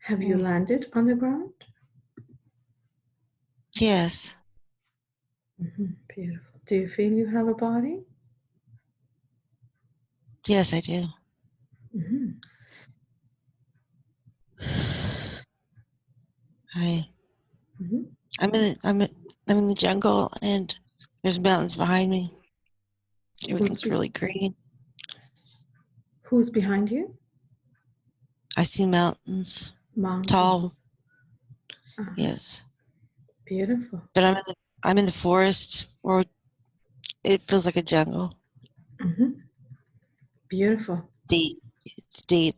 Have you landed on the ground? Yes. Beautiful. Do you feel you have a body? Yes, I do. I'm in the jungle, and there's mountains behind me. Everything's really green. Who's behind you? I see mountains. Mountains. Tall. Yes. Beautiful. But I'm in the forest, or it feels like a jungle. Beautiful. Deep. It's deep.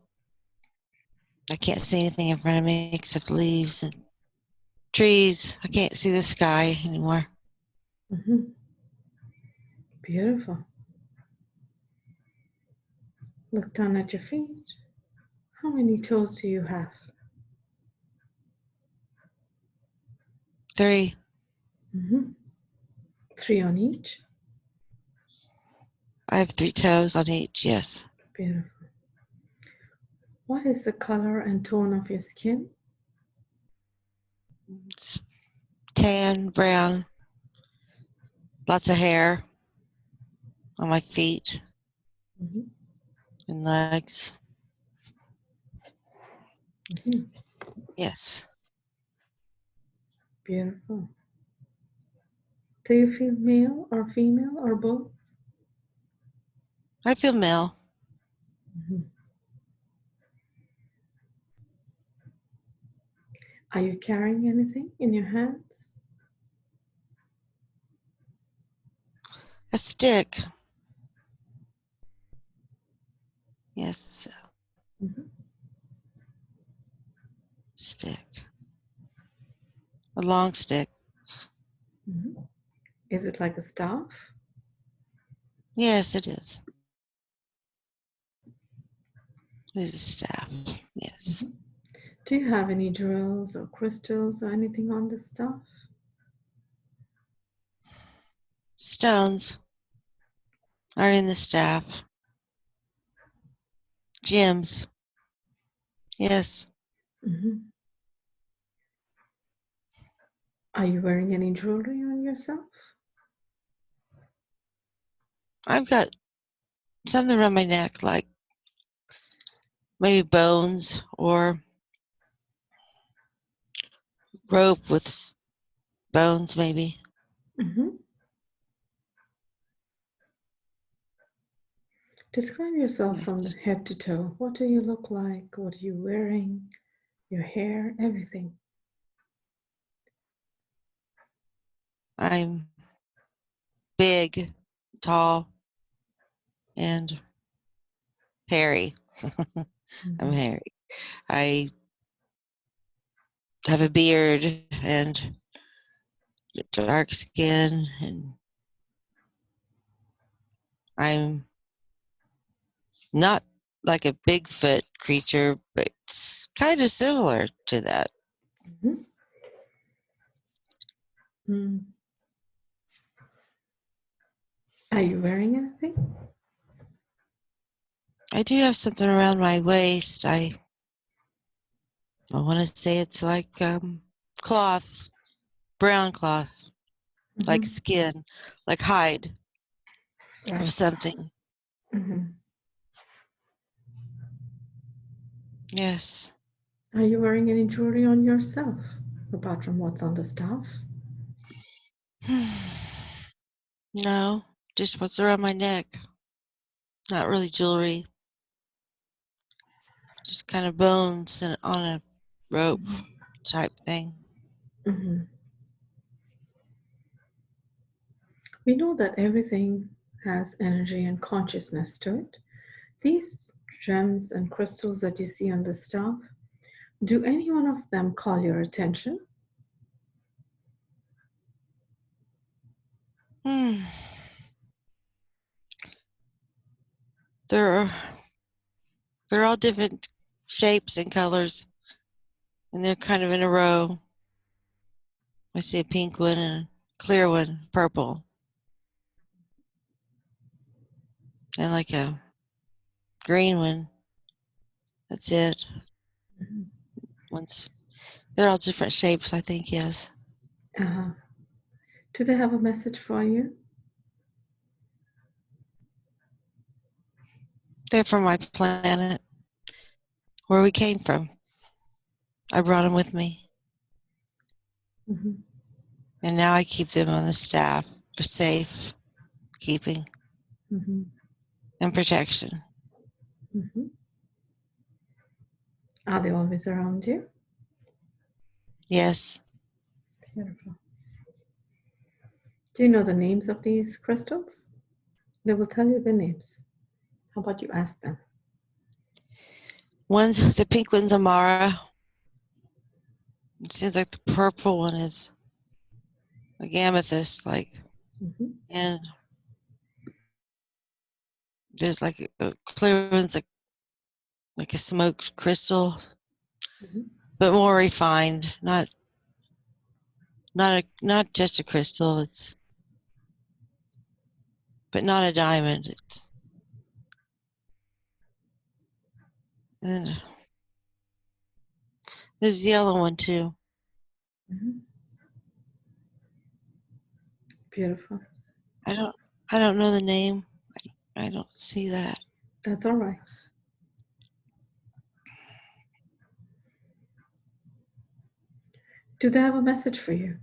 I can't see anything in front of me except leaves and trees. I can't see the sky anymore. Beautiful. Look down at your feet. How many toes do you have? 3. 3 on each? I have 3 toes on each, yes. Beautiful. What is the color and tone of your skin? It's tan, brown, lots of hair on my feet and legs. Yes. Beautiful. Do you feel male or female or both? I feel male. Are you carrying anything in your hands? A stick. Yes. Stick. A long stick. Is it like a staff? Yes, it is. It is a staff. Yes. Do you have any jewels or crystals or anything on the staff? Stones are in the staff. Gems. Yes. Are you wearing any jewelry on yourself? I've got something around my neck, like maybe bones or rope with bones, maybe. Describe yourself from the head to toe. What do you look like? What are you wearing? Your hair, everything. I'm big, tall, and hairy. I'm hairy. I have a beard and dark skin, and I'm not like a Bigfoot creature, but it's kind of similar to that. Are you wearing anything? I do have something around my waist. I want to say it's like cloth, brown cloth, like skin, like hide of something. Yes. Are you wearing any jewelry on yourself, apart from what's on the staff? No, just what's around my neck. Not really jewelry. Just kind of bones and on a rope type thing. We know that everything has energy and consciousness to it. These gems and crystals that you see on the staff, do any one of them call your attention? They're all different shapes and colors, and they're kind of in a row. I see a pink one and a clear one, purple, and like a green one. That's it. ones. They're all different shapes, I think, yes. Uh-huh. Do they have a message for you? They're from my planet, where we came from. I brought them with me. Mm-hmm. And now I keep them on the staff for safe keeping Mm-hmm. and protection. Mm-hmm. Are they always around you? Yes. Beautiful. Do you know the names of these crystals? They will tell you the names. How about you ask them? One's the pink one's Amara. It seems like the purple one is like amethyst, like, Mm-hmm. and there's like a clear one's like a smoked crystal, Mm-hmm. but more refined. Not just a crystal. But not a diamond. And there's the yellow one too. Mm-hmm. Beautiful. I don't know the name. I don't see that. That's all right. Do they have a message for you?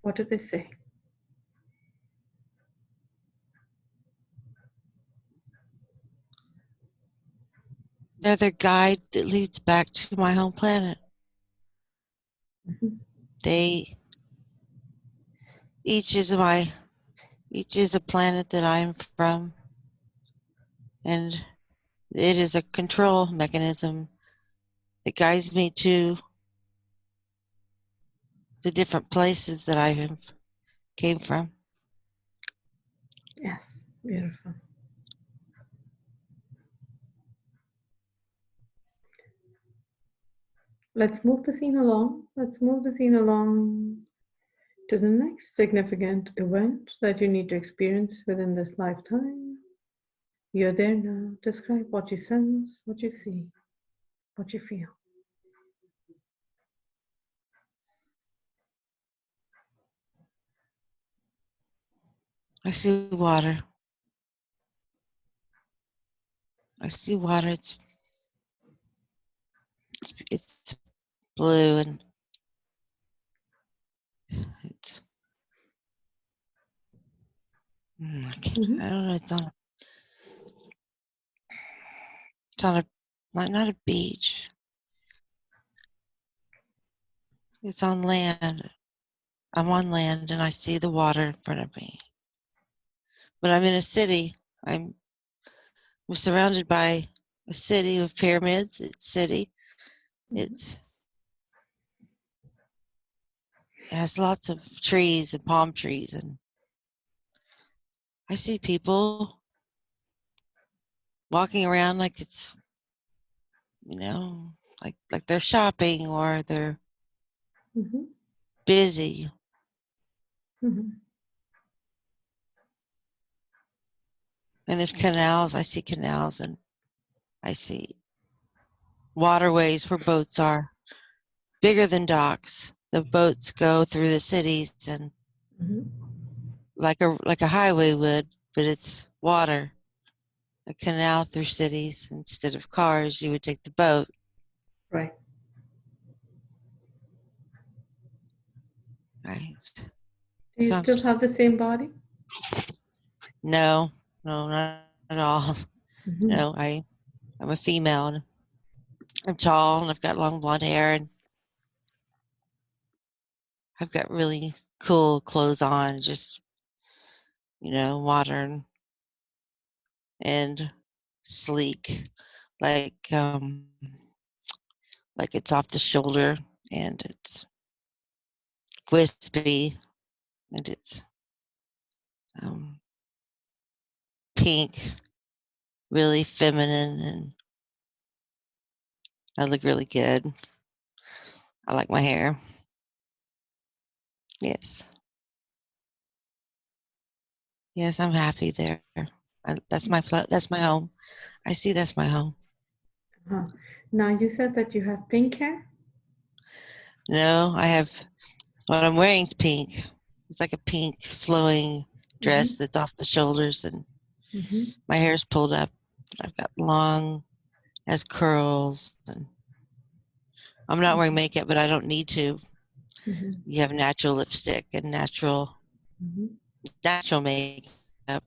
What did they say? They're the guide that leads back to my home planet. Mm-hmm. They each is a planet that I'm from, and it is a control mechanism that guides me to the different places that I came from. Yes, beautiful. Let's move the scene along. Let's move the scene along to the next significant event that you need to experience within this lifetime. You're there now. Describe what you sense, what you see, what you feel. I see water. I see water. It's blue and it's Mm-hmm. I don't know. It's on a not a beach. It's on land. I'm on land and I see the water in front of me. But I'm in a city. I'm surrounded by a city of pyramids. It's city. It has lots of trees and palm trees, and I see people walking around like it's like they're shopping or they're Mm-hmm. busy. Mm-hmm. And there's canals. I see canals and I see waterways where boats are bigger than docks. The boats go through the cities and Mm-hmm. like a highway would, but it's water. A canal through cities. Instead of cars, you would take the boat. Right. Right. Do you So still have the same body? no, not at all. Mm-hmm. No, I'm a female and I'm tall and I've got long blonde hair and I've got really cool clothes on, just modern and sleek, like like it's off the shoulder and it's wispy and it's um, pink, really feminine, and I look really good. I like my hair. Yes. Yes, I'm happy there. That's my home. I see that's my home. Now, you said that you have pink hair? No, I have, what I'm wearing is pink. It's like a pink flowing dress that's off the shoulders, and my hair's pulled up. I've got long, has curls, and I'm not wearing makeup, but I don't need to. You have natural lipstick and natural makeup,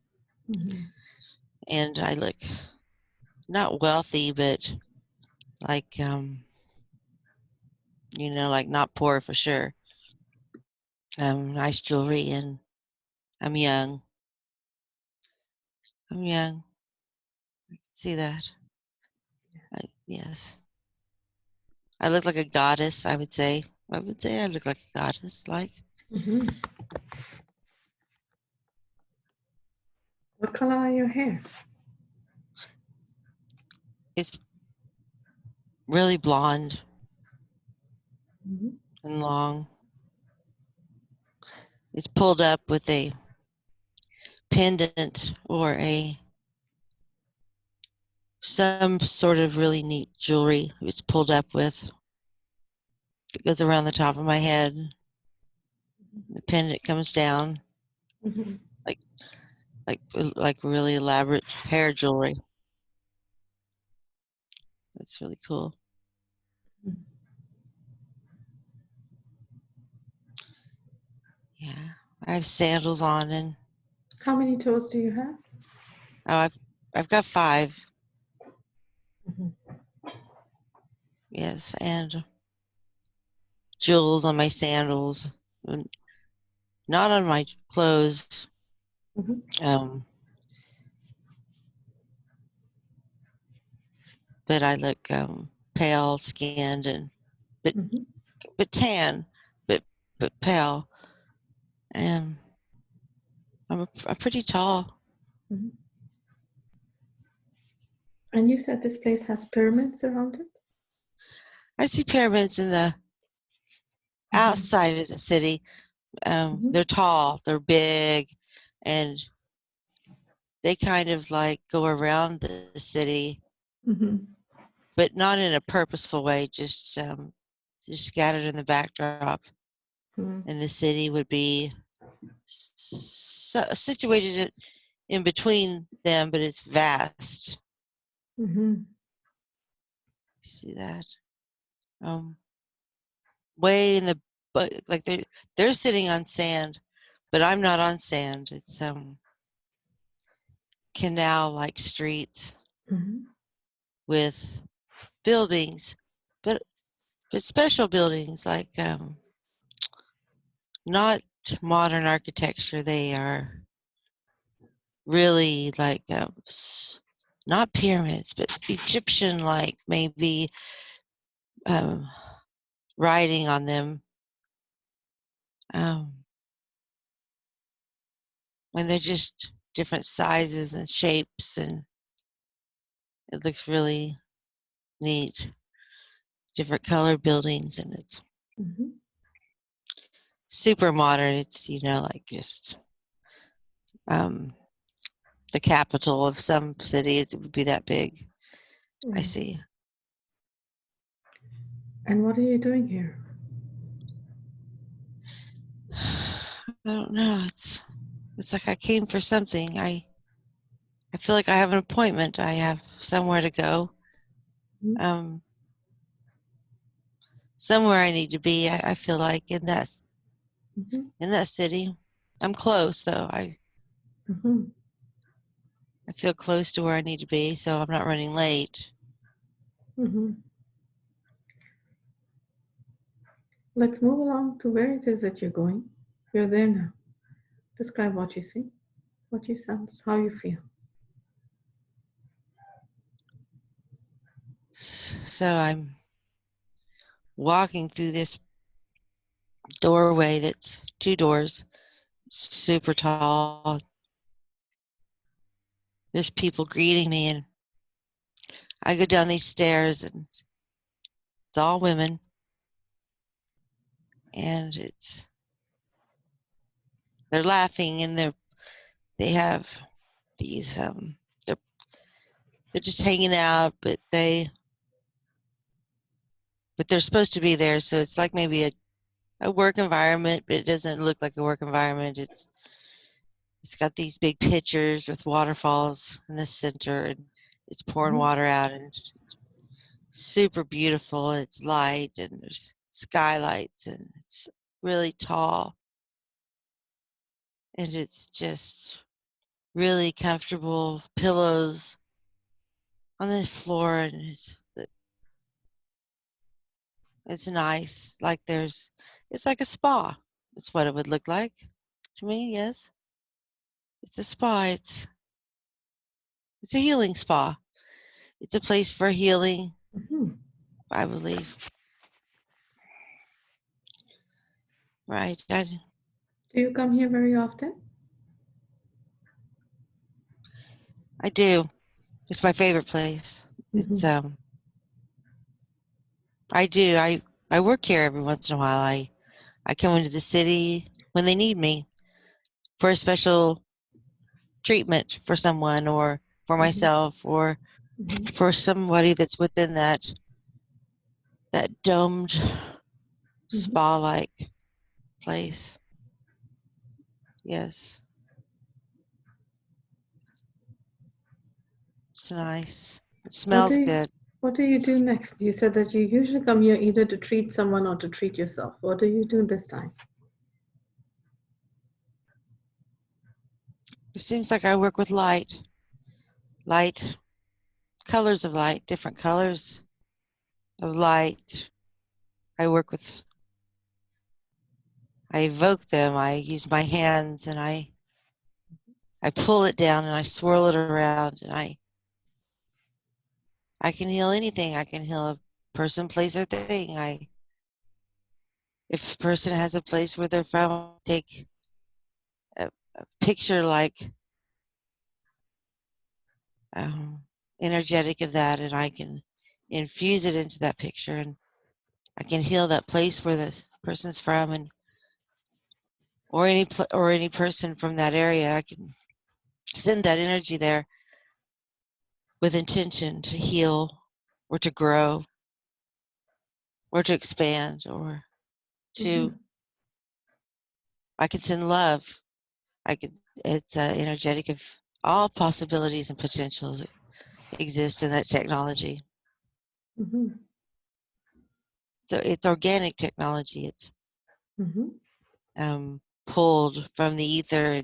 and I look not wealthy, but like like not poor for sure. Nice jewelry, and I'm young. I'm young. I can see that. Yes. I look like a goddess, I would say. I would say I look like a goddess, like. What color are your hair? It's really blonde and long. It's pulled up with a pendant or some sort of really neat jewelry. It's pulled up with. It goes around the top of my head. The pendant comes down, like really elaborate hair jewelry. That's really cool. Yeah, I have sandals on, and how many toes do you have? oh, I've got 5. Yes, and jewels on my sandals, not on my clothes. But I look pale skinned and but tan, but pale, and I'm pretty tall. And you said this place has pyramids around it? I see pyramids in the outside of the city. They're tall, they're big, and they kind of like go around the city, but not in a purposeful way, just scattered in the backdrop. And the city would be situated in between them, but it's vast. See that? Way in the, but like they're sitting on sand, but I'm not on sand. It's canal like streets with buildings, but special buildings, like not modern architecture. They are really like not pyramids, but Egyptian, like maybe writing on them. When they're just different sizes and shapes, and it looks really neat. Different color buildings, and it's super modern. It's like just the capital of some city. It would be that big. I see. And what are you doing here? I don't know. It's like I came for something. I feel like I have an appointment. I have somewhere to go. Somewhere I need to be. I feel like in that city. I'm close though. I feel close to where I need to be, so I'm not running late. Let's move along to where it is that you're going. You're there now. Describe what you see, what you sense, how you feel. So I'm walking through this doorway that's 2 doors, super tall. There's people greeting me, and I go down these stairs, and it's all women, and they're laughing, and they have these they're just hanging out, but they're supposed to be there, so it's like maybe a work environment, but it doesn't look like a work environment. It's got these big pitchers with waterfalls in the center, and it's pouring water out, and it's super beautiful. It's light, and there's skylights, and it's really tall, and it's just really comfortable pillows on the floor, and it's nice. Like it's like a spa. It's what it would look like to me. Yes, it's a spa. It's a healing spa. It's a place for healing, I believe. Right. Do you come here very often? I do. It's my favorite place. It's I do. I work here every once in a while. I come into the city when they need me for a special treatment for someone, or for myself, or for somebody that's within that domed spa-like place. Yes. It's nice. It smells good. What do you do next? You said that you usually come here either to treat someone or to treat yourself. What do you do this time? It seems like I work with light, colors of light, different colors of light. I evoke them. I use my hands, and I pull it down, and I swirl it around, and I can heal anything. I can heal a person, place, or thing. If a person has a place where they're from, take a picture like energetic of that, and I can infuse it into that picture, and I can heal that place where this person's from, and or any person from that area. I can send that energy there with intention to heal, or to grow, or to expand, or to I can send love. It's energetic of all possibilities and potentials that exist in that technology. So it's organic technology. It's pulled from the ether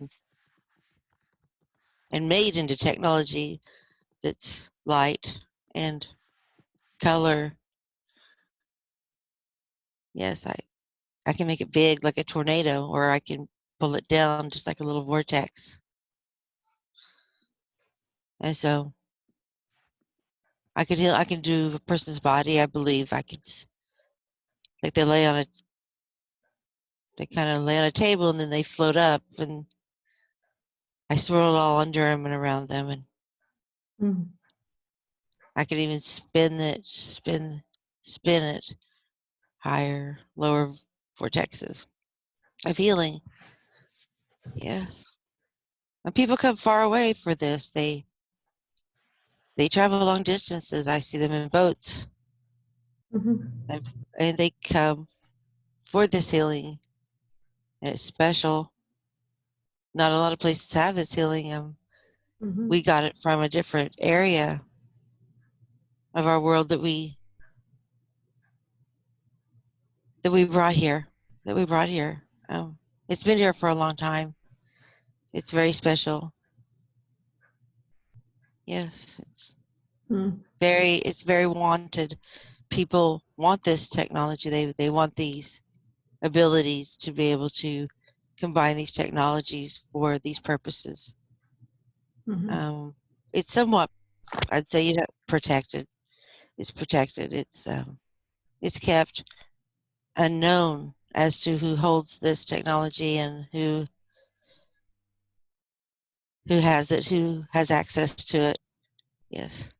and made into technology that's light and color. Yes, I can make it big like a tornado, or I can pull it down just like a little vortex. And so I can do a person's body. I believe I could, like they kind of lay on a table, and then they float up, and I swirl it all under them and around them, and I could even spin it higher, lower vortexes of healing. Yes. And people come far away for this. They travel long distances. I see them in boats. And they come for this healing. And it's special. Not a lot of places have this healing. We got it from a different area of our world that we brought here. It's been here for a long time. It's very special. Yes, it's very wanted. People want this technology. They want these abilities to be able to combine these technologies for these purposes. It's somewhat, I'd say, protected. It's protected. It's kept unknown as to who holds this technology and who has it, who has access to it. Yes.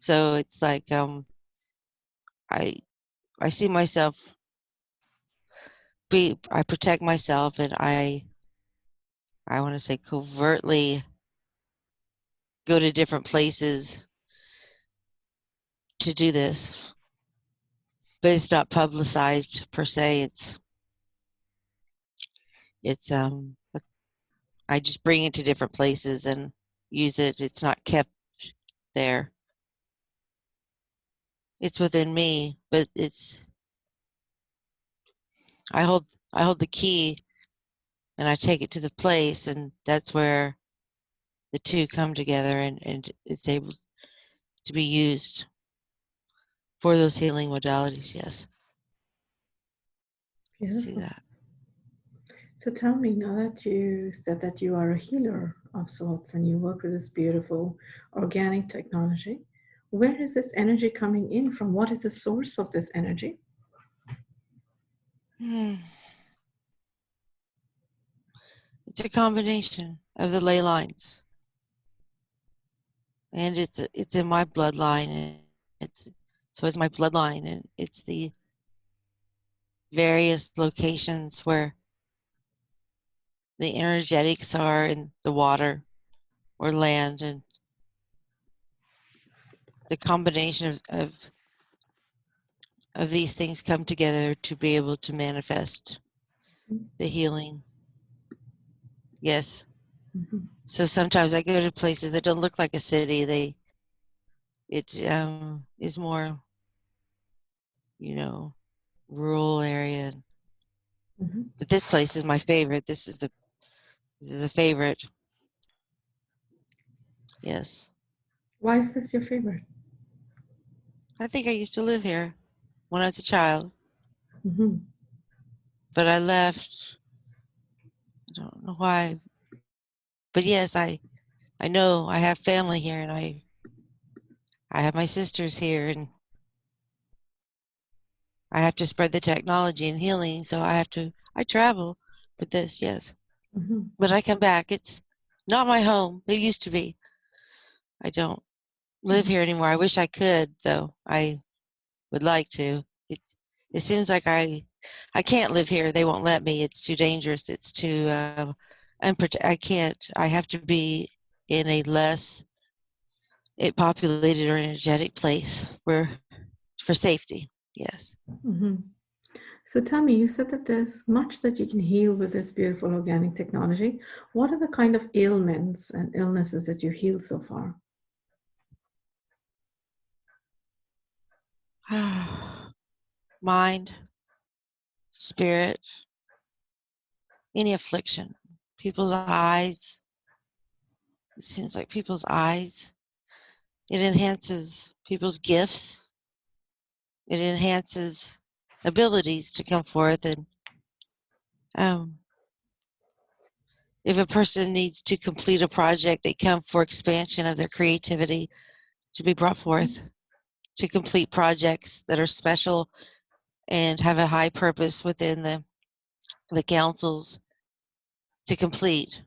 So it's like I see myself I protect myself, and I want to say covertly go to different places to do this, but it's not publicized per se. It's I just bring it to different places and use it. It's not kept there. It's within me, but I hold the key and I take it to the place, and that's where the two come together, and it's able to be used for those healing modalities. Yes. See Beautiful. that. So tell me, now that you said that you are a healer of sorts and you work with this beautiful organic technology, where is this energy coming in from? What is the source of this energy? It's a combination of the ley lines, and it's in my bloodline, and it's my bloodline, and it's the various locations where the energetics are in the water or land, and the combination of these things come together to be able to manifest the healing. Yes. Mm-hmm. So sometimes I go to places that don't look like a city. It is more, rural area. Mm-hmm. But this place is my favorite. This is a favorite. Yes. Why is this your favorite? I think I used to live here when I was a child, Mm-hmm. but I left. I don't know why. But yes, I know I have family here, and I have my sisters here, and I have to spread the technology and healing, so I travel with this, yes. Mm-hmm. But I come back. It's not my home. It used to be. I don't live here anymore. I wish I could, though. I would like to. It seems like I can't live here. They won't let me. It's too dangerous. It's too I can't. I have to be in a less populated or energetic place where for safety. Yes. Mm-hmm. So tell me, you said that there's much that you can heal with this beautiful organic technology. What are the kind of ailments and illnesses that you heal so far? Mind, spirit, any affliction, people's eyes. It seems like people's eyes. It enhances people's gifts. It enhances abilities to come forth. And um, if a person needs to complete a project, they come for expansion of their creativity to be brought forth to complete projects that are special and have a high purpose within the councils to complete.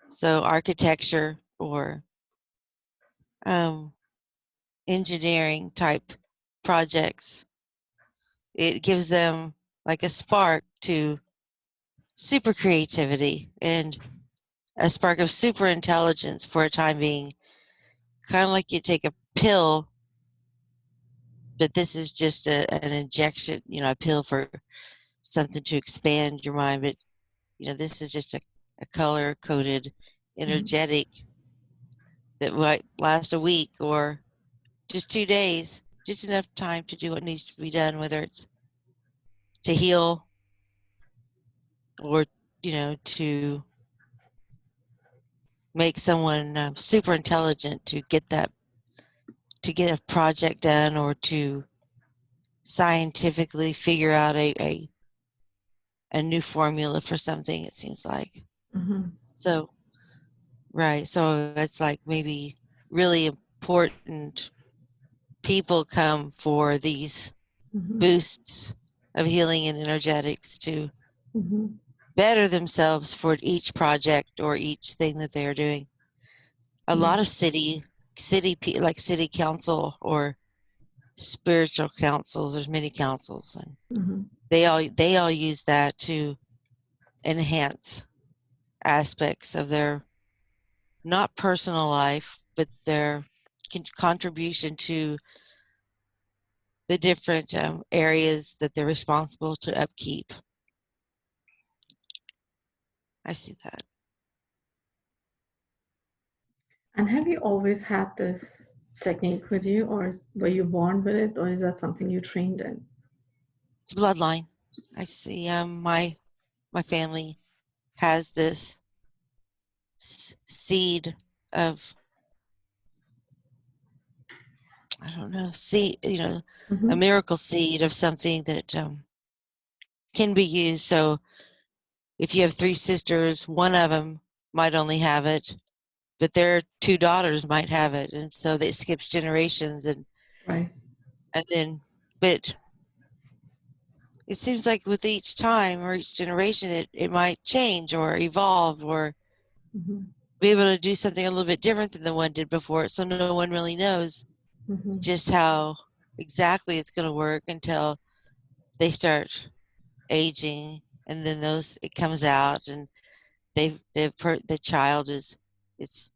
So architecture or um, engineering type projects, it gives them like a spark to super creativity and a spark of super intelligence for a time being. Kind of like you take a pill, but this is just an injection, a pill for something to expand your mind. But, this is just a color coded Mm-hmm. energetic that might last a week or just 2 days, just enough time to do what needs to be done, whether it's to heal or, to make someone super intelligent to get a project done or to scientifically figure out a new formula for something, it seems like. Mm-hmm. So, right. So it's like maybe really important people come for these Mm-hmm. boosts of healing and energetics to Mm-hmm. better themselves for each project or each thing that they're doing. A lot of like city council or spiritual councils, there's many councils, and Mm-hmm. they all use that to enhance aspects of their not personal life, but their contribution to the different areas that they're responsible to upkeep. I see that. And have you always had this technique with you, or were you born with it, or is that something you trained in? It's bloodline. I see my family has this seed of, I don't know, seed, a miracle seed of something that can be used. So if you have 3 sisters, one of them might only have it, but their 2 daughters might have it, and so it skips generations, and Right. then, but it seems like with each time or each generation, it might change or evolve or be able to do something a little bit different than the one did before. So no one really knows just how exactly it's going to work until they start aging, and then it comes out, and the child is, it's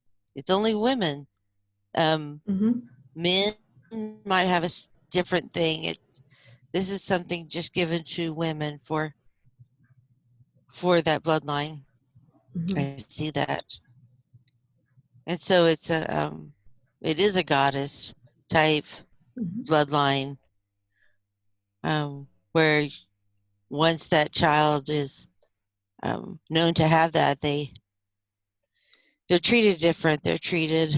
only women. Men might have a different thing. This is something just given to women for that bloodline. I see that. And so it's it is a goddess type bloodline, where once that child is known to have that, they're treated different. They're treated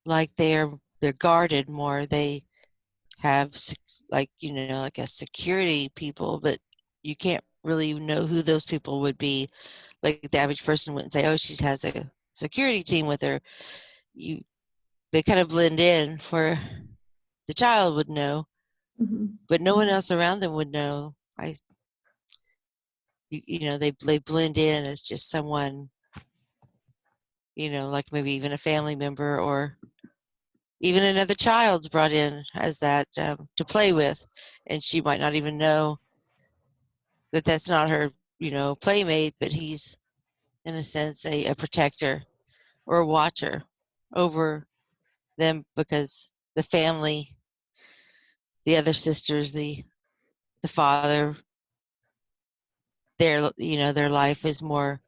like they're guarded more. They have like a security people, but you can't really know who those people would be. Like the average person wouldn't say, "Oh, she has a security team with her." They kind of blend in, where the child would know, but no one else around them would know. They blend in as just someone, like maybe even a family member, or even another child's brought in as that to play with, and she might not even know that that's not her, playmate, but he's, in a sense, a protector or a watcher over them, because the family, the other sisters, the father, their life is more,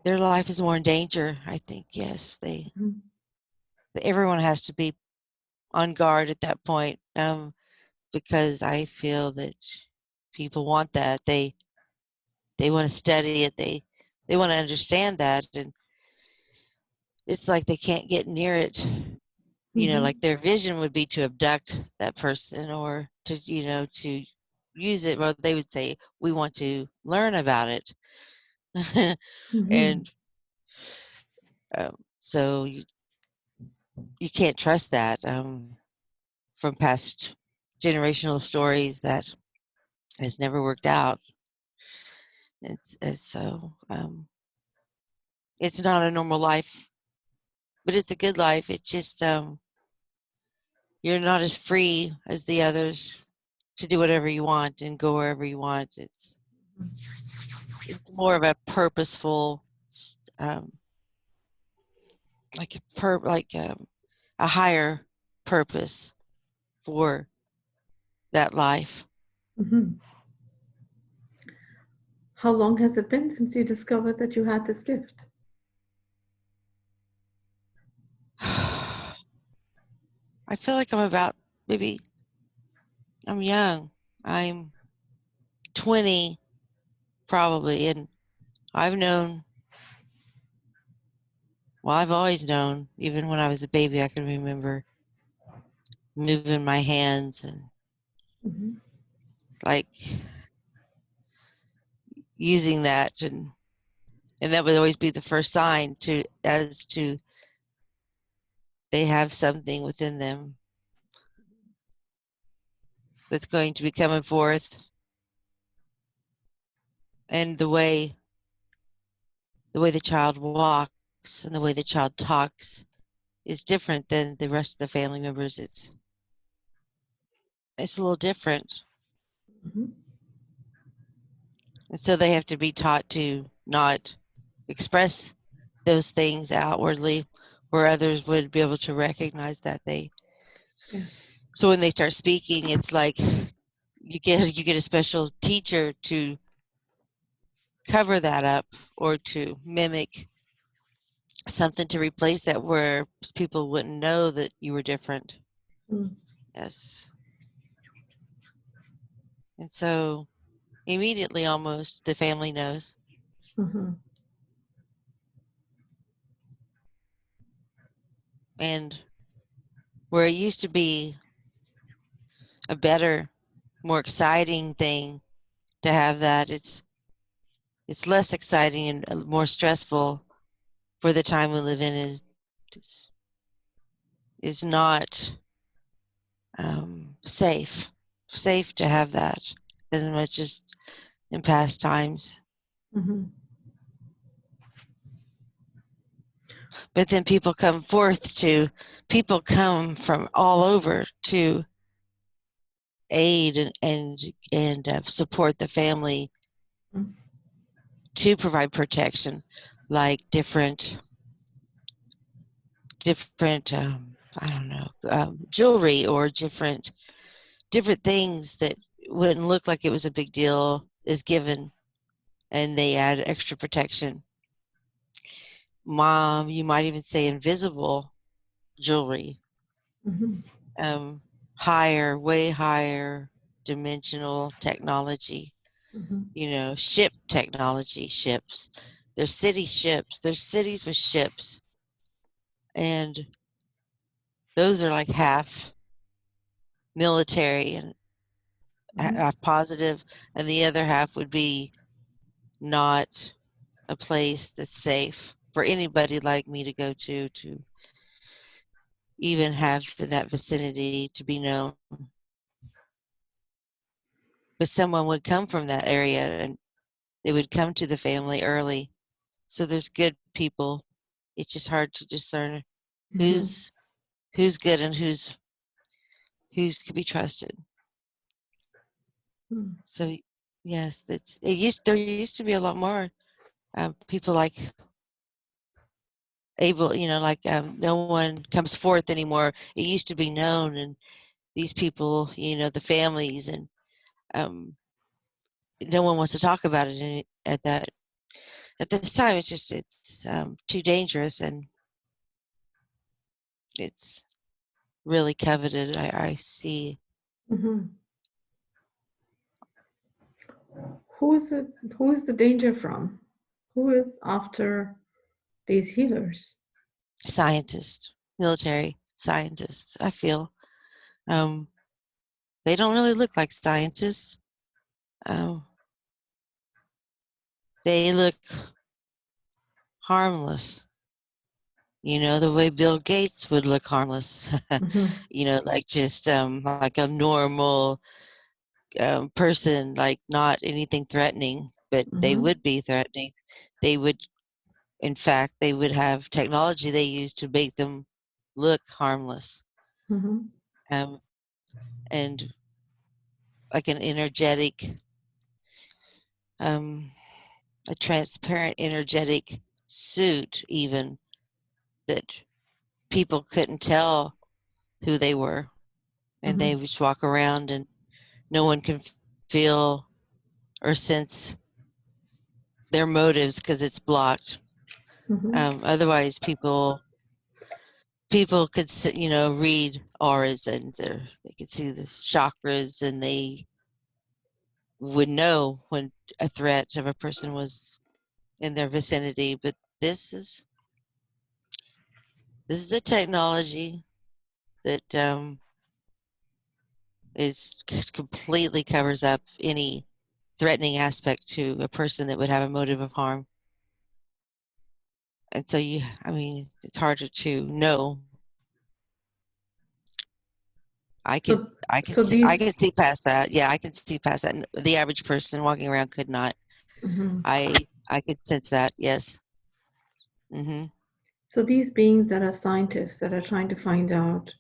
their life is more in danger. I think, yes, everyone has to be on guard at that point, because I feel that people want that. They want to study it. They want to understand that, and it's like they can't get near it. Like their vision would be to abduct that person, or to to use it. Well, they would say, we want to learn about it. And so you can't trust that, from past generational stories that has never worked out. It's so it's not a normal life, but it's a good life. It's just you're not as free as the others to do whatever you want and go wherever you want. It's more of a purposeful, um, a higher purpose for that life. How long has it been since you discovered that you had this gift? I feel like I'm young. I'm 20 probably, and I've always known, even when I was a baby. I can remember moving my hands and like using that, and that would always be the first sign as to they have something within them that's going to be coming forth. And the way the child walks and the way the child talks is different than the rest of the family members. It's a little different. And so they have to be taught to not express those things outwardly, where others would be able to recognize that they. Yes. So when they start speaking, it's like you get a special teacher to cover that up or to mimic something to replace that, where people wouldn't know that you were different. Mm. Yes. And so immediately, almost, the family knows. Mm-hmm. And where it used to be a better, more exciting thing to have that, it's less exciting and more stressful for the time we live in. Is not safe to have that as much as in past times. Mm-hmm. But then people come from all over to aid and support the family, Mm-hmm. to provide protection, like different I don't know, jewelry or different things that wouldn't look like it was a big deal is given, and they add extra protection. Mom, you might even say invisible jewelry, Mm-hmm. way higher dimensional technology, Mm-hmm. ship technology, ships. There's city ships. There's cities with ships, and those are like half military and Mm-hmm. half positive, and the other half would be not a place that's safe for anybody like me to go to even have in that vicinity to be known. But someone would come from that area and they would come to the family early. So there's good people. It's just hard to discern Mm-hmm. who's good and who's could be trusted. Mm-hmm. So yes, there used to be a lot more people like able, like no one comes forth anymore. It used to be known, and these people, the families, and um, no one wants to talk about it at this time. It's too dangerous, and it's really coveted. I see. Mm-hmm. Who is it? Who is the danger from? Who is after these healers? Scientists, military scientists. I feel um, they don't really look like scientists. Um, they look harmless. The way Bill Gates would look harmless. Mm-hmm. Like just like a normal person, like not anything threatening, but they Mm-hmm. would be threatening. They would, in fact, they would have technology they use to make them look harmless. Mm-hmm. Um, and like an energetic, um, a transparent energetic suit, even that people couldn't tell who they were, and Mm-hmm. they would just walk around and no one can feel or sense their motives because it's blocked. Mm-hmm. Otherwise, people could read auras, and they could see the chakras, and they would know when a threat of a person was in their vicinity. But this is a technology that is completely covers up any threatening aspect to a person that would have a motive of harm. And so it's harder to know. So, so I these. can see past that. Yeah, I can see past that. The average person walking around could not. Mhm. I could sense that. Yes. Hmm. So these beings that are scientists that are trying to find out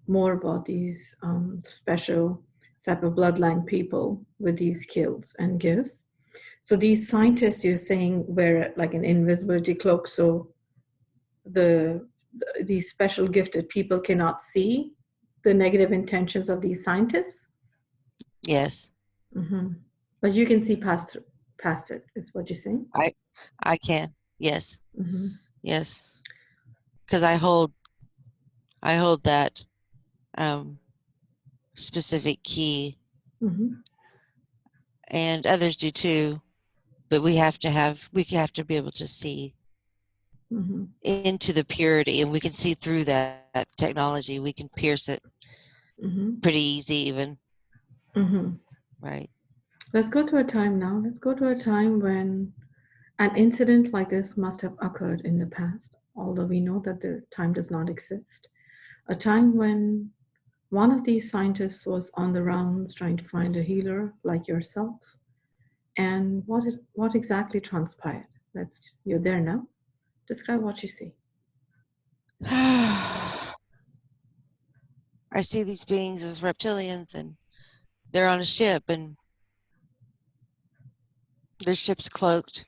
more about these special type of bloodline people with these skills and gifts, So these scientists, you're saying, wear like an invisibility cloak, so these special gifted people cannot see the negative intentions of these scientists. Yes. Mm-hmm. But you can see past it, is what you're saying? I can. Yes. Mm-hmm. Yes. Because I hold that specific key, Mm-hmm. and others do too. But we have to be able to see Mm-hmm. into the purity, and we can see through that technology. We can pierce it Mm-hmm. pretty easy, even. Mm-hmm. Right. Let's go to a time now. Let's go to a time when an incident like this must have occurred in the past, although we know that the time does not exist. A time when one of these scientists was on the rounds trying to find a healer like yourself. And what exactly transpired? You're there now. Describe what you see. I see these beings as reptilians, and they're on a ship, and their ship's cloaked,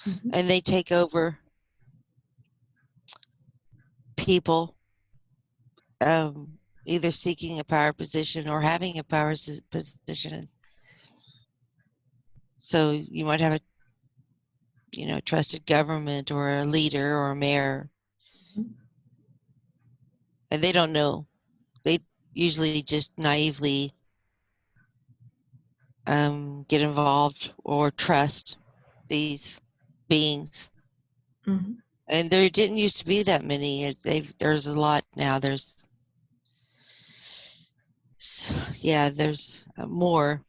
Mm-hmm. and they take over people, either seeking a power position or having a power position. So you might have a trusted government or a leader or a mayor, Mm-hmm. and they don't know. They usually just naively get involved or trust these beings. Mm-hmm. And there didn't used to be that many. There's a lot now. There's more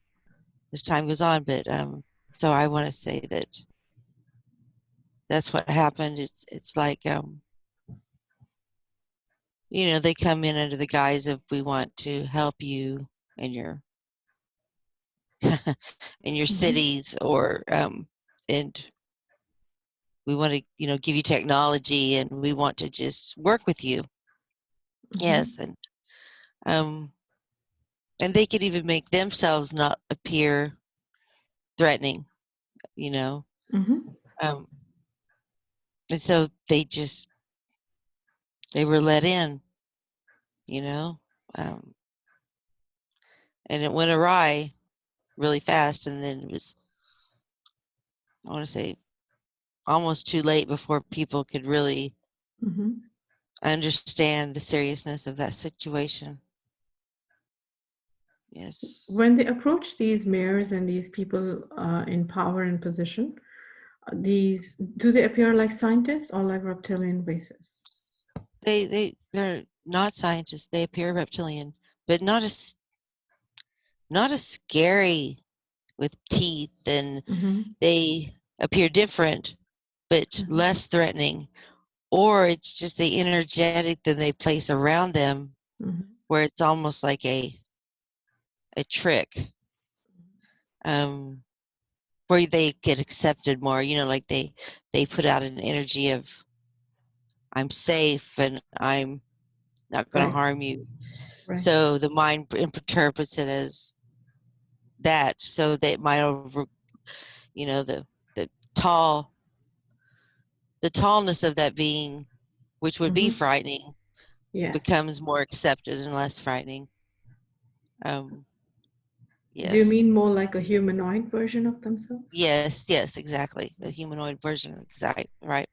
as time goes on. But so I want to say that that's what happened. It's like they come in under the guise of, we want to help you in your in your Mm-hmm. cities, or and we want to give you technology, and we want to just work with you. Mm-hmm. Yes. Um and they could even make themselves not appear threatening, you know Mm-hmm. um and so they were let in, you know um and it went awry really fast, and then it was, I want to say, almost too late before people could really Mm-hmm. understand the seriousness of that situation. Yes. When they approach these mayors and these people in power and position, these do they appear like scientists or like reptilian races? They're not scientists. They appear reptilian, but not as scary with teeth, and Mm-hmm. they appear different but Mm-hmm. less threatening. Or it's just the energetic that they place around them, Mm-hmm. where it's almost like a trick, um, where they get accepted more. Like they put out an energy of, I'm safe and I'm not going to Right. harm you. Right. So the mind interprets it as that. So they might the tall the tallness of that being, which would be Mm-hmm. frightening, Yes. becomes more accepted and less frightening. Do you Yes. mean more like a humanoid version of themselves? Yes, exactly. The humanoid version. Exactly. Right.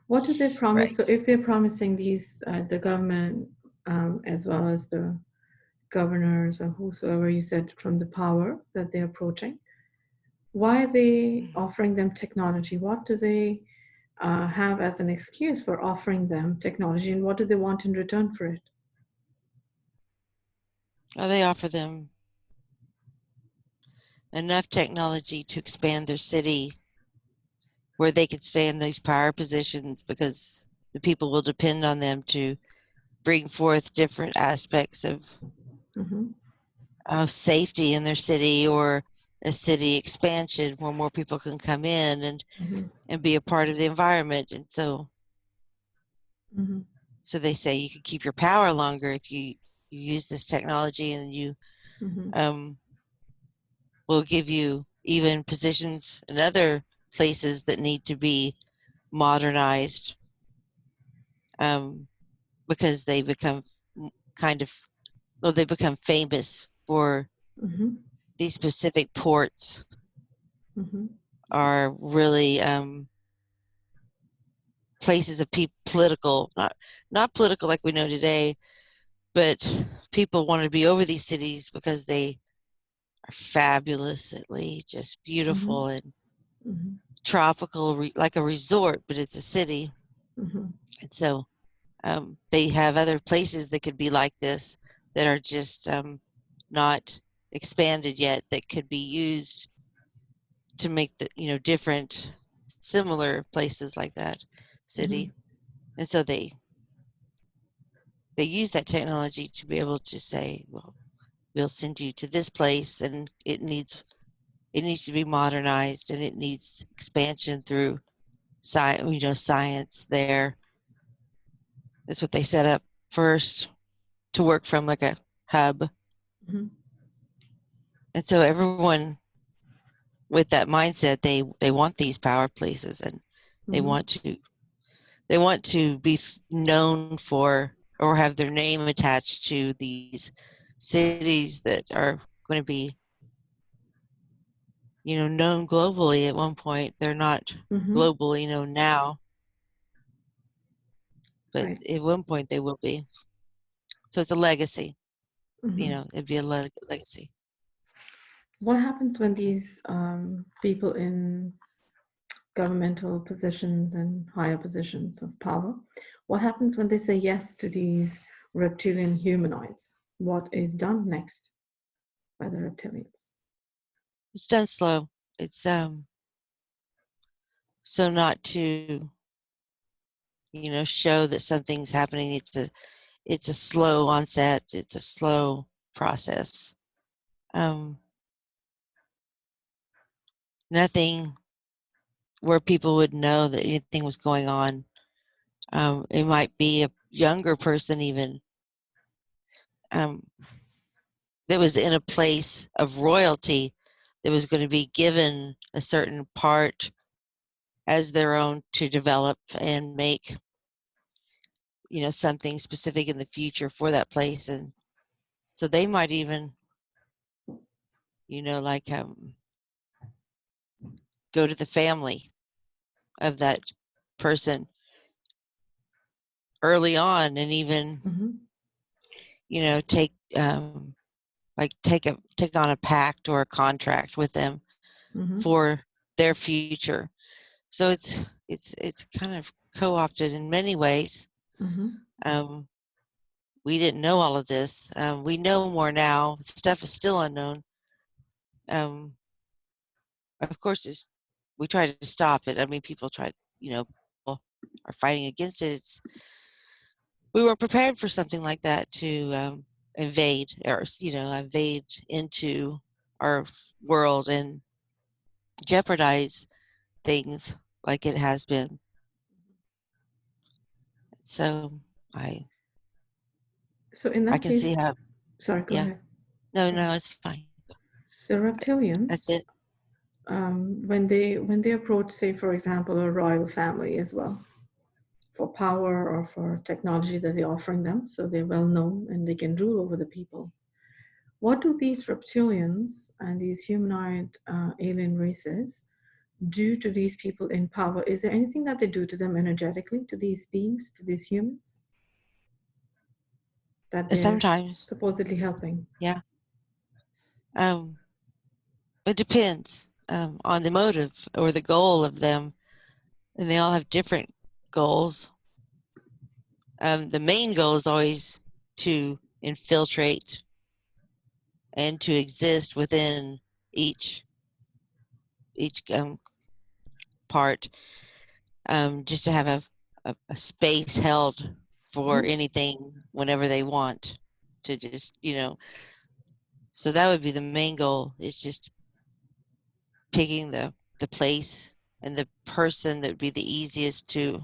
What do they promise? So, Right. if they're promising these, the government, as well as the governors or whosoever you said from the power that they're approaching, why are they offering them technology? What do they have as an excuse for offering them technology, and what do they want in return for it? They offer them enough technology to expand their city, where they could stay in these power positions, because the people will depend on them to bring forth different aspects Mm-hmm. of safety in their city, or a city expansion where more people can come in Mm-hmm. and be a part of the environment. And Mm-hmm. so they say you can keep your power longer if you use this technology, and you Mm-hmm. um will give you even positions in other places that need to be modernized, because they become kind of, well, they become famous for Mm-hmm. these specific ports Mm-hmm. are really places of political, not political like we know today, but people want to be over these cities because they are fabulously just Mm-hmm. beautiful and Mm-hmm. tropical, like a resort, but it's a city. Mm-hmm. And so they have other places that could be like this that are just not expanded yet, that could be used to make the, different similar places like that Mm-hmm. city. And so they use that technology to be able to say, well, we'll send you to this place, and it needs to be modernized, and it needs expansion through science there. That's what they set up first, to work from like a hub. Mm-hmm. And so everyone with that mindset, they want these power places, and they Mm-hmm. want to they want to be known for, or have their name attached to, these cities that are going to be, known globally at one point. They're not Mm-hmm. globally known now, but Right. at one point they will be. So it's a legacy. Mm-hmm. It'd be a legacy. What happens when these people in governmental positions and higher positions of power, what happens when they say yes to these reptilian humanoids? What is done next by the reptilians? It's done slow. It's so not to, show that something's happening. It's a slow onset. It's a slow process. Um, Nothing where people would know that anything was going on. It might be a younger person even, um, that was in a place of royalty, that was going to be given a certain part as their own to develop and make, something specific in the future for that place. And so they might even, like go to the family of that person early on, and even, Mm-hmm. take take on a pact or a contract with them Mm-hmm. for their future. So it's kind of co-opted in many ways. Mm-hmm. Um, we didn't know all of this. We know more now. Stuff is still unknown. Um, of course, we try to stop it. I mean, people try, people are fighting against it. We weren't prepared for something like that to invade, or invade into our world and jeopardize things like it has been. So I So in I that can see case, how. sorry, go Yeah. ahead. No, it's fine. The That's reptilians, it. when they approach, say, for example, a royal family as well, for power or for technology that they're offering them, so they're well known and they can rule over the people. What do these reptilians and these humanoid alien races do to these people in power? Is there anything that they do to them energetically, to these beings, to these humans, that they're Sometimes, supposedly helping? yeah. Um, it depends on the motive or the goal of them, and they all have different goals. The main goal is always to infiltrate and to exist within each part, just to have a space held for Mm-hmm. anything whenever they want to, just, so that would be the main goal, is just picking the place and the person that would be the easiest to,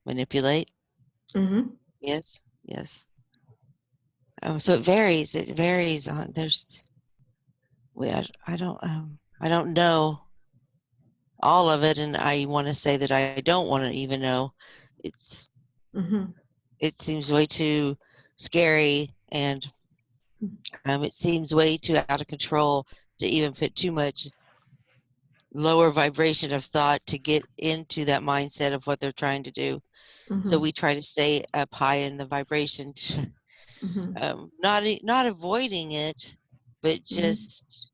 manipulate. Mm-hmm. Yes. So it varies on, I don't know all of it, and I want to say that I don't want to even know. It's it seems way too scary, and it seems way too out of control to even put too much lower vibration of thought to get into that mindset of what they're trying to do. So we try to stay up high in the vibration, not avoiding it, but just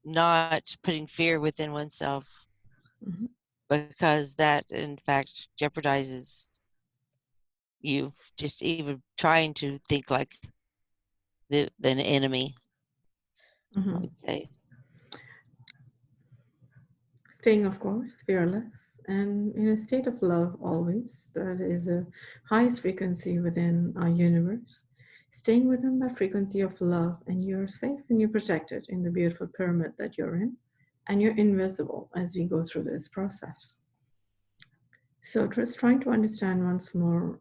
not putting fear within oneself, because that in fact jeopardizes you just even trying to think like an enemy. I would say Staying, of course, fearless and in a state of love always. That is the highest frequency within our universe. Staying within that frequency of love, and you're safe and you're protected in the beautiful pyramid that you're in, and you're invisible as we go through this process. So, just trying to understand once more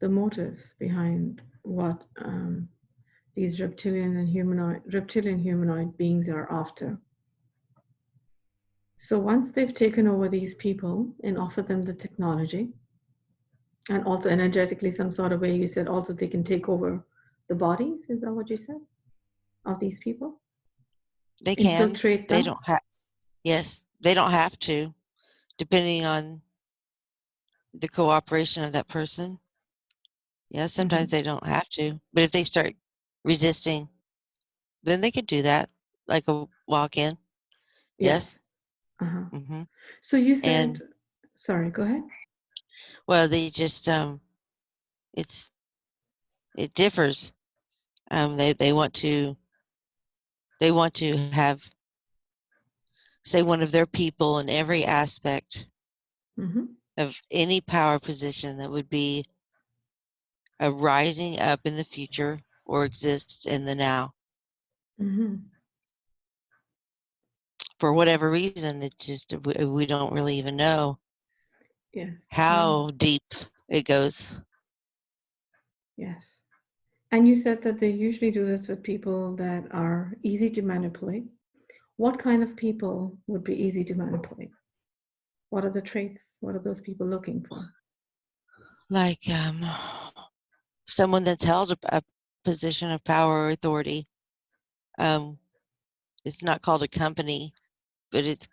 the motives behind what these reptilian humanoid beings are after. So once they've taken over these people and offered them the technology, and also energetically, some sort of way, you said also they can take over the bodies. Is that what you said? Of these people? they can. Infiltrate They them? don't have. Yes, they don't have to, depending on the cooperation of that person. Yeah, sometimes they don't have to, but if they start resisting, then they could do that, like a walk-in. Yes. Yes. Uh-huh. Mm-hmm. So you And said, sorry, go ahead. well, they just it differs. They want to have, say, one of their people in every aspect of any power position that would be a rising up in the future or exists in the now. For whatever reason, it just we don't really even know Yes. how deep it goes. Yes. And you said that they usually do this with people that are easy to manipulate. What kind of people would be easy to manipulate? What are the traits? What are those people looking for? Like someone that's held a position of power or authority. Um, it's not called a company, but it's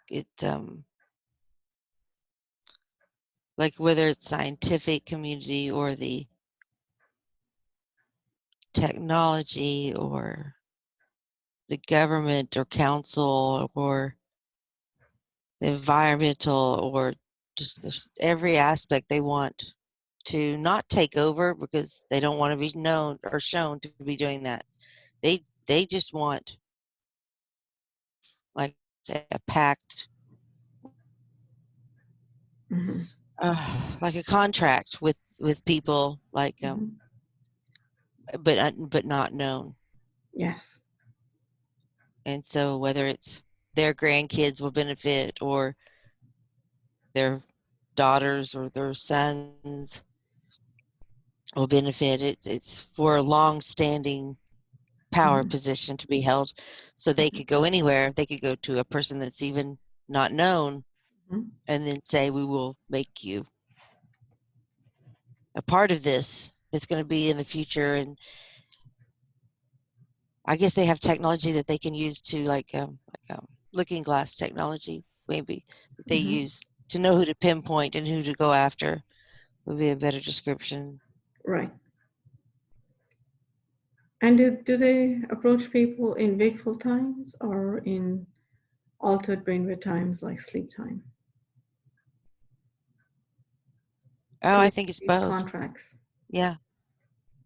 like whether it's scientific community or the technology or the government or council or the environmental, or just every aspect they want to not take over because they don't want to be known or shown to be doing that. They just want, like, say, a pact, like a contract with people, like but not known. Yes. And so whether it's their grandkids will benefit, or their daughters or their sons will benefit, it's for a long-standing power position to be held, so they could go anywhere. They could go to a person that's even not known and then say, we will make you a part of this that's going to be in the future. And I guess they have technology that they can use to, like looking glass technology, maybe, that they use to know who to pinpoint and who to go after, would be a better description. Right. And do they approach people in wakeful times or in altered brainwave times like sleep time Oh, to I make think it's these both. contracts? Yeah.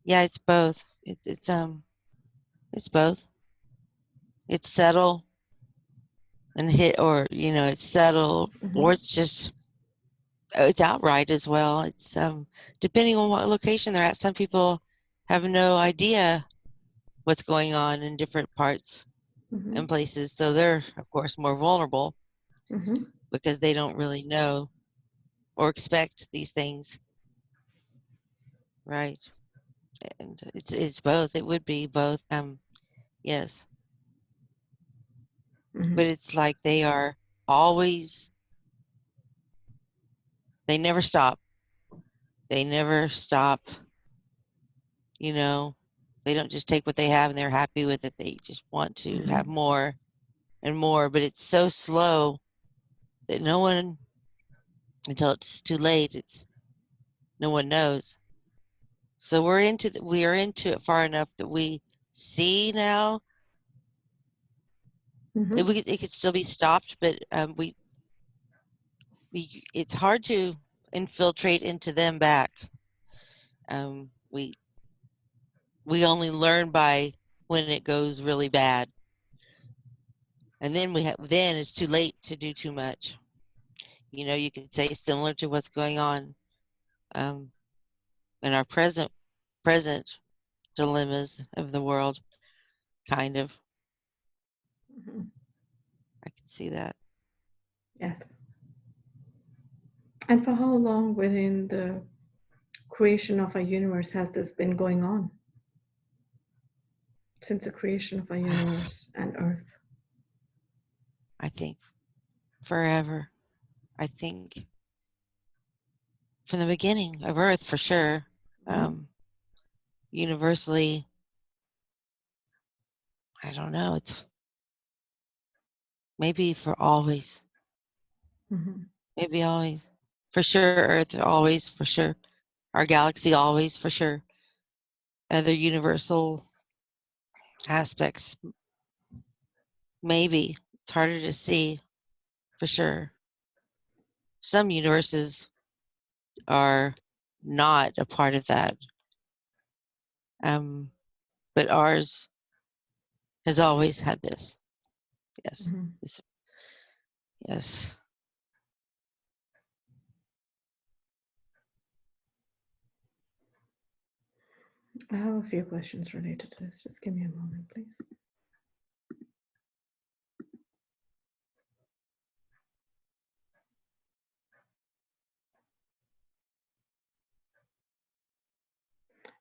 Yeah, it's both. It's both. It's subtle and hit, or it's subtle, or it's outright as well. It's depending on what location they're at. Some people have no idea what's going on in different parts and places, so they're of course more vulnerable because they don't really know or expect these things. right. And it's both. It would be both. Yes. Mm-hmm. But it's like they are always, they never stop. They never stop. You know, they don't just take what they have and they're happy with it. They just want to Mm-hmm. have more and more. But it's so slow that no one, until it's too late, no one knows. So we are into it far enough that we see now. Mm-hmm. It could still be stopped, but it's hard to infiltrate into them back. We only learn by when it goes really bad, and then then it's too late to do too much. You know, you could say similar to what's going on in our present dilemmas of the world, kind of. Mm-hmm. I can see that. Yes. And for how long within the creation of our universe has this been going on? Since the creation of our universe and Earth. I think forever. I think from the beginning of Earth, for sure. Mm-hmm. Universally, I don't know. It's maybe for always. Mm-hmm. Maybe always. For sure, Earth always, for sure. Our galaxy always, for sure. Other universal aspects, maybe. It's harder to see, for sure. Some universes are not a part of that. But ours has always had this. Yes. Mm-hmm. Yes. I have a few questions related to this. Just give me a moment, please.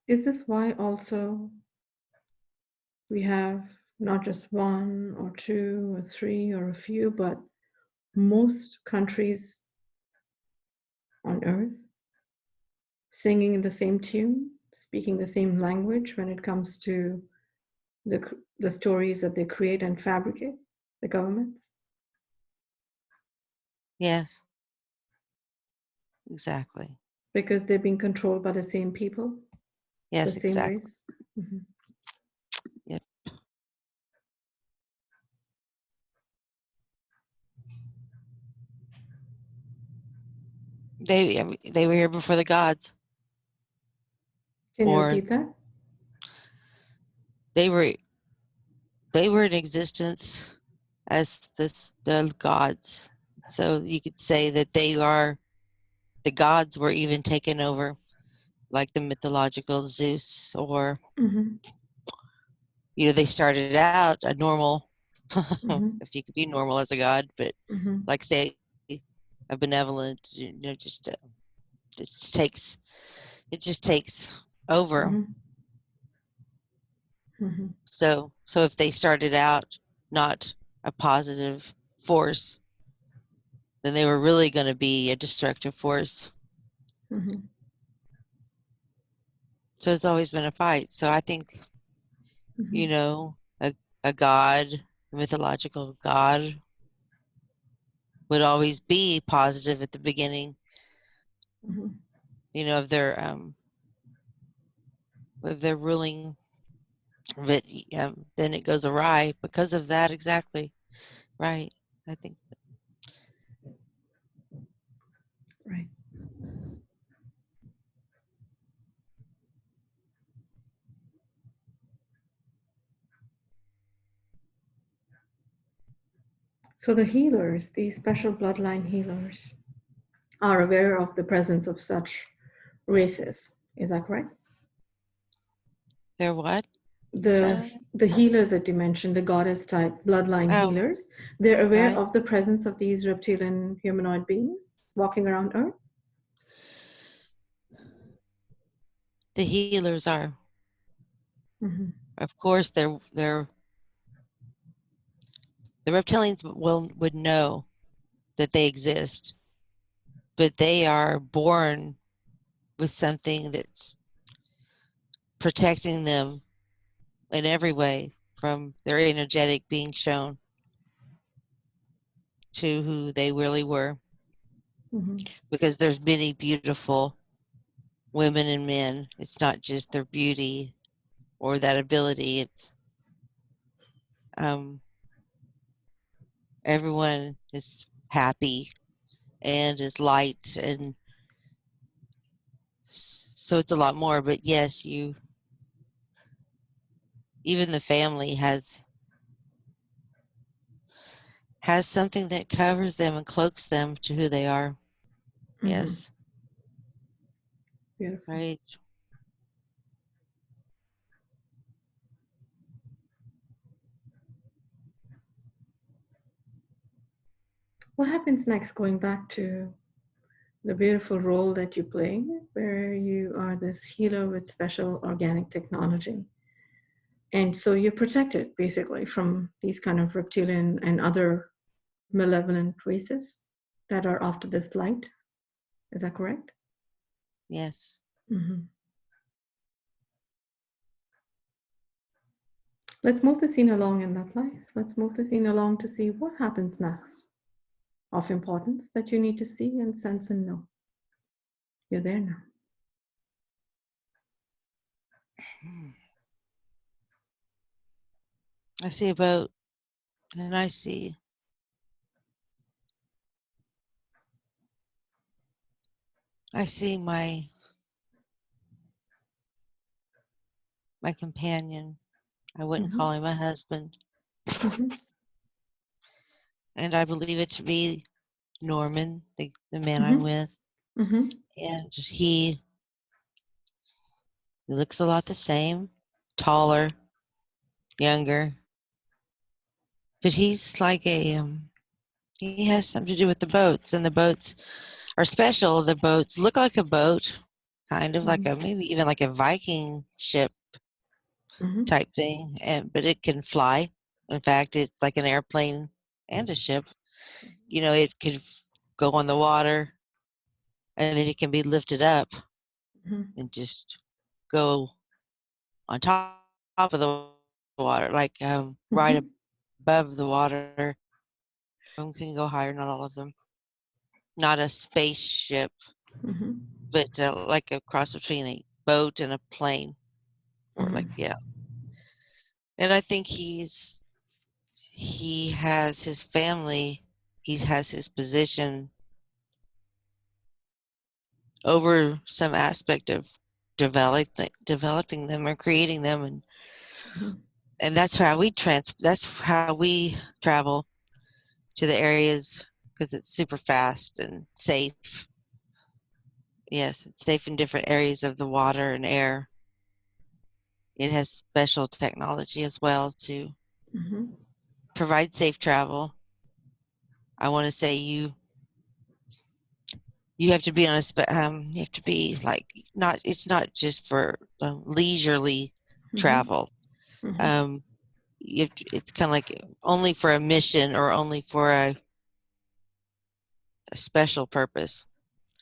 Is this why also we have not just one or two or three or a few, but most countries on Earth singing the same tune, speaking the same language when it comes to the stories that they create and fabricate, the governments? Yes. Exactly. Because they're being controlled by the same people, the Yes, same exactly. race. Mm-hmm. Yep. They were here before the gods. Can you Or repeat that? they were in existence as the gods. So you could say that the gods were even taken over, like the mythological Zeus, or Mm-hmm. they started out a normal, Mm-hmm. if you could be normal as a god, but Mm-hmm. like say a benevolent, just it just takes over. Mm-hmm. Mm-hmm. So if they started out not a positive force, then they were really going to be a destructive force. Mm-hmm. So it's always been a fight. So I think, Mm-hmm. a god, a mythological god, would always be positive at the beginning, Mm-hmm. of their ruling. But then it goes awry because of that. Exactly. Right. I think. Right. So the healers, these special bloodline healers, are aware of the presence of such races. Is that correct? They're what? Is The that? the healers that you mentioned, the goddess type bloodline Oh, healers, they're aware right. of the presence of these reptilian humanoid beings walking around Earth. The healers are, Mm-hmm. of course, the reptilians would know that they exist, but they are born with something that's protecting them in every way, from their energetic being shown to who they really were. Mm-hmm. Because there's many beautiful women and men. It's not just their beauty or that ability. It's um, everyone is happy and is light, and so it's a lot more. But yes, even the family has something that covers them and cloaks them to who they are. Mm-hmm. Yes, Beautiful. right. What happens next, going back to the beautiful role that you play, where you are this healer with special organic technology? And so you're protected basically from these kind of reptilian and other malevolent races that are after this light. Is that correct? Yes. Mm-hmm. Let's move the scene along in that life. Let's move the scene along to see what happens next of importance that you need to see and sense and know. You're there now. I see a boat, and I see my companion. I wouldn't Mm-hmm. call him a husband, Mm-hmm. and I believe it to be Norman, the man I'm Mm-hmm. with, Mm-hmm. and he looks a lot the same, taller, younger, but he's like he has something to do with the boats, and the boats are special. The boats look like a boat, kind of like Mm-hmm. a maybe even like a Viking ship Mm-hmm. type thing, and but it can fly. In fact, it's like an airplane and a ship. It could go on the water, and then it can be lifted up Mm-hmm. and just go on top of the water, like right Mm-hmm. above the water. Some can go higher, not all of them. Not a spaceship, Mm-hmm. but like a cross between a boat and a plane, or like, Mm-hmm. yeah. And I think he has his family, he has his position over some aspect of developing them or creating them, and that's how we travel to the areas, because it's super fast and safe. Yes, it's safe in different areas of the water and air. It has special technology as well to Mm-hmm. provide safe travel. I want to say you have to be you have to be like, not, it's not just for leisurely Mm-hmm. travel. Mm-hmm. Um, it's kind of like only for a mission or only for a special purpose.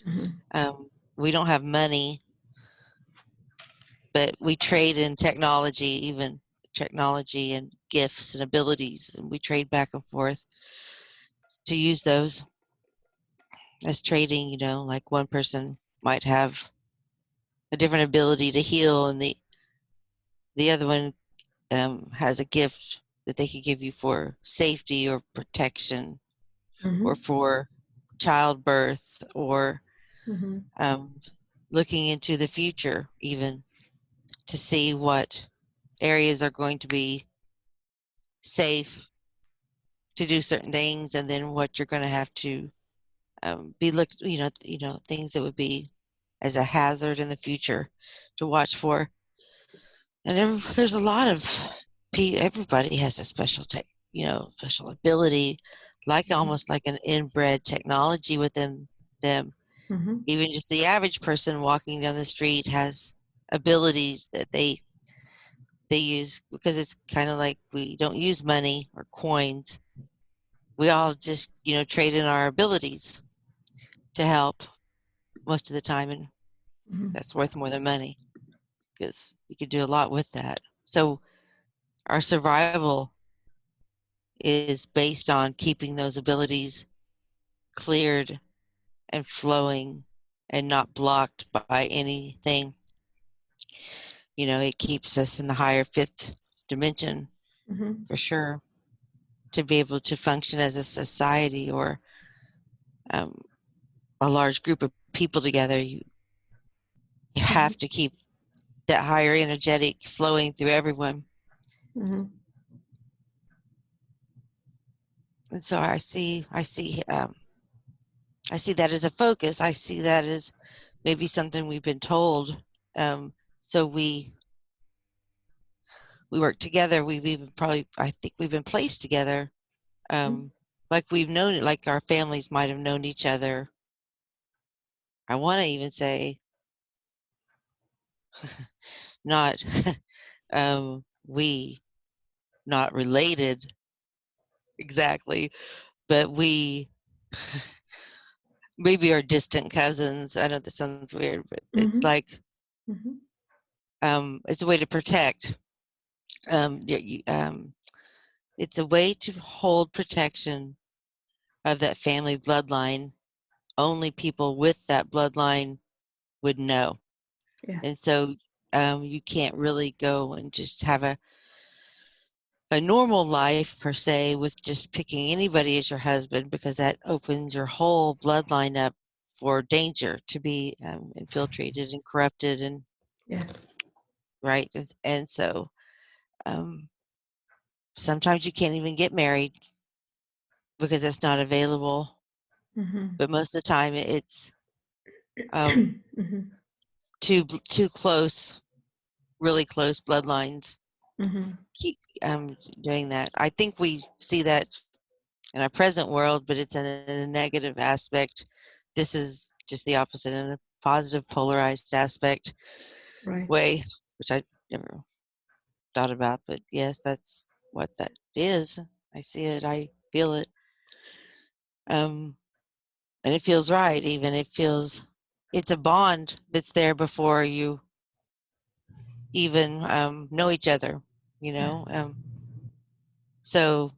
Mm-hmm. We don't have money, but we trade in technology, even technology and gifts and abilities, and we trade back and forth to use those as trading. Like one person might have a different ability to heal, and the other one has a gift that they could give you for safety or protection, or Mm-hmm. for childbirth, or Mm-hmm. um, looking into the future, even to see what areas are going to be safe to do certain things, and then what you're going to have to be looked, things that would be as a hazard in the future to watch for. And there's a lot of everybody has a special special ability, like almost like an inbred technology within them. Mm-hmm. Even just the average person walking down the street has abilities that they use, because it's kind of like we don't use money or coins. We all just, trade in our abilities to help most of the time, and that's worth more than money because you can do a lot with that. So our survival is based on keeping those abilities cleared and flowing and not blocked by anything. It keeps us in the higher fifth dimension for sure, to be able to function as a society or a large group of people together. You have to keep that higher energetic flowing through everyone. And so I see that as a focus. I see that as maybe something we've been told. So we work together. We've even I think we've been placed together. Like we've known it, like our families might have known each other. I want to even say not we not related exactly, but we maybe are distant cousins. I know that sounds weird, but it's like it's a way to protect. It's a way to hold protection of that family bloodline. Only people with that bloodline would know. And so you can't really go and just have a normal life per se with just picking anybody as your husband, because that opens your whole bloodline up for danger to be infiltrated and corrupted and right. And so sometimes you can't even get married because that's not available. But most of the time it's too close, really close bloodlines keep doing that. I think we see that in our present world, but it's in a negative aspect. This is just the opposite, in a positive polarized aspect way, which I never thought about. But yes, that's what that is. I see it. I feel it. And it feels right. Even it's a bond that's there before you even know each other. So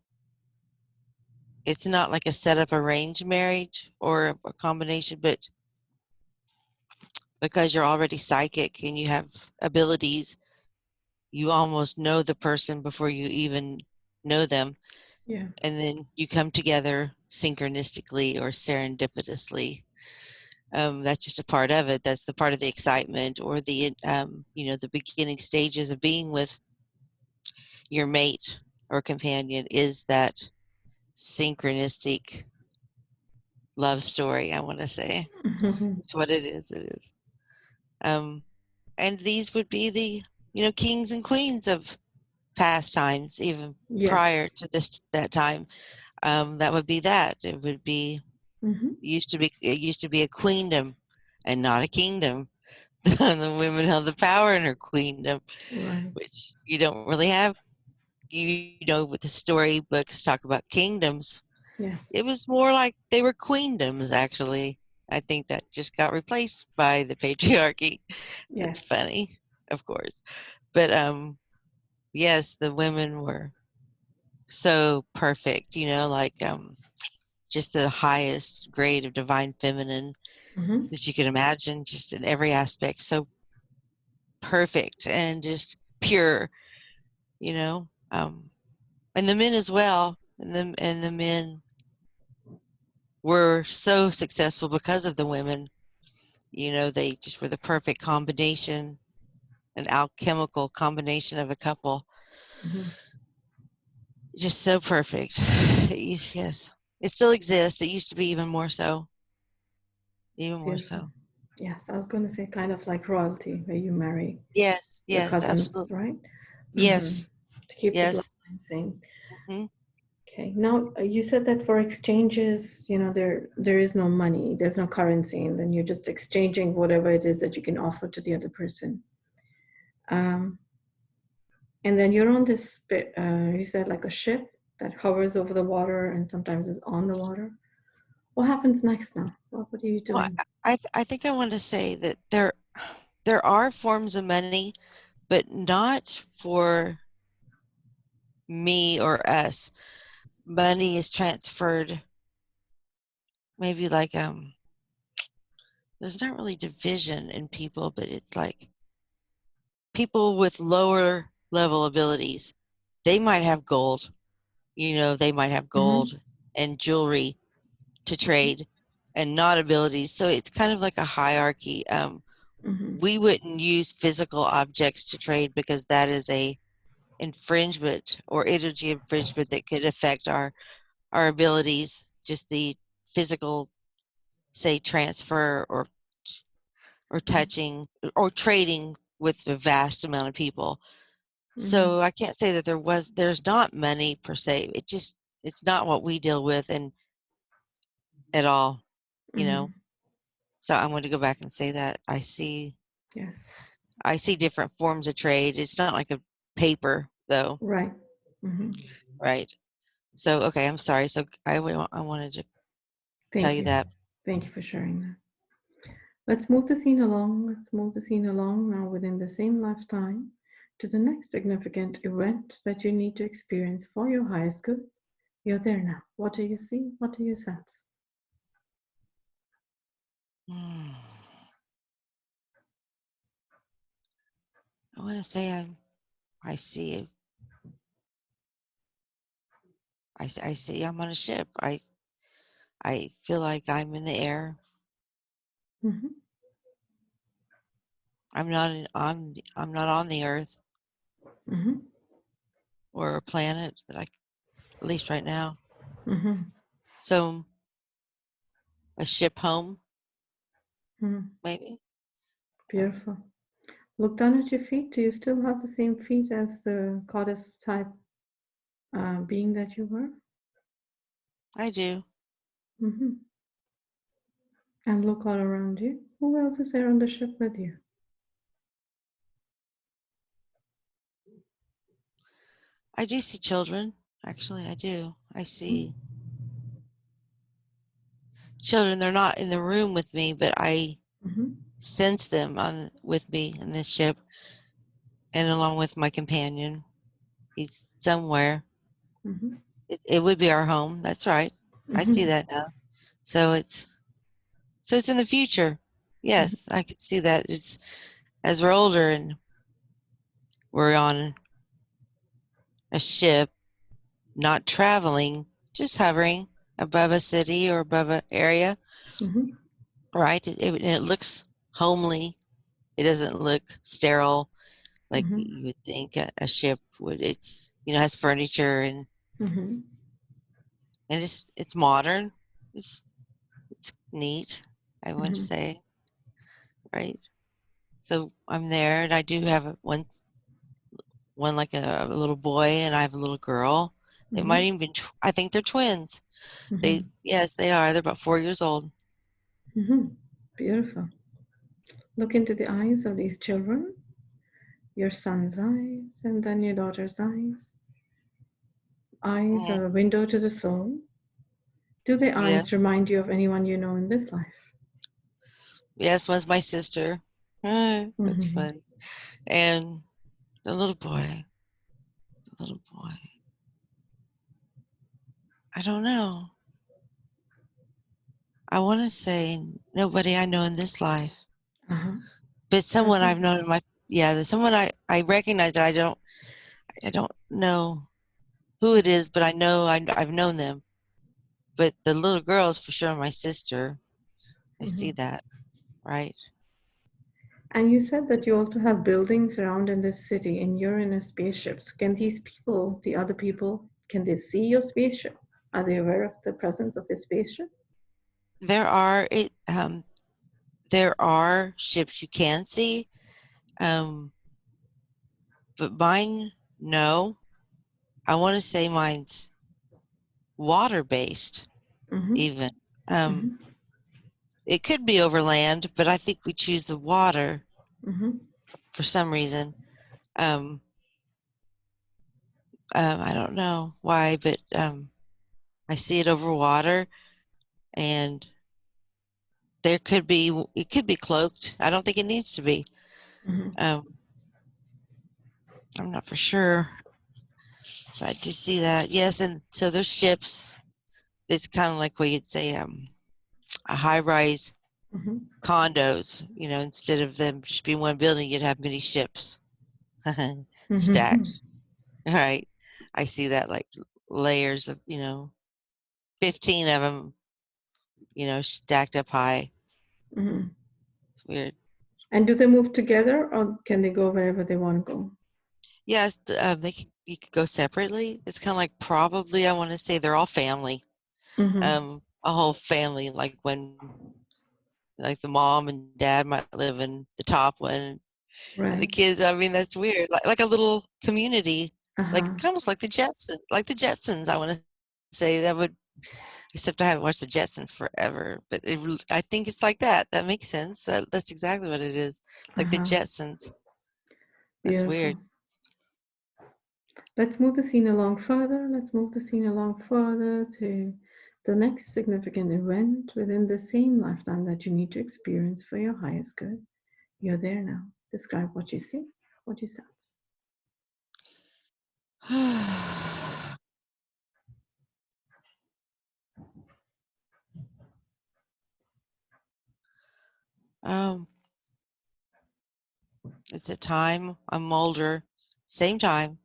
it's not like a set up arranged marriage or a combination, but because you're already psychic and you have abilities, you almost know the person before you even know them. And then you come together synchronistically or serendipitously. That's just a part of it. That's the part of the excitement, or the the beginning stages of being with your mate or companion, is that synchronistic love story, I want to say. That's what it is. It is. And these would be the kings and queens of past times, even prior to that time. That would be that. It would be it used to be a queendom and not a kingdom. The women held the power in her queendom, which you don't really have. With the storybooks talk about kingdoms. It was more like they were queendoms, actually. I think that just got replaced by the patriarchy. That's funny, of course. But yes, the women were so perfect, like just the highest grade of divine feminine that you could imagine, just in every aspect. So perfect and just pure, and the men as well. And the men were so successful because of the women. They just were the perfect combination, an alchemical combination of a couple. Just so perfect. Yes, it still exists. It used to be even more so. Even more so. Yes, I was going to say kind of like royalty, where you marry Yes, your yes, cousins, absolutely. right? Yes. To keep the bloodline same. Okay. Now you said that for exchanges, there is no money, there's no currency, and then you're just exchanging whatever it is that you can offer to the other person. Um, and then you're on this, you said like a ship that hovers over the water and sometimes is on the water. What happens next now? What are you Well, doing? I think I want to say that there are forms of money, but not for me or us. Money is transferred maybe like there's not really division in people, but it's like people with lower level abilities, they might have gold, they might have Mm-hmm. gold and jewelry to trade and not abilities. So it's kind of like a hierarchy. Mm-hmm. We wouldn't use physical objects to trade because that is a infringement or energy infringement that could affect our abilities, just the physical, say, transfer or touching or trading with a vast amount of people. Mm-hmm. So I can't say that there's not money per se. It's not what we deal with and at all, you Mm-hmm. know. So I'm going to go back and say that Yes. I see different forms of trade. It's not like a paper though, Right. Mm-hmm. right? So okay, I'm sorry. So I wanted to tell Thank you you. that. Thank you for sharing that. Let's move the scene along. Let's move the scene along now within the same lifetime to the next significant event that you need to experience for your highest good. You're there now. What do you see? What do you sense? Hmm. I want to say I see I see I'm on a ship. I feel like I'm in the air. Mm-hmm. I'm not on the earth Mm-hmm. or a planet that at least right now. Mm-hmm. So a ship home, Mm-hmm. maybe. Um, Beautiful. Look down at your feet. Do you still have the same feet as the goddess type being that you were? I do. Mm-hmm. And look all around you. Who else is there on the ship with you? I do see children. Actually, I do. I see children. They're not in the room with me, but I Mm-hmm. sense them on with me in this ship, and along with my companion. He's somewhere. Mm-hmm. It would be our home. That's right. I see Mm-hmm. that now. So it's in the future. Mm-hmm. Yes, I could see that. It's as we're older and we're on a ship, not traveling, just hovering above a city or above an area, Mm-hmm. right? And it looks homely. It doesn't look sterile like Mm-hmm. you would think a ship would. It's has furniture Mm-hmm. and it's modern. It's neat, I would Mm-hmm. say, right? So I'm there, and I do have one like a little boy, and I have a little girl. They Mm-hmm. might even be. I think they're twins. Mm-hmm. Yes, they are. They're about 4 years old. Mm-hmm. Beautiful. Look into the eyes of these children, your son's eyes, and then your daughter's eyes. Eyes Mhm. are a window to the soul. Do the eyes Yes, remind you of anyone you know in this life? yes. One's my sister. That's Mm-hmm. funny. And the little boy, the little boy. I don't know. I want to say nobody I know in this life, Uh-huh. but someone Perfect. I've known in my someone I recognize that I don't know who it is, but I know I've known them. But the little girl is for sure my sister. I see Mm-hmm. that, right? And you said that you also have buildings around in this city and you're in a spaceship. So can these people, the other people, can they see your spaceship? Are they aware of the presence of your spaceship? There are there are ships you can see, um, but mine, no. I want to say mine's water based, Mm-hmm. even. Um, Mm-hmm. it could be over land, but I think we choose the water Mm-hmm. for some reason. I don't know why, but I see it over water, and it could be cloaked. I don't think it needs to be. I'm not for sure. If I do see that, yes, and so those ships. It's kind of like what you'd say, a high-rise condos. You know, instead of them just being one building, you'd have many ships stacked. All right, I see that, like layers of 15 of them, stacked up high. It's weird. And do they move together, or can they go wherever they want to go? Yes, you could go separately. It's kind of like, probably, I want to say they're all family. A whole family, like when like the mom and dad might live in the top one, and the kids. I mean, that's weird. Like a little community, like almost like the Jetsons. Like the Jetsons, I want to say that would. Except I haven't watched the Jetsons forever, but I think it's like that. That makes sense. That's exactly what it is. Like the Jetsons. That's Beautiful. weird. Let's move the scene along further. Let's move the scene along further to the next significant event within the same lifetime that you need to experience for your highest good. You're there now. Describe what you see, what you sense. It's a time. I'm older. Same time.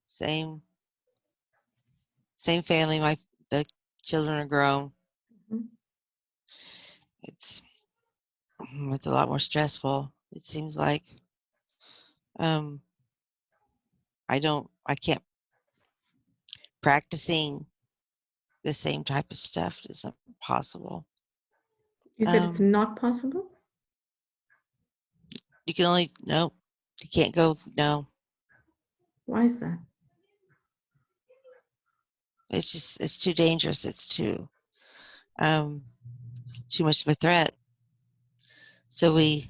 Same family. The children are grown. It's a lot more stressful. It seems like. I can't. Practicing the same type of stuff isn't possible. You said it's not possible? You can only, no, you can't go, no. Why is that? It's too dangerous. It's too much of a threat. So we've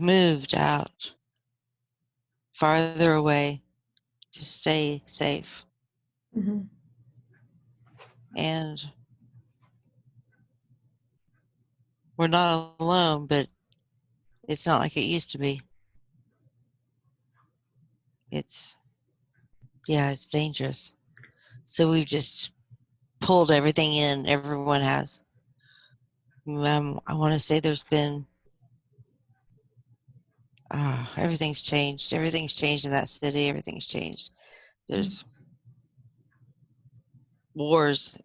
moved out farther away to stay safe. And we're not alone, but it's not like it used to be. It's dangerous. So we've just pulled everything in. Everyone has. I want to say there's been everything's changed. Everything's changed in that city. Everything's changed. There's wars.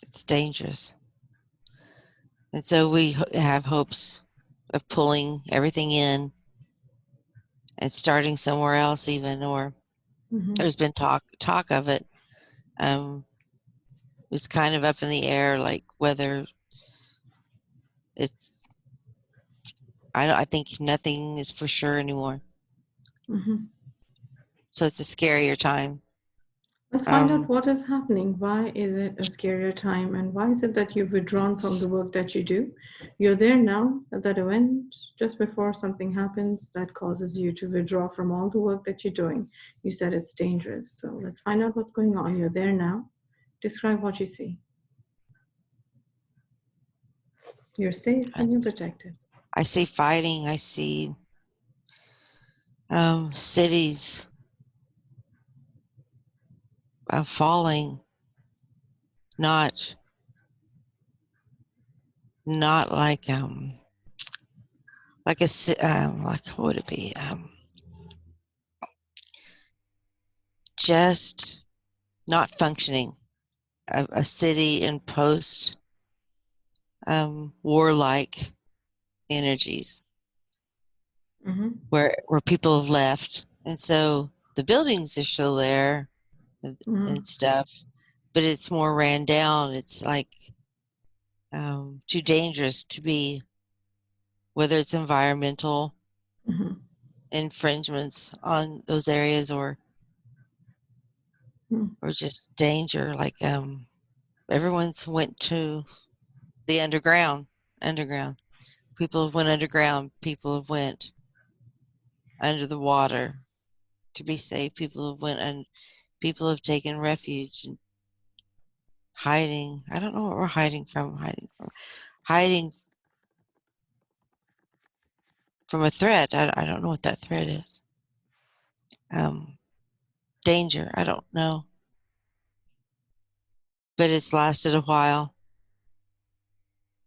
It's dangerous. And so we have hopes of pulling everything in and starting somewhere else even, or there's been talk of it. It's kind of up in the air, like whether it's, I think nothing is for sure anymore. So it's a scarier time. Let's find out what is happening. Why is it a scarier time? And why is it that you've withdrawn from the work that you do? You're there now at that event just before something happens that causes you to withdraw from all the work that you're doing. You said it's dangerous. So let's find out what's going on. You're there now. Describe what you see. You're safe and you're protected. I see fighting. I see cities falling. Not like like what would it be? Just not functioning. A city in post warlike energies, where people have left, and so the buildings are still there and stuff, but it's more ran down. It's like too dangerous to be, whether it's environmental infringements on those areas or just danger. Like everyone's went to the underground. underground. People have went underground. People have went under the water to be safe. People have went and people have taken refuge and hiding. I don't know what we're hiding from. Hiding from a threat. I don't know what that threat is. Danger. I don't know. But it's lasted a while.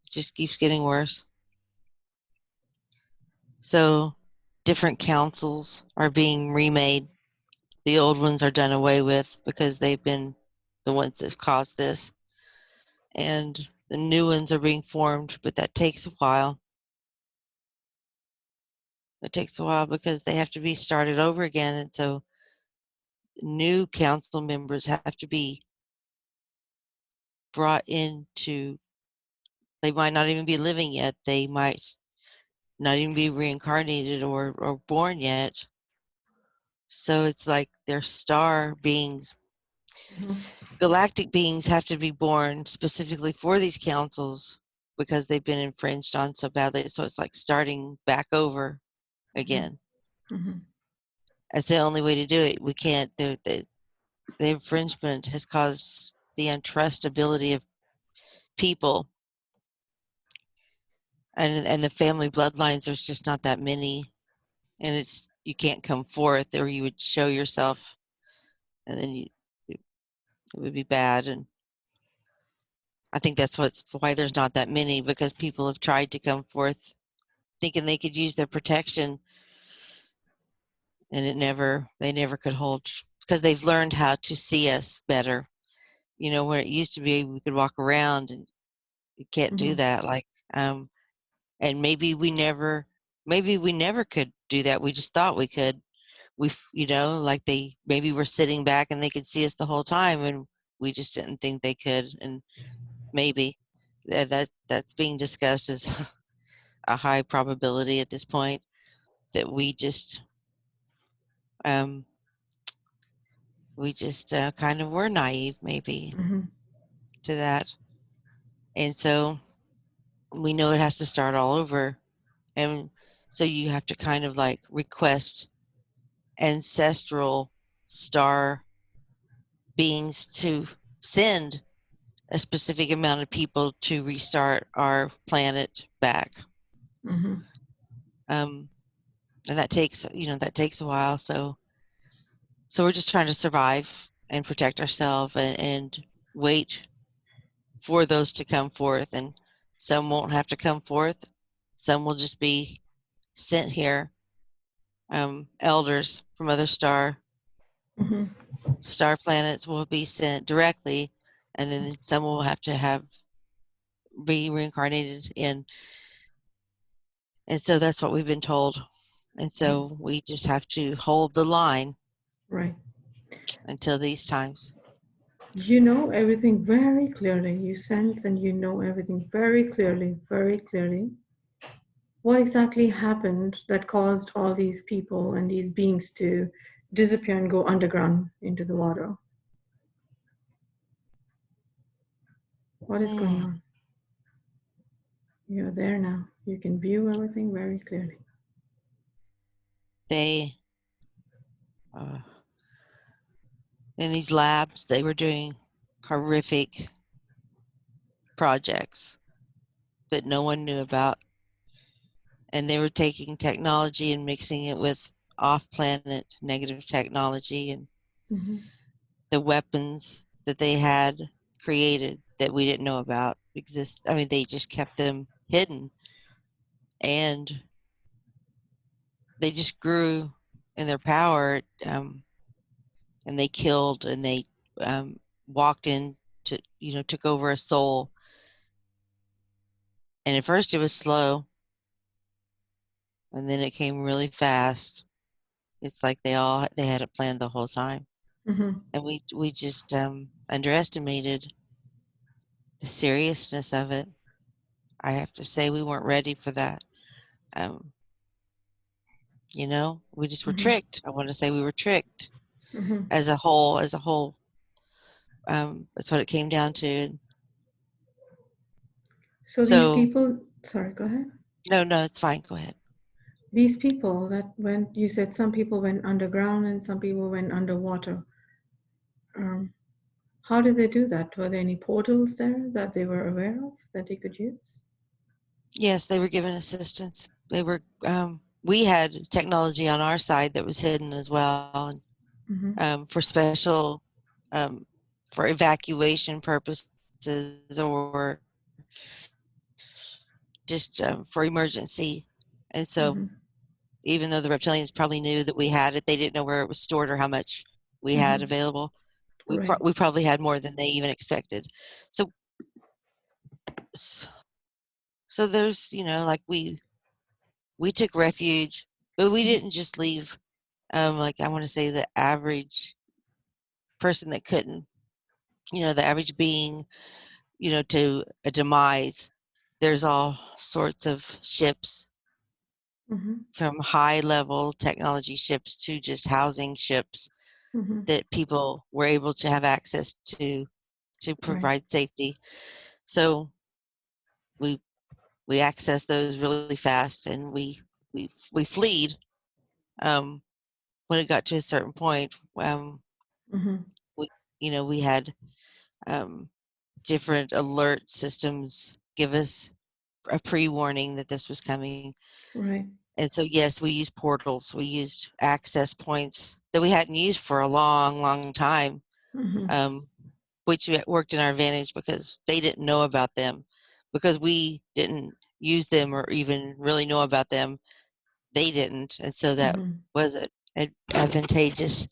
It just keeps getting worse. So different councils are being remade. The old ones are done away with because they've been the ones that have caused this. And the new ones are being formed, but that takes a while. It takes a while because they have to be started over again. And so new council members have to be brought into, they might not even be living yet. They might not even be reincarnated or born yet. So it's like they're star beings. Galactic beings have to be born specifically for these councils because they've been infringed on so badly. So it's like starting back over again. That's the only way to do it. We can't, the infringement has caused the untrustability of people. And the family bloodlines, there's just not that many. And it's, you can't come forth or you would show yourself and then it would be bad. And I think that's why there's not that many, because people have tried to come forth thinking they could use their protection, and they never could hold, because they've learned how to see us better. You know, where it used to be we could walk around and you can't do that. Like, and maybe we never could do that. We just thought we could. You know, like maybe we're sitting back and they could see us the whole time, and we just didn't think they could. And maybe that's being discussed as a high probability at this point, that we just kind of were naive maybe to that. And so we know it has to start all over. And so you have to kind of like request ancestral star beings to send a specific amount of people to restart our planet back. And that takes a while. So we're just trying to survive and protect ourselves and wait for those to come forth. And some won't have to come forth. Some will just be sent here. Elders from other star planets will be sent directly, and then some will have to be reincarnated in. And so that's what we've been told. And so we just have to hold the line, right, until these times. You know everything very clearly. You sense and you know everything very clearly, very clearly. What exactly happened that caused all these people and these beings to disappear and go underground into the water? What is going on? You're there now. You can view everything very clearly. They, in these labs, they were doing horrific projects that no one knew about. And they were taking technology and mixing it with off-planet negative technology, and the weapons that they had created that we didn't know about exist. I mean, they just kept them hidden, and they just grew in their power. And they killed, and they walked in to, took over a soul. And at first it was slow, and then it came really fast. It's like they had it planned the whole time. And we just underestimated the seriousness of it. I have to say we weren't ready for that. We just were tricked. I want to say we were tricked as a whole. That's what it came down to. So these people Sorry, go ahead. No, no, it's fine. Go ahead. These people that went, you said some people went underground and some people went underwater. Um, how did they do that? Were there any portals there that they were aware of that they could use? Yes, they were given assistance. They were. We had technology on our side that was hidden as well, Mm-hmm. for special, um, for evacuation purposes or just for emergency. And so, Mm-hmm. even though the reptilians probably knew that we had it, they didn't know where it was stored or how much we had Mm-hmm. available. Right. We probably had more than they even expected. So, so there's, like we took refuge, but we didn't just leave. Like I want to say the average person that couldn't, the average being, to a demise. There's all sorts of ships, Mm-hmm. from high level technology ships to just housing ships, Mm-hmm. that people were able to have access to Right. provide safety. So we we accessed those really fast, and we fleed, um, when it got to a certain point. Mm-hmm. We we had, um, different alert systems give us a pre-warning that this was coming. Right. And so, yes, we used portals. We used access points that we hadn't used for a long, long time, Mm-hmm. um, which worked in our advantage because they didn't know about them. Because we didn't use them or even really know about them, they didn't. And so that Mm-hmm. was advantageous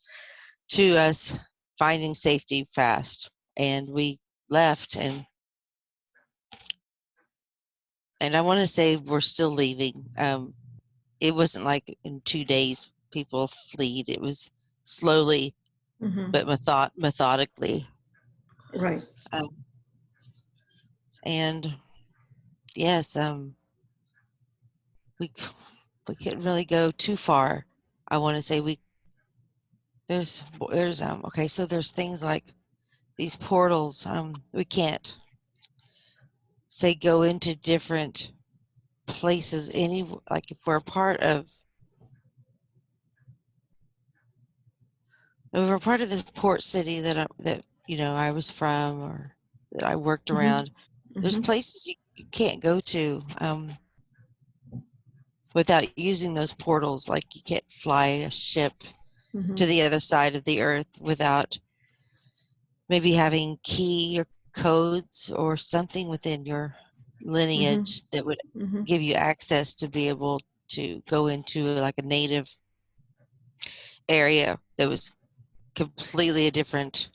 to us finding safety fast. And we left, and I want to say we're still leaving. It wasn't like in 2 days people fled. It was slowly Mm-hmm. but methodically. Right. Um, and yes, we we couldn't really go too far. I want to say there's okay, so there's things like these portals. We can't say go into different places any, like if we're a part of if we're part of the port city that I was from, or that I worked Mm-hmm. around. There's Mm-hmm. places you can't go to, without using those portals. Like you can't fly a ship Mm-hmm. to the other side of the earth without maybe having key or codes or something within your Mm-hmm. lineage that would Mm-hmm. give you access to be able to go into like a native area that was completely a different,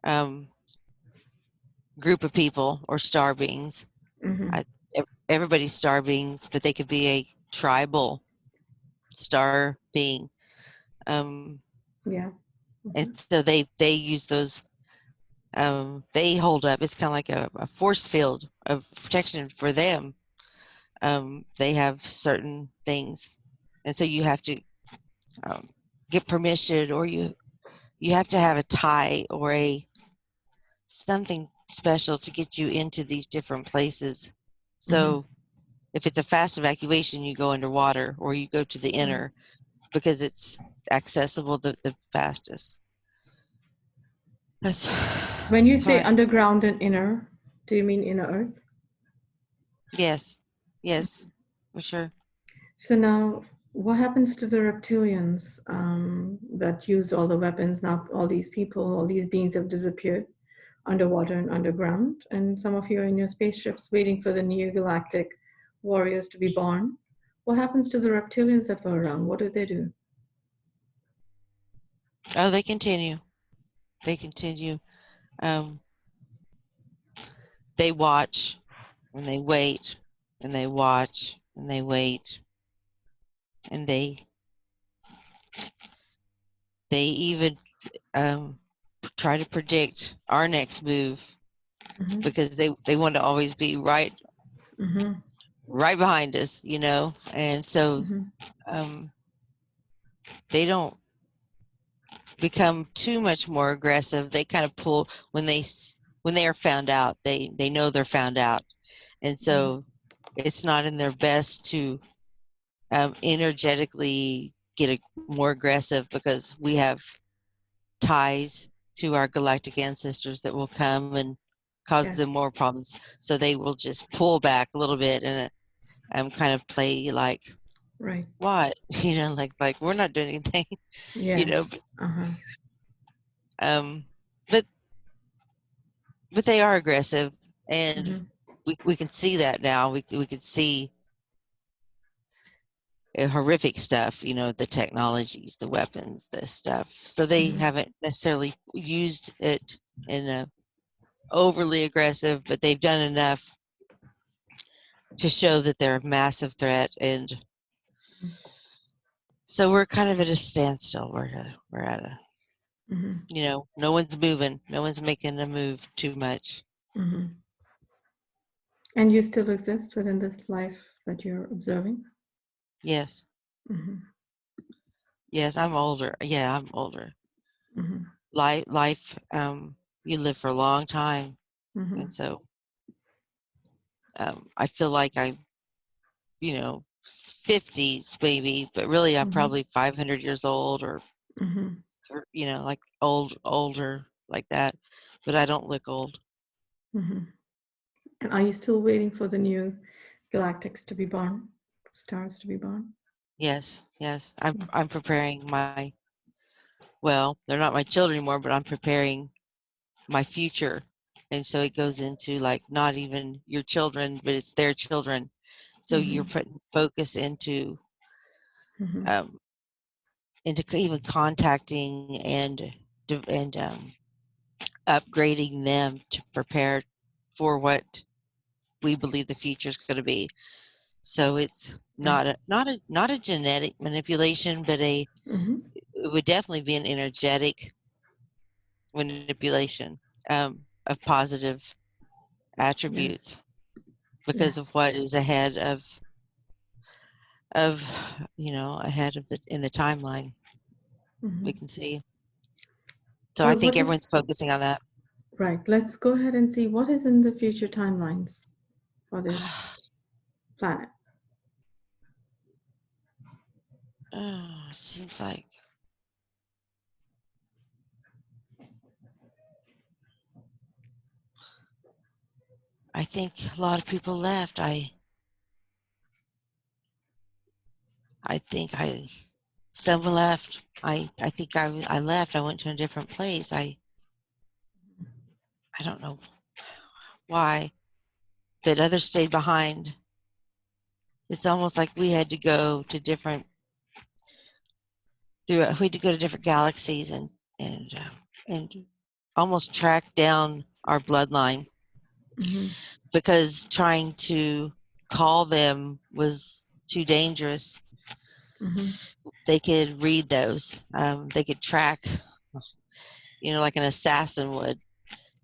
um, group of people or star beings. Mm-hmm. I, everybody's star beings, but they could be a tribal star being. Um, Yeah. and Mm-hmm. so they use those. They hold up. It's kind of like a force field of protection for them. They have certain things, and so you have to, um, get permission, or you have to have a tie or a something special to get you into these different places. Mm-hmm. So if it's a fast evacuation, you go underwater or you go to the Right. inner, because it's accessible the fastest. That's When you as far say as, underground and inner, do you mean inner earth? yes, yes, for sure. So now, what happens to the reptilians that used all the weapons? Now, all these people, all these beings have disappeared underwater and underground, and some of you are in your spaceships waiting for the new galactic warriors to be born. What happens to the reptilians that were around? What did they do? Oh, they continue. They continue. Um, they watch and they wait and they watch and they wait, and they even, um, try to predict our next move, Mm-hmm. because they want to always be Mm-hmm. right behind us, and so, Mm-hmm. um, they don't become too much more aggressive. They kind of pull when they are found out. They know they're found out, and Mm-hmm. so it's not in their best to energetically get more aggressive, because we have ties to our galactic ancestors that will come and cause them Yes. more problems. So they will just pull back a little bit and kind of play like, Right. what? Like we're not doing anything, you know. Yes. Uh-huh. Um, but they are aggressive, and Mm-hmm. we can see that now. We can see horrific stuff, the technologies, the weapons, the stuff. So they Mm-hmm. haven't necessarily used it in a overly aggressive, but they've done enough to show that they're a massive threat. And so we're kind of at a standstill. We're at a, Mm-hmm. no one's moving. No one's making a move too much. Mm-hmm. And you still exist within this life that you're observing? Yes. Mm-hmm. Yes, I'm older. Yeah, I'm older. Mm-hmm. Life, you live for a long time. Mm-hmm. And so I feel like I'm, 50s maybe, but really I'm Mm-hmm. probably 500 years old, Mm-hmm. or like older like that. But I don't look old. Mm-hmm. And are you still waiting for the new galactics to be born, stars to be born? Yes, yes. I'm preparing well, they're not my children anymore, but I'm preparing my future. And so it goes into like not even your children, but it's their children. So you're Mm-hmm. putting focus into Mm-hmm. um, even contacting and upgrading them to prepare for what we believe the future is going to be. So it's Right. not a genetic manipulation, but Mm-hmm. it would definitely be an energetic manipulation of positive Yes. attributes, because of Yes. what is of ahead of the in the timeline we Mm-hmm. can see. So I Well, think what everyone's is focusing on that. right? Let's go ahead and see what is in the future timelines for this planet. Oh, seems like I think a lot of people left. I think some left. I think I left. I went to a different place. I don't know why, but others stayed behind. It's almost like we had to go to different we had to go to different galaxies and almost track down our bloodline, Mm-hmm. because trying to call them was too dangerous. Mm-hmm. They could read those. They could track, like an assassin would.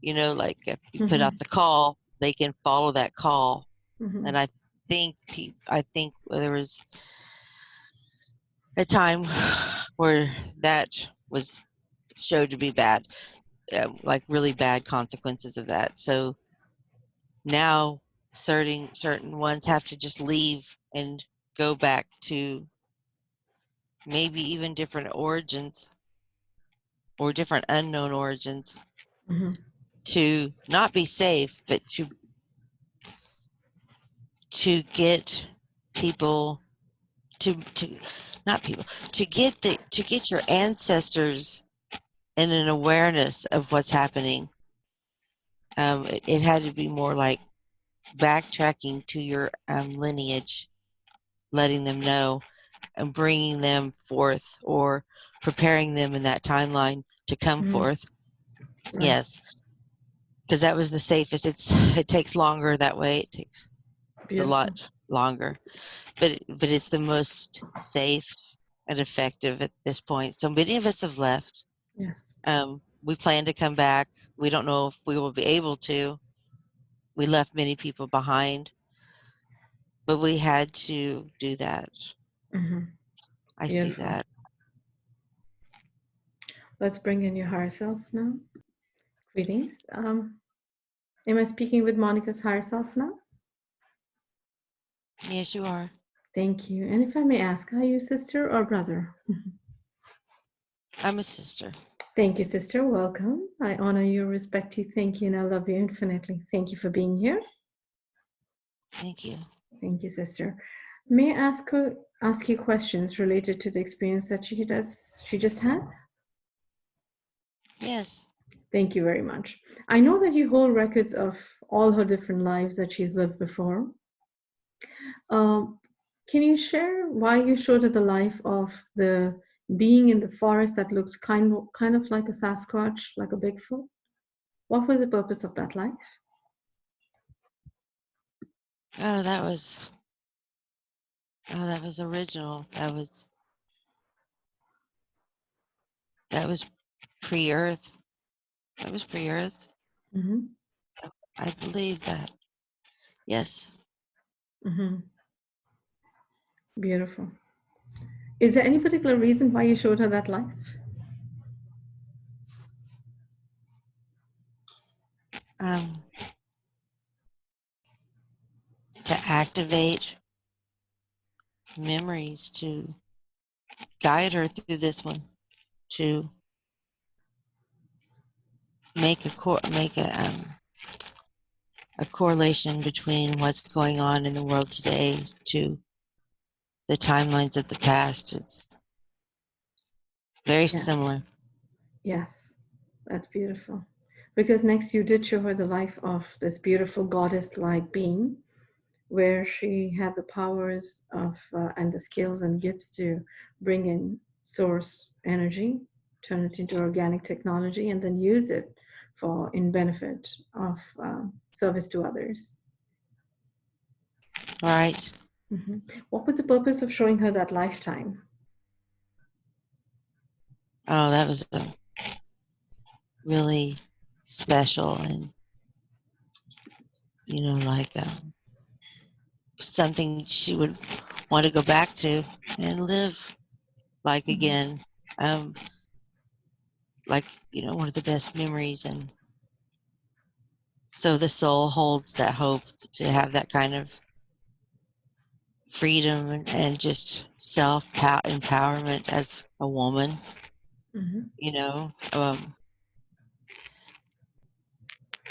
Like if you put Mm-hmm. out the call, they can follow that call. Mm-hmm. And I think there was a time where that was showed to be bad, like really bad consequences of that. So now certain ones have to just leave and go back to maybe even different origins or different unknown origins, Mm-hmm. to not be safe, but to get people to not people to get your ancestors in an awareness of what's happening. It had to be more like backtracking to your lineage, letting them know and bringing them forth, or preparing them in that timeline to come Mm-hmm. forth. Right. Yes, because that was the safest. It takes longer that way. It's a Beautiful. lot longer, but it's the most safe and effective at this point. So many of us have left. Yes. We plan to come back. We don't know if we will be able to. We left many people behind, but we had to do that. Mm-hmm. I see Beautiful. that. Let's bring in your higher self now. Greetings. Am I speaking with Monica's higher self now? Yes, you are. Thank you. And if I may ask, are you sister or brother? I'm a sister. Thank you, sister. Welcome. I honor you, respect you, thank you, and I love you infinitely. Thank you for being here. Thank you. Thank you, sister. May I ask you questions related to the experience that she just had? Yes. Thank you very much. I know that you hold records of all her different lives that she's lived before. Um, can you share why you showed her the life of the being in the forest that looked kind of like a Sasquatch, like a Bigfoot? What was the purpose of that life? Oh, that was original. That was pre-Earth. That was pre-Earth. Mm-hmm. I believe that. Yes. Mm-hmm. Beautiful. Is there any particular reason why you showed her that life? Um, to activate memories, to guide her through this one, to make a correlation between what's going on in the world today to the timelines of the past. It's very Yes. similar. Yes. That's beautiful. Because next you did show her the life of this beautiful goddess-like being, where she had the powers of and the skills and gifts to bring in source energy, turn it into organic technology, and then use it for in benefit of service to others. Right. Mhm. What was the purpose of showing her that lifetime? Oh, that was really special, and like something she would want to go back to and live like Mhm. again. Like, one of the best memories. And so the soul holds that hope to have that kind of freedom and just self empowerment as a woman. Mhm. You know,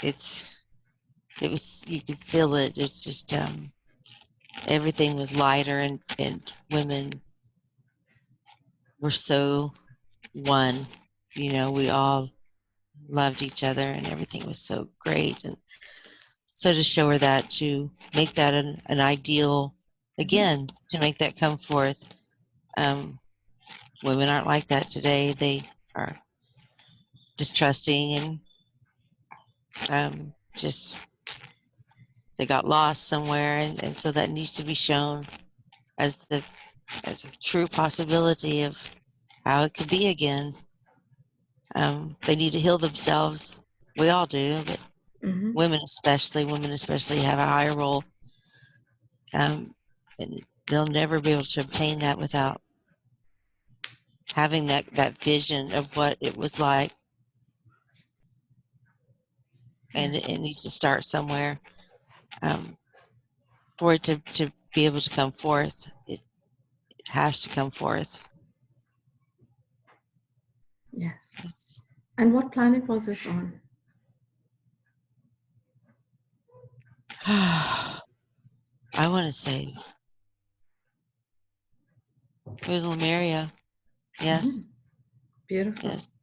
it was, you could feel it. It's just everything was lighter, and women were so one. We all loved each other, and everything was so great. And so to show her that, to make that an ideal, again, to make that come forth. Women aren't like that today. They are distrusting, and just they got lost somewhere, and so that needs to be shown as as a true possibility of how it could be again. They need to heal themselves. We all do, but Mhm. women especially have a higher role, and they'll never be able to obtain that without having that vision of what it was like. And Yes. it needs to start somewhere, for it to be able to come forth. It has to come forth. Yes. Yes. And what planet was this on? I want to say it was Lemuria. Yes. Mhm. Beautiful. Yes.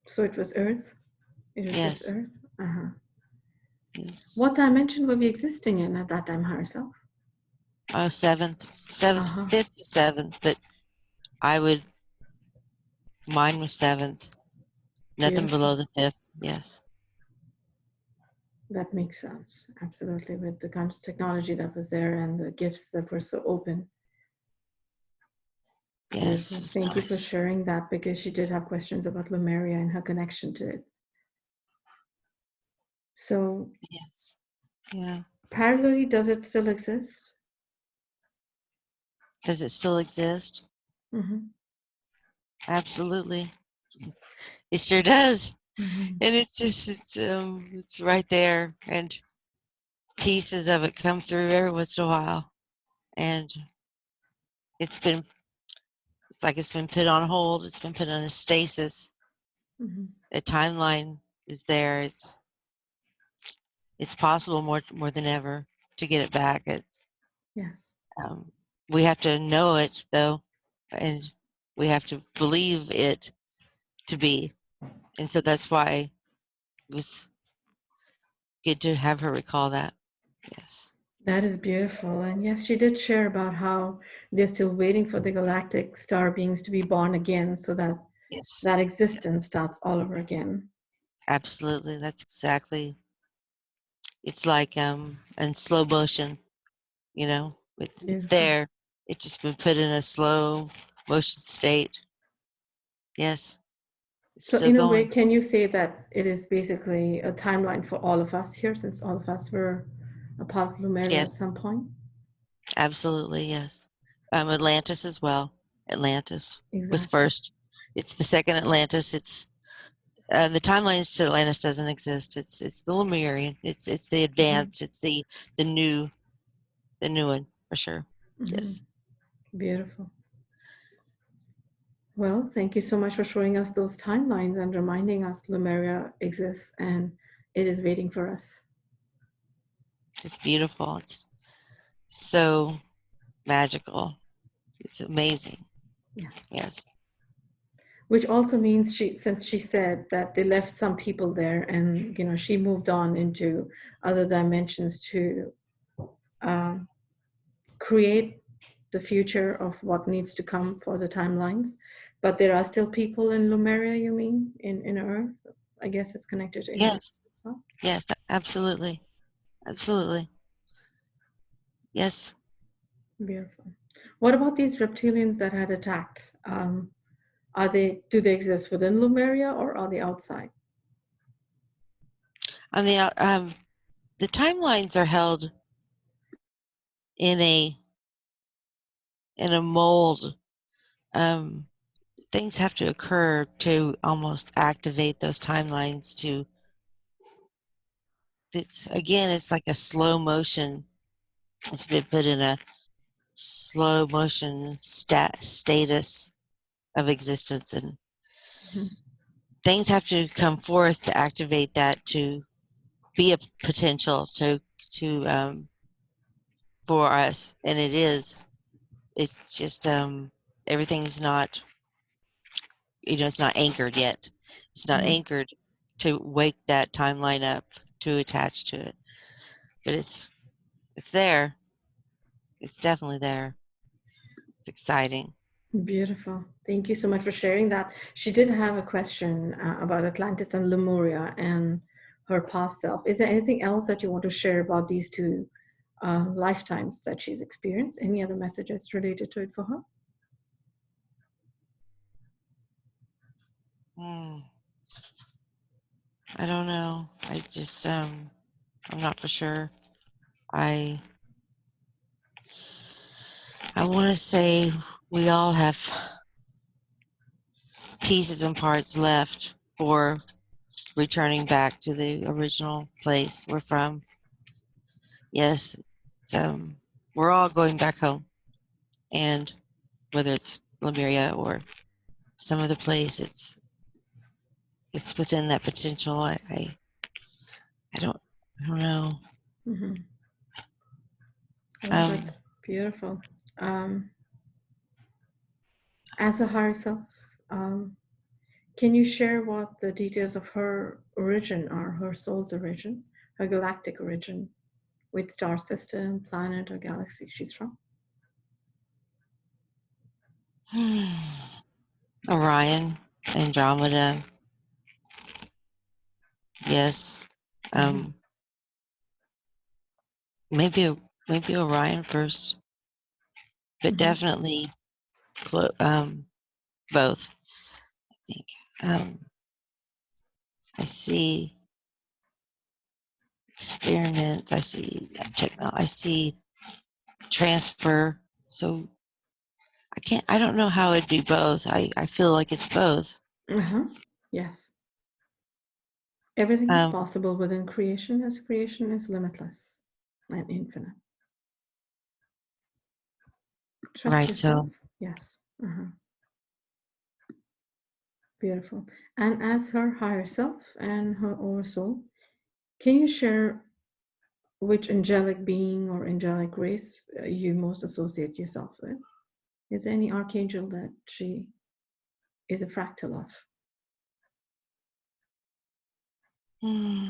So it was Earth. It was this Yes. Earth. Uh-huh. What Yes. dimension were we existing in at that time herself? Oh, seventh, Uh-huh. fifth to seventh, but I would, mine was seventh. Nothing Beautiful. below the fifth. Yes. That makes sense. Absolutely. With the kind of technology that was there and the gifts that were so open. Yes. It Beautiful. was Thank you for nice. sharing that because she did have questions about Lemuria and her connection to it. So, Yes. Yeah. parallelly, does it still exist? Does it still exist? Mm-hmm. Absolutely. It sure does. Mm-hmm. And it's just, it's right there. And pieces of it come through every once in a while, and it's like it's been put on hold. It's been put on a stasis. Mm-hmm. A timeline is there. It's possible more than ever to get it back. Yes. We have to know it though, and we have to believe it to be, and so that's why it was good to have her recall that. Yes. That is beautiful. And yes, she did share about how they're still waiting for the galactic star beings to be born again so that Yes. that Yes. existence starts all over again. Absolutely. That's exactly. It's like in slow motion, you know. It's Beautiful. there. It's just been put in a slow motion state. Yes. It's So, still in a way, going. can you say that it is basically a timeline for all of us here, since all of us were a part of Lemuria at Yes. some point? Absolutely, yes. Atlantis as well. Atlantis was Exactly. first. It's the second Atlantis. It's the timelines to Atlantis doesn't exist. It's the Lemurian. It's the Mm-hmm. advanced. It's the new one for sure. Mm-hmm. Yes. Beautiful. Well, thank you so much for showing us those timelines and reminding us Lemuria exists and it is waiting for us. It's beautiful. It's so magical. It's amazing. Yes. Yes. Which also means since she said that they left some people there and, she moved on into other dimensions to um, create the future of what needs to come for the timelines. But there are still people in Lemuria, you mean, in Earth? I guess it's connected to inner Yes. as well. Yes. Absolutely. Absolutely. Yes. Beautiful. What about these reptilians that had attacked? Do they exist within Lemuria or are they outside? On the timelines are held in a mold. Um, Things have to occur to almost activate those timelines to it's like a slow motion. It's been put in a slow motion status of existence, and Mhm. things have to come forth to activate that to be a potential to for us, and it's just everything's not, it's not anchored yet. It's not Mhm. anchored to wake that timeline up to attach to it, but it's there. It's definitely there. It's exciting. Beautiful. Thank you so much for sharing that. She did have a question about Atlantis and Lemuria and her past self. Is there anything else that you want to share about these two lifetimes that she's experienced? Any other messages related to it for her? Hmm. I don't know. I just I'm not for sure. I I want to say we all have pieces and parts left for returning back to the original place we're from. Yes, it's, we're all going back home, and whether it's Lemuria or some other place, it's within that potential. I don't I don't know. Mm-hmm. Well, Um, that's beautiful. Um, as a higher self, um, can you share what the details of her origin are, her soul's origin, her galactic origin, which star system, planet, or galaxy she's from? Orion, Andromeda, yes. Mm-hmm. Um, maybe maybe Orion first, but Mm-hmm. definitely both. I think. I see experiments. I see techno. I see transfer. So I can't. I don't know how it'd be both. I feel like it's both. Uh-huh. Yes. Everything is Um, possible within creation as creation is limitless. and infinite. Trust Right. yourself. So, Yes. Beautiful. And as her higher self and her oversoul, can you share which angelic being or angelic race you most associate yourself with? Is there any archangel that she is a fractal of? hmm,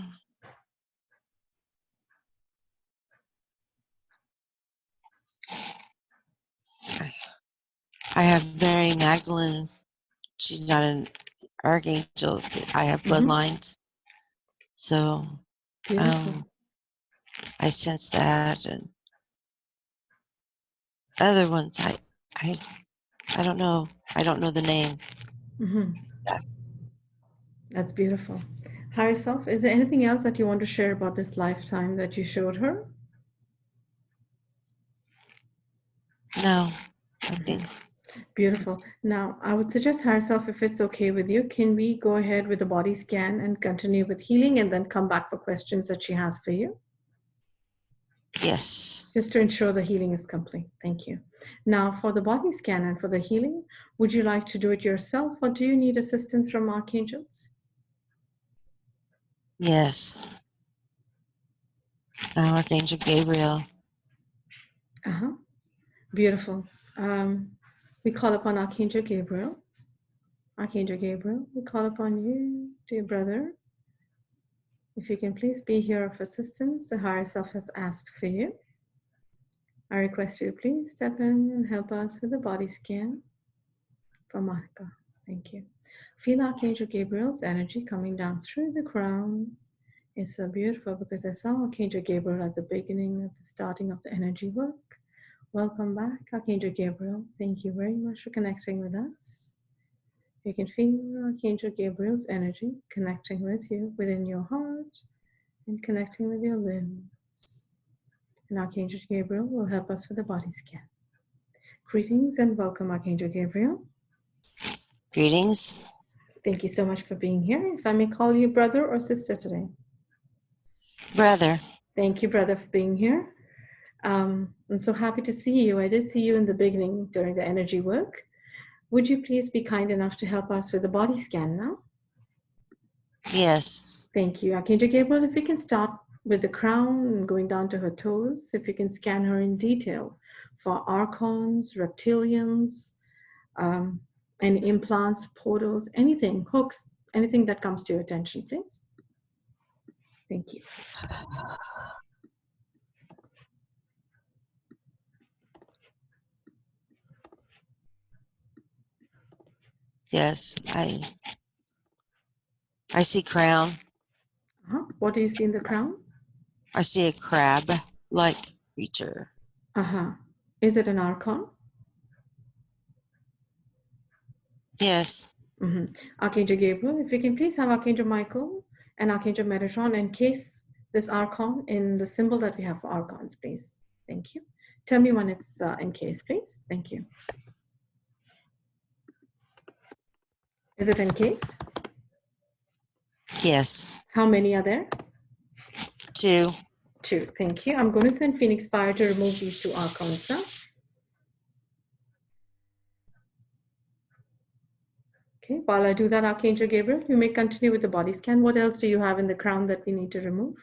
I have Mary Magdalene. She's not an archangel. I have bloodlines. So Beautiful. I sense that, and other ones I don't know. I don't know the name. That's beautiful. Higher self, is there anything else that you want to share about this lifetime that you showed her? No, I think. Beautiful. Now, I would suggest higher self, if it's okay with you, can we go ahead with the body scan and continue with healing and then come back for questions that she has for you? Yes. Just to ensure the healing is complete. Thank you. Now, for the body scan and for the healing, would you like to do it yourself or do you need assistance from archangels? Yes. Archangel Gabriel. Beautiful. We call upon Archangel Gabriel. Archangel Gabriel, we call upon you, dear brother. If you can please be here of assistance, the higher self has asked for you. I request you please step in and help us with the body scan for Monica. Thank you. Feel Archangel Gabriel's energy coming down through the crown. It's so beautiful because I saw Archangel Gabriel at the beginning, at the starting of the energy work. Welcome back, Archangel Gabriel. Thank you very much for connecting with us. You can feel Archangel Gabriel's energy connecting with you within your heart and connecting with your limbs. And Archangel Gabriel will help us with the body scan. Greetings and welcome, Archangel Gabriel. Greetings. Thank you so much for being here. If I may call you brother or sister today. Brother. Thank you, brother, for being here. I'm so happy to see you. I did see you in the beginning during the energy work. Would you please be kind enough to help us with the body scan now? Yes. Thank you. Archangel Gabriel, if you can start with the crown and going down to her toes, if you can scan her in detail for archons, reptilians, any implants, portals, anything, hooks, anything that comes to your attention, please. Thank you. Yes, I see crown. What do you see in the crown? I see a crab-like creature. Is it an archon? Yes. Archangel Gabriel, if you can please have Archangel Michael and Archangel Metatron encase this archon in the symbol that we have for archons, please. Thank you. Tell me when it's encased, please. Thank you. Is it encased? Yes. How many are there? 2. 2. Thank you. I'm going to send Phoenix Fire to remove these 2 archons now. Okay, while I do that, Archangel Gabriel, you may continue with the body scan. What else do you have in the crown that we need to remove?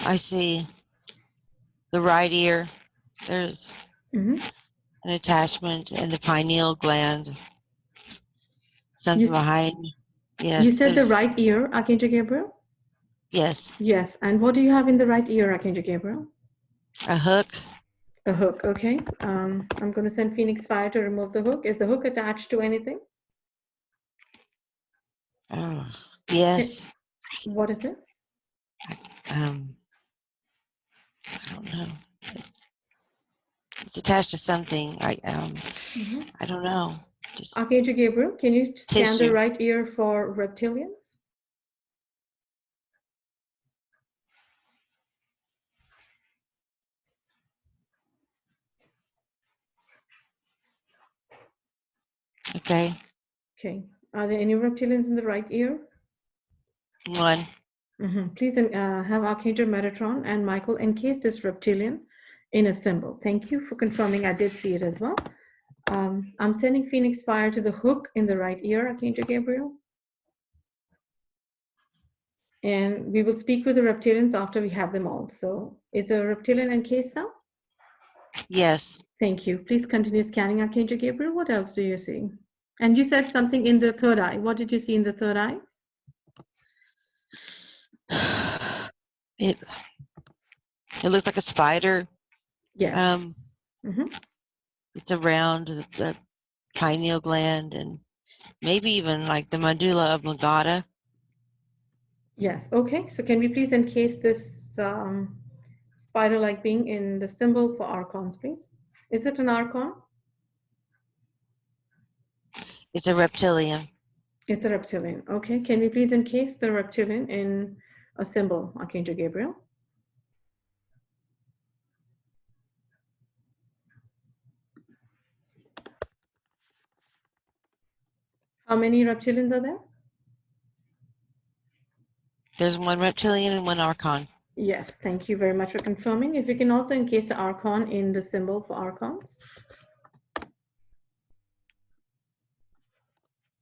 I see the right ear. There's an attachment in the pineal gland. Something behind. Yes. You said the right ear, Archangel Gabriel? Yes. Yes. And what do you have in the right ear, Archangel Gabriel? A hook. A hook, okay. I'm going to send Phoenix Fire to remove the hook. Is the hook attached to anything? Oh, yes. What is it? I don't know. It's attached to something. I don't know. Just Archangel Gabriel, can you scan tissue. the right ear for reptilians? Okay. Okay. Are there any reptilians in the right ear? One. Please have Archangel Metatron and Michael encase this reptilian in a symbol. Thank you for confirming. I did see it as well. I'm sending Phoenix Fire to the hook in the right ear, Archangel Gabriel. And we will speak with the reptilians after we have them all. So is the reptilian encased now? Yes. Thank you. Please continue scanning, Archangel Gabriel. What else do you see? And you said something in the third eye. What did you see in the third eye? It looks like a spider. Yes. It's around the pineal gland and maybe even like the medulla oblongata. Yes. Okay. So can we please encase this spider-like being in the symbol for archons, please? Is it an archon? It's a reptilian. It's a reptilian. Okay. Can we please encase the reptilian in a symbol, Archangel Gabriel? How many reptilians are there? There's one reptilian and one archon. Yes. Thank you very much for confirming. If you can also encase the archon in the symbol for archons.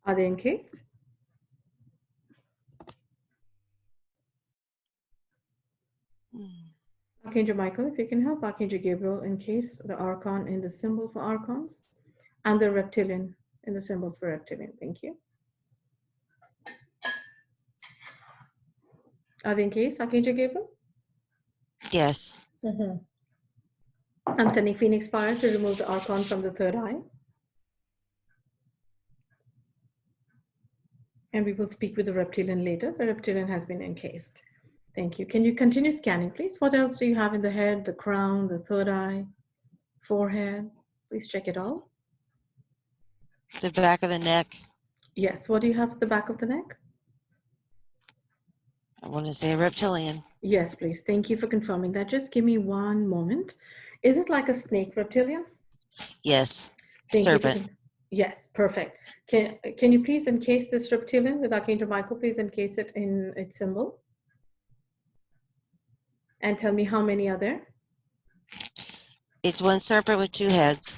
Are they encased? Archangel Michael, if you can help Archangel Gabriel encase the archon in the symbol for archons and the reptilian in the symbols for reptilian. Thank you. Are they encased, Archangel Gabriel? Yes. I'm sending Phoenix Fire to remove the archon from the third eye. And we will speak with the reptilian later. The reptilian has been encased. Thank you. Can you continue scanning, please? What else do you have in the head, the crown, the third eye, forehead? Please check it all. The back of the neck. Yes. What do you have at the back of the neck? I want to say a reptilian. Yes, please. Thank you for confirming that. Just give me one moment. Is it like a snake reptilian? Yes. Thank Serpent. you. Yes, perfect. Can you please encase this reptilian with Archangel Michael? Please encase it in its symbol. And tell me how many are there? It's one serpent with two heads.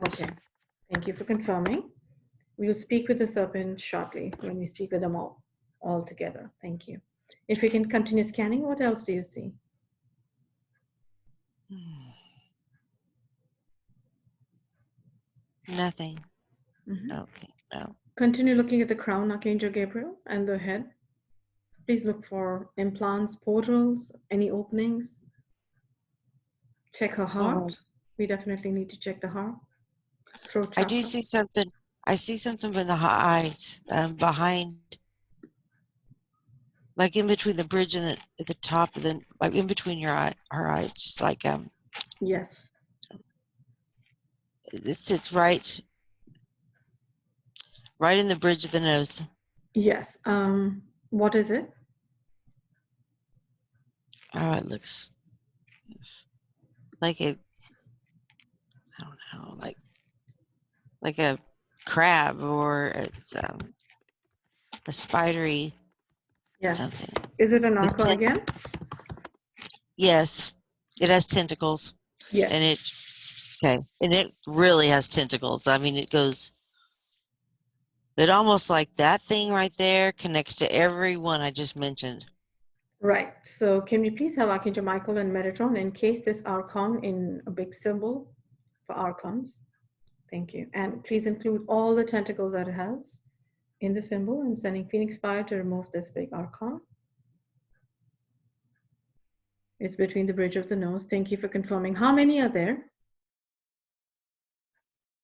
Okay. Thank you for confirming. We will speak with the serpent shortly when we speak with them all together. Thank you. If you can continue scanning, what else do you see? Nothing. Okay, no. Continue looking at the crown, Archangel Gabriel, and the head. Please look for implants, portals, any openings. Check her heart. We definitely need to check the heart. Throat chakra. I do see something. I see something in the eyes, behind, like in between the bridge and at the top of the, like in between her eyes, just like Yes. It sits right in the bridge of the nose. Yes. What is it? Oh, it looks like I don't know, like a crab, or it's a spidery something. Is it an archon again? Yes, it has tentacles. Yes. And it really has tentacles. I mean, it almost like that thing right there connects to every one I just mentioned. Right. So can we please have Archangel Michael and Metatron encase this archon in a big symbol for archons? Thank you. And please include all the tentacles that it has in the symbol. I'm sending Phoenix Fire to remove this big archon. It's between the bridge of the nose. Thank you for confirming. How many are there?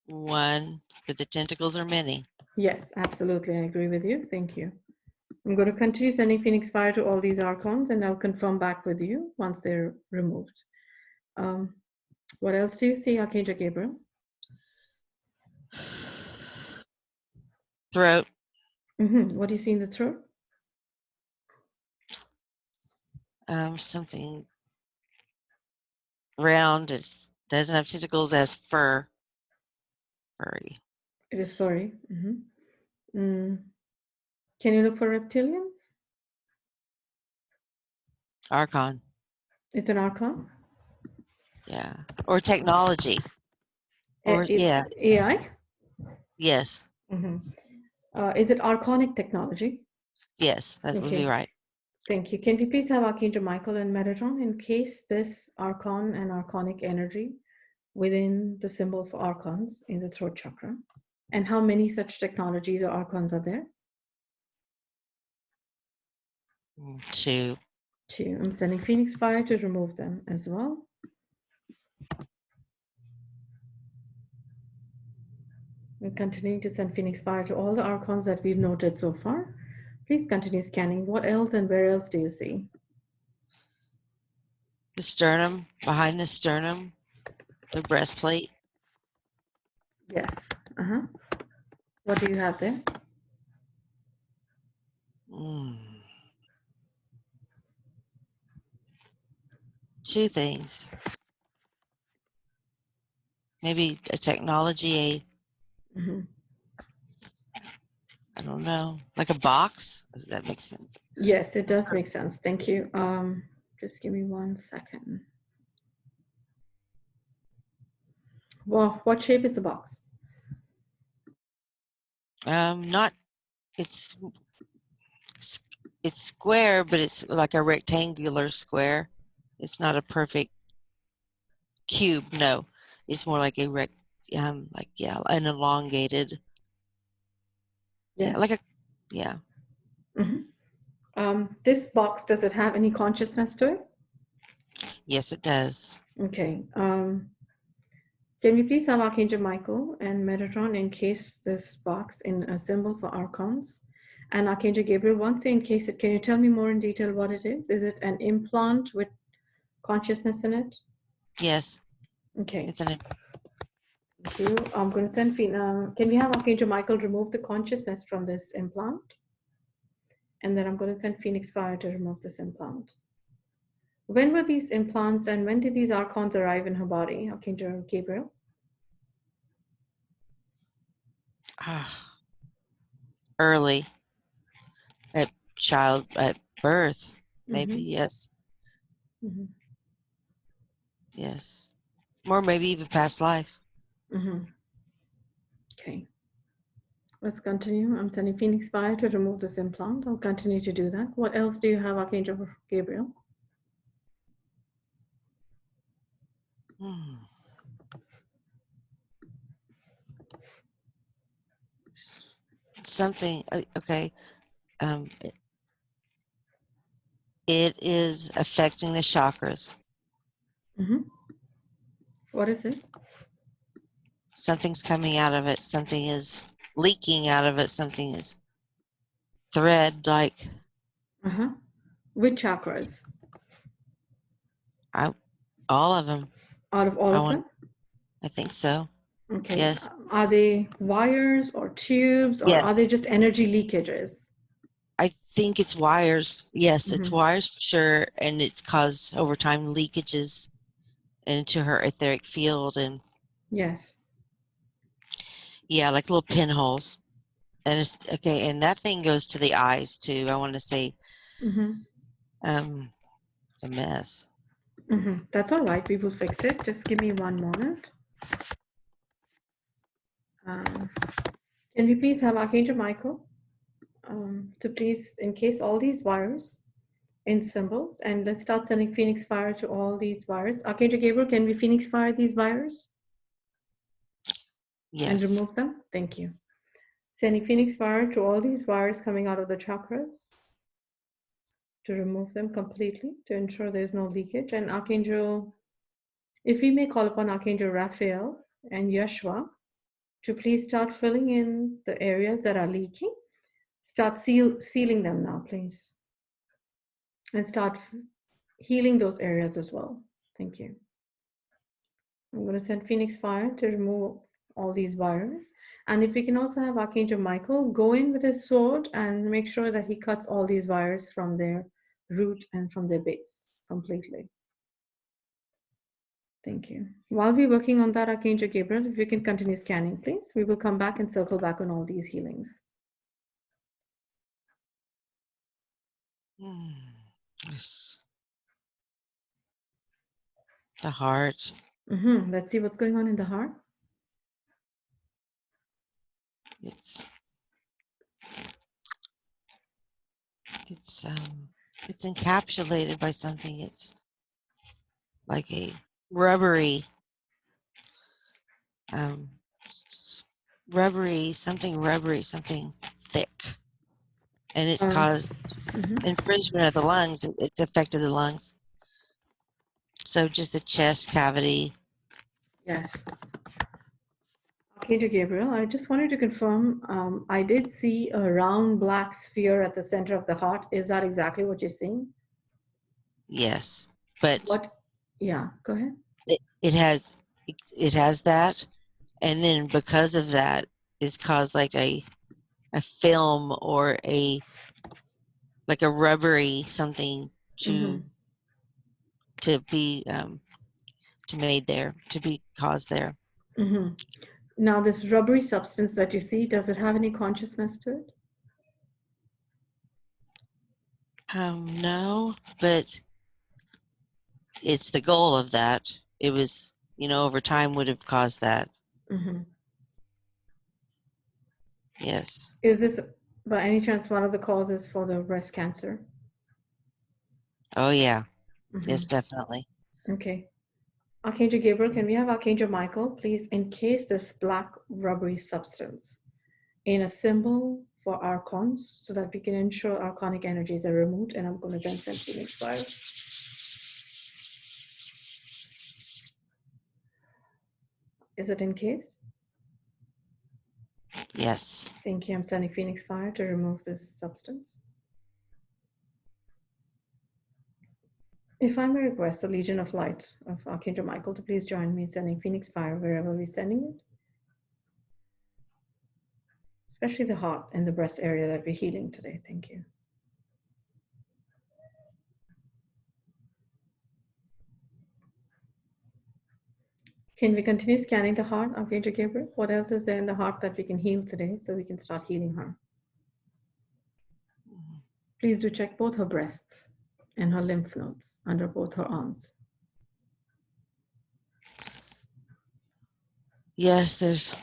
One, but the tentacles are many. Yes, absolutely. I agree with you. Thank you. I'm going to continue sending Phoenix Fire to all these archons, and I'll confirm back with you once they're removed. What else do you see, Archangel Gabriel? Throat. What do you see in the throat? Something round. It doesn't have tentacles, as fur. Furry. It is furry. Can you look for reptilians? Archon. It's an archon. Yeah. Or technology. Or It's yeah. AI. Yes. Is it archonic technology? Yes, that would be right. Thank you. Can we please have Archangel Michael and Metatron in case this archon and archonic energy within the symbol for archons in the throat chakra? And how many such technologies or archons are there? 2. 2. I'm sending Phoenix Fire to remove them as well. And continuing to send Phoenix Fire to all the archons that we've noted so far. Please continue scanning. What else and where else do you see? The sternum, behind the sternum, the breastplate. Yes. What do you have there? Two things. Maybe a technology, I don't know, like a box. Does that make sense? Yes, it does make sense. Thank you. Just give me 1 second. Well, what shape is the box? Not. It's square, but it's like a rectangular square. It's not a perfect cube. No, it's more like a an elongated. Yes. Yeah, like a This box, does it have any consciousness to it? Yes, it does. Okay. Can we please have Archangel Michael and Metatron encase this box in a symbol for archons? And Archangel Gabriel, once they encase it, can you tell me more in detail what it is? Is it an implant with consciousness in it? Yes. Okay. It's an. Thank you. I'm going to send. Can we have Archangel Michael remove the consciousness from this implant? And then I'm going to send Phoenix Fire to remove this implant. When were these implants and when did these archons arrive in her body, Archangel Gabriel? Early. At birth, maybe. Yes. Yes. Or maybe even past life. Okay. Let's continue. I'm sending Phoenix Fire to remove this implant. I'll continue to do that. What else do you have, Archangel Gabriel? Something. Okay. It is affecting the chakras. What is it? Something's coming out of it. Something is leaking out of it. Something is thread-like. Which chakras? All of them. Out of all of them? I think so. Okay. Yes. Are they wires or tubes, or are they just energy leakages? I think it's wires. Yes, it's wires for sure, and it's caused over time leakages into her etheric field, and yes, yeah, like little pinholes. And it's okay, and that thing goes to the eyes too. I want to say, it's a mess. That's all right. We will fix it. Just give me 1 moment. Can we please have Archangel Michael to please encase all these wires in symbols, and let's start sending Phoenix Fire to all these wires. Archangel Gabriel, can we Phoenix Fire these wires? Yes. And remove them? Thank you. Sending Phoenix Fire to all these wires coming out of the chakras to remove them completely to ensure there's no leakage. And Archangel, if we may call upon Archangel Raphael and Yeshua to please start filling in the areas that are leaking. Start sealing them now, please. And start healing those areas as well. Thank you. I'm going to send Phoenix Fire to remove all these wires. And if we can also have Archangel Michael go in with his sword and make sure that he cuts all these wires from their root and from their base completely. Thank you. While we're working on that, Archangel Gabriel, if you can continue scanning, please. We will come back and circle back on all these healings. Yes. The heart. Let's see what's going on in the heart. It's it's it's encapsulated by something. It's like a rubbery, um, rubbery, something thick, and it's caused infringement of the lungs. It's affected the lungs. So just the chest cavity. Yes. Archangel Gabriel, I just wanted to confirm, I did see a round black sphere at the center of the heart. Is that exactly what you're seeing? Yes, but What? Yeah, go ahead. it has that, and then because of that, it's caused like a film or a like a rubbery something to be to made there to be caused there. Now, this rubbery substance that you see, does it have any consciousness to it? No, but it's the goal of that. It was, over time would have caused that. Yes. Is this by any chance one of the causes for the breast cancer? Oh yeah. Yes, definitely. Okay. Archangel Gabriel, can we have Archangel Michael please encase this black rubbery substance in a symbol for archons so that we can ensure archonic energies are removed? And I'm going to then send Phoenix Fire. Is it encased? Yes. Thank you. I'm sending Phoenix Fire to remove this substance. If I may request the Legion of Light of Archangel Michael to please join me in sending Phoenix Fire wherever we're sending it, especially the heart and the breast area that we're healing today. Thank you. Can we continue scanning the heart, Archangel Gabriel? What else is there in the heart that we can heal today so we can start healing her? Please do check both her breasts and her lymph nodes under both her arms. Yes,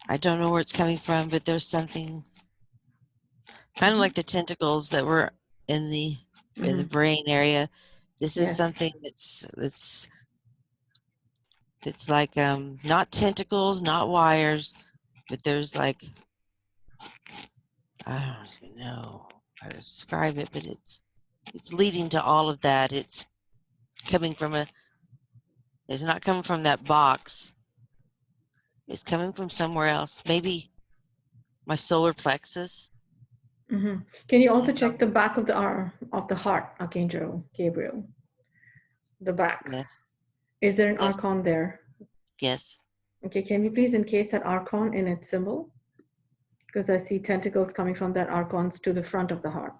I don't know where it's coming from, but there's something kind of like the tentacles that were in the brain area. This is something that's like not tentacles, not wires, but there's like I don't even know how to describe it, but it's leading to all of that. It's coming from it's not coming from that box. It's coming from somewhere else. Maybe my solar plexus. Can you also check the back of the arm of the heart, Archangel Gabriel? The back. Yes. Is there an archon there? Yes. Okay, can you please encase that archon in its symbol? Because I see tentacles coming from that archons to the front of the heart.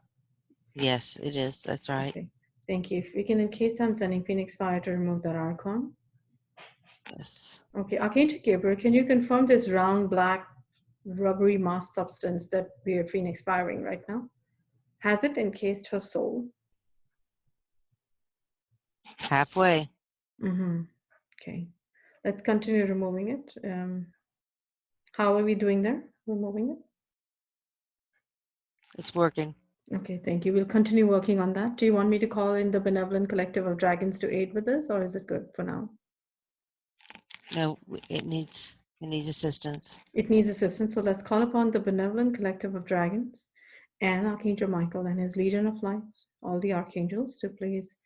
Yes, it is. That's right. Okay. Thank you. If we can encase, I'm sending Phoenix Fire to remove that archon. Yes. Okay, Archangel Gabriel, can you confirm this round black rubbery mass substance that we are Phoenix firing right now? Has it encased her soul? Halfway. Okay, let's continue removing it. How are we doing there, removing it? It's working. Okay, thank you. We'll continue working on that. Do you want me to call in the Benevolent Collective of Dragons to aid with this, or is it good for now? No, it needs assistance. It needs assistance, so let's call upon the Benevolent Collective of Dragons and Archangel Michael and his Legion of Light, all the archangels, to please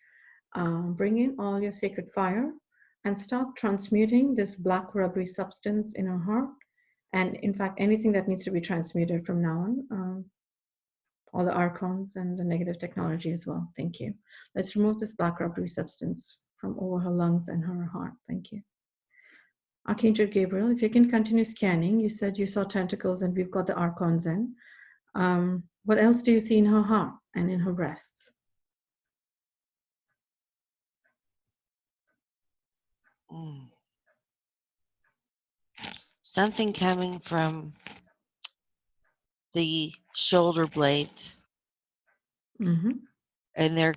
bring in all your sacred fire and start transmuting this black rubbery substance in her heart. And in fact, anything that needs to be transmuted from now on, all the archons and the negative technology as well. Thank you. Let's remove this black rubbery substance from over her lungs and her heart. Thank you. Archangel Gabriel, if you can continue scanning, you said you saw tentacles and we've got the archons in. What else do you see in her heart and in her breasts? Something coming from the shoulder blades, Mm-hmm. and there's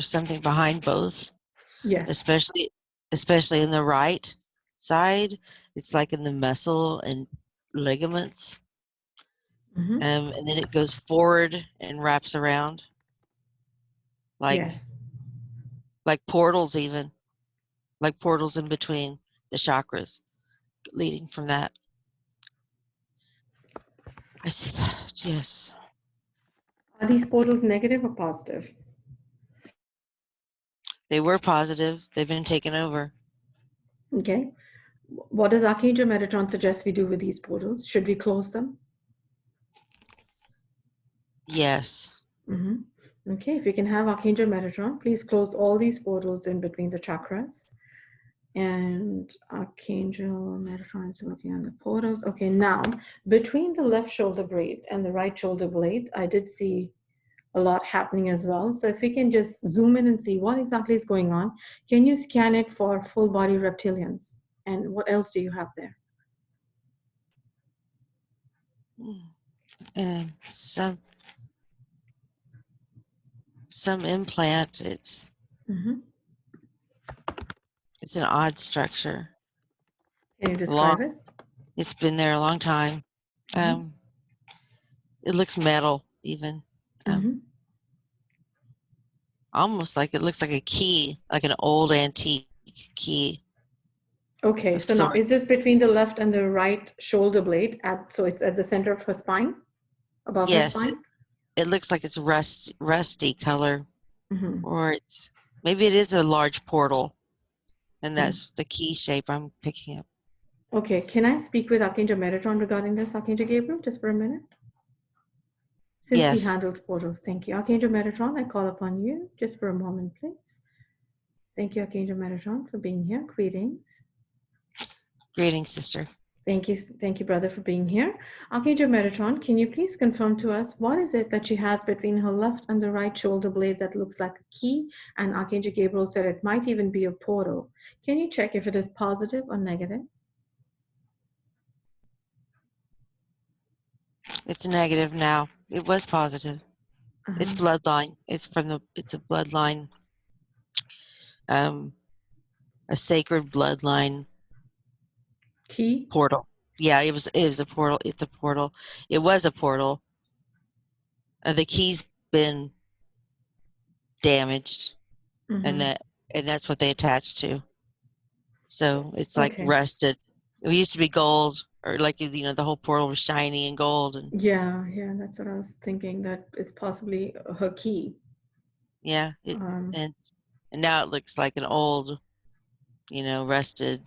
something behind both, Yes. especially in the right side. It's like in the muscle and ligaments, Mm-hmm. and then it goes forward and wraps around like Yes. portals, even like portals in between the chakras, leading from that. I see that. Yes, Are these portals negative or positive? they were positive. They've been taken over. Okay. What does Archangel Metatron suggest we do with these portals? Should we close them? Yes. Mm-hmm. Okay, if you can have Archangel Metatron, please close all these portals in between the chakras. And Archangel Metatron is working on the portals. Okay, now between the left shoulder blade and the right shoulder blade, I did see a lot happening as well. So if we can just zoom in and see what exactly is going on, can you scan it for full body reptilians? And what else do you have there? And some implant. Mm-hmm. It's an odd structure. Can you describe it? It's been there a long time. Mm-hmm. It looks metal, even. Mm-hmm. Almost like it looks like a key, like an old antique key Okay, of so now is sorts. this between the left and the right shoulder blade? So it's at the center of her spine, above her Yes, spine? it looks like it's rusty color, Mm-hmm. or maybe it is a large portal, and Hmm. that's the key shape I'm picking up. Okay, can I speak with Archangel Metatron regarding this, Archangel Gabriel, just for a minute? Since he Yes, handles portals, thank you. Archangel Metatron, I call upon you just for a moment, please. Thank you, Archangel Metatron, for being here. Greetings. greetings, sister. Thank you, brother, for being here. Archangel Metatron, can you please confirm to us what is it that she has between her left and the right shoulder blade that looks like a key? And Archangel Gabriel said it might even be a portal. Can you check if it is positive or negative? It's negative now. It was positive. It's bloodline. It's a bloodline, a sacred bloodline Key? portal. Yeah, it was a portal. It's a portal. It was a portal. The key's been damaged, and Mm-hmm. that's what they attached to. So it's like Okay. rusted. It used to be gold, or like the whole portal was shiny and gold, and Yeah, that's what I was thinking. That is possibly her key. yeah, Um, and and now it looks like an old, rusted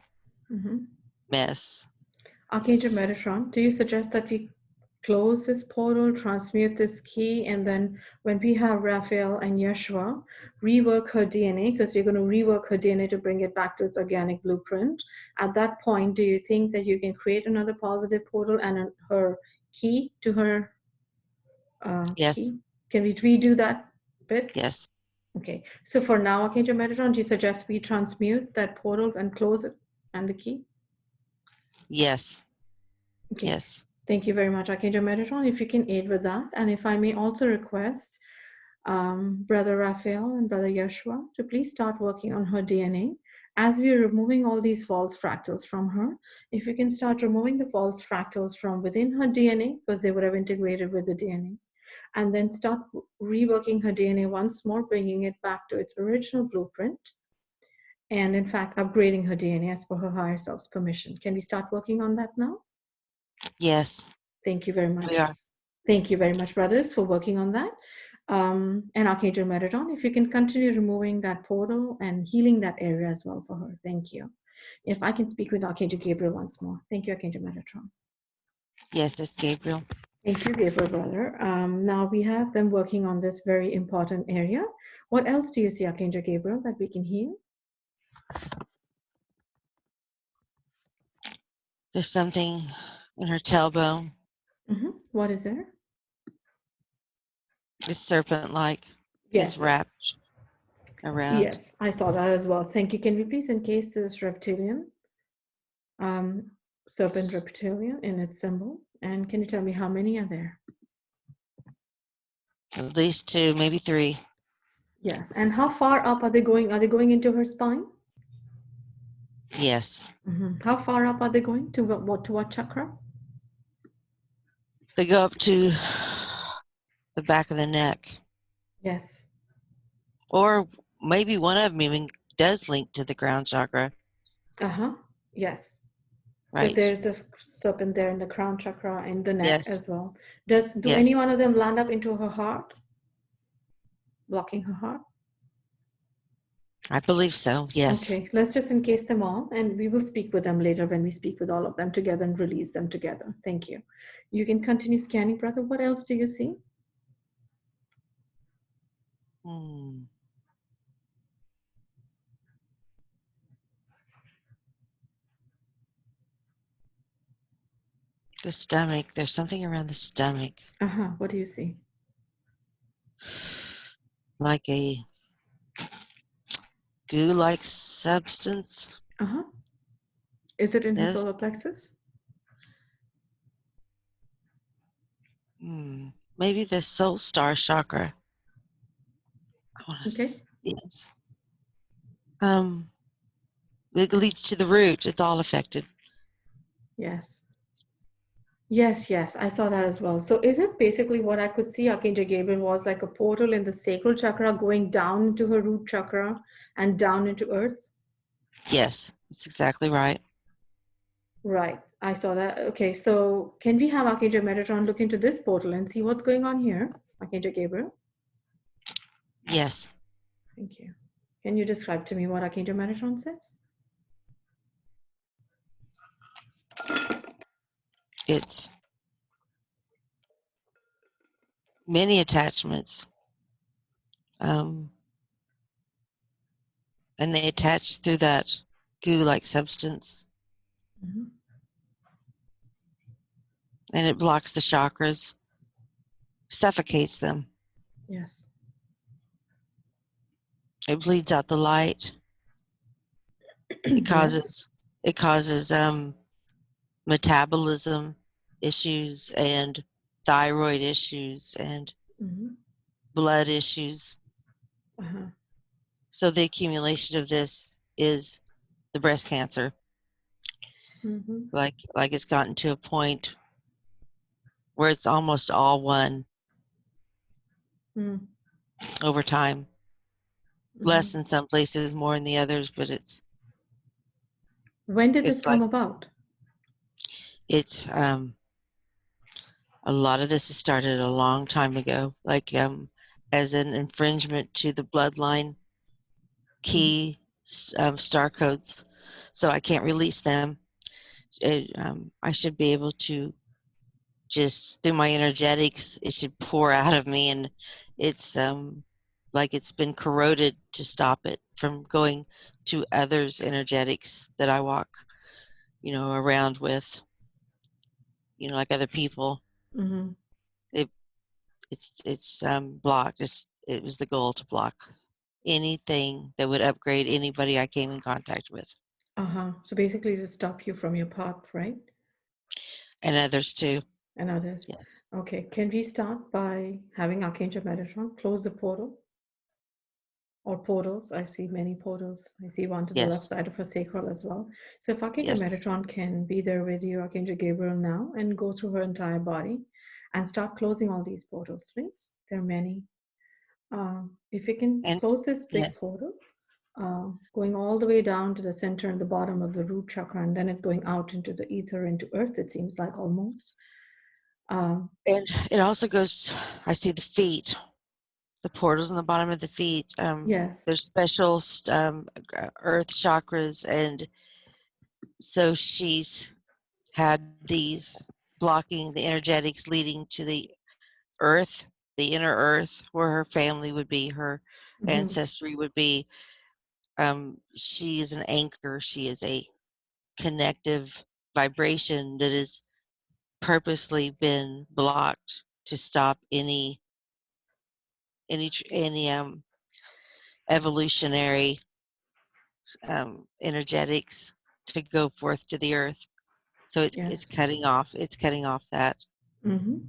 mhm. mess. Archangel Yes, Metatron, do you suggest that we close this portal, transmute this key, and then when we have Raphael and Yeshua, rework her DNA, because we're going to rework her DNA to bring it back to its organic blueprint. At that point, do you think that you can create another positive portal and her key to her yes, key? Can we redo that bit? yes, Okay, so for now, Archangel Metatron, do you suggest we transmute that portal and close it and the key? yes, Okay, yes, thank you very much, Archangel Metatron. If you can aid with that, and if I may also request Brother Raphael and Brother Yeshua to please start working on her DNA. As we are removing all these false fractals from her, if you can start removing the false fractals from within her DNA, because they would have integrated with the DNA, and then start reworking her DNA once more, bringing it back to its original blueprint, and in fact, upgrading her DNA as per her higher self's permission. Can we start working on that now? yes. Thank you very We much. are. Thank you very much, brothers, for working on that. And Archangel Metatron, if you can continue removing that portal and healing that area as well for her. Thank you. If I can speak with Archangel Gabriel once more. Thank you, Archangel Metatron. Yes, it's Gabriel. Thank you, Gabriel, brother. Now we have them working on this very important area. What else do you see, Archangel Gabriel, that we can heal? There's something in her tailbone. What is there? It's serpent-like. It's Yes, wrapped around. yes, I saw that as well. Thank you. Can we please encase this reptilian, serpent reptilian in its symbol? And can you tell me how many are there? At least 2, maybe 3. Yes. And how far up are they going? Are they going into her spine? Yes. How far up are they going? To what chakra? They go up to the back of the neck. Yes. Or maybe one of them even does link to the crown chakra. Yes. Because Right. there's a serpent there in the crown chakra and the neck Yes. as well. Do Yes. any one of them land up into her heart? Blocking her heart? I believe so. Yes. Okay, let's just encase them all, and we will speak with them later when we speak with all of them together and release them together. Thank you. You can continue scanning, brother. What else do you see? The stomach. There's something around the stomach. What do you see? Like a goo-like substance. Is it in her Yes. solar plexus? Maybe the soul star chakra. Okay. Yes. It leads to the root. It's all affected. Yes. Yes, I saw that as well. So is it basically what I could see Archangel Gabriel was like a portal in the sacral chakra going down into her root chakra and down into earth? Yes, that's exactly right. Right. I saw that. Okay, so can we have Archangel Metatron look into this portal and see what's going on here? Archangel Gabriel? Yes. Thank you. Can you describe to me what Archangel Metatron says? It's many attachments. And they attach through that goo-like substance. And it blocks the chakras, suffocates them. Yes. It bleeds out the light. It causes metabolism issues and thyroid issues and blood issues. So the accumulation of this is the breast cancer. Like it's gotten to a point where it's almost all one over time. Less in some places, more in the others, but it's. When did this come about? It's a lot of this has started a long time ago, like as an infringement to the bloodline key star codes. So I can't release them. I should be able to just through my energetics, it should pour out of me, and it's like it's been corroded to stop it from going to others' energetics that I walk, around with, like other people. It's blocked. It was the goal to block anything that would upgrade anybody I came in contact with. So basically to stop you from your path, right? And others too. And others. Yes. Okay. Can we start by having Archangel Metatron close the portal? Or portals. I see many portals. I see one to the left side of her sacral as well. So if Archangel Metatron can be there with you, Archangel Gabriel, now, and go through her entire body and start closing all these portals, please. There are many. If you can close this big portal, going all the way down to the center and the bottom of the root chakra, and then it's going out into the ether, into earth, it seems like almost. And it also goes, I see the feet, the portals on the bottom of the feet. Yes. There's special earth chakras, and so she's had these blocking the energetics leading to the earth, the inner earth, where her family would be, her ancestry would be. She is an anchor. She is a connective vibration that has purposely been blocked to stop any evolutionary energetics to go forth to the earth. So it's cutting off that.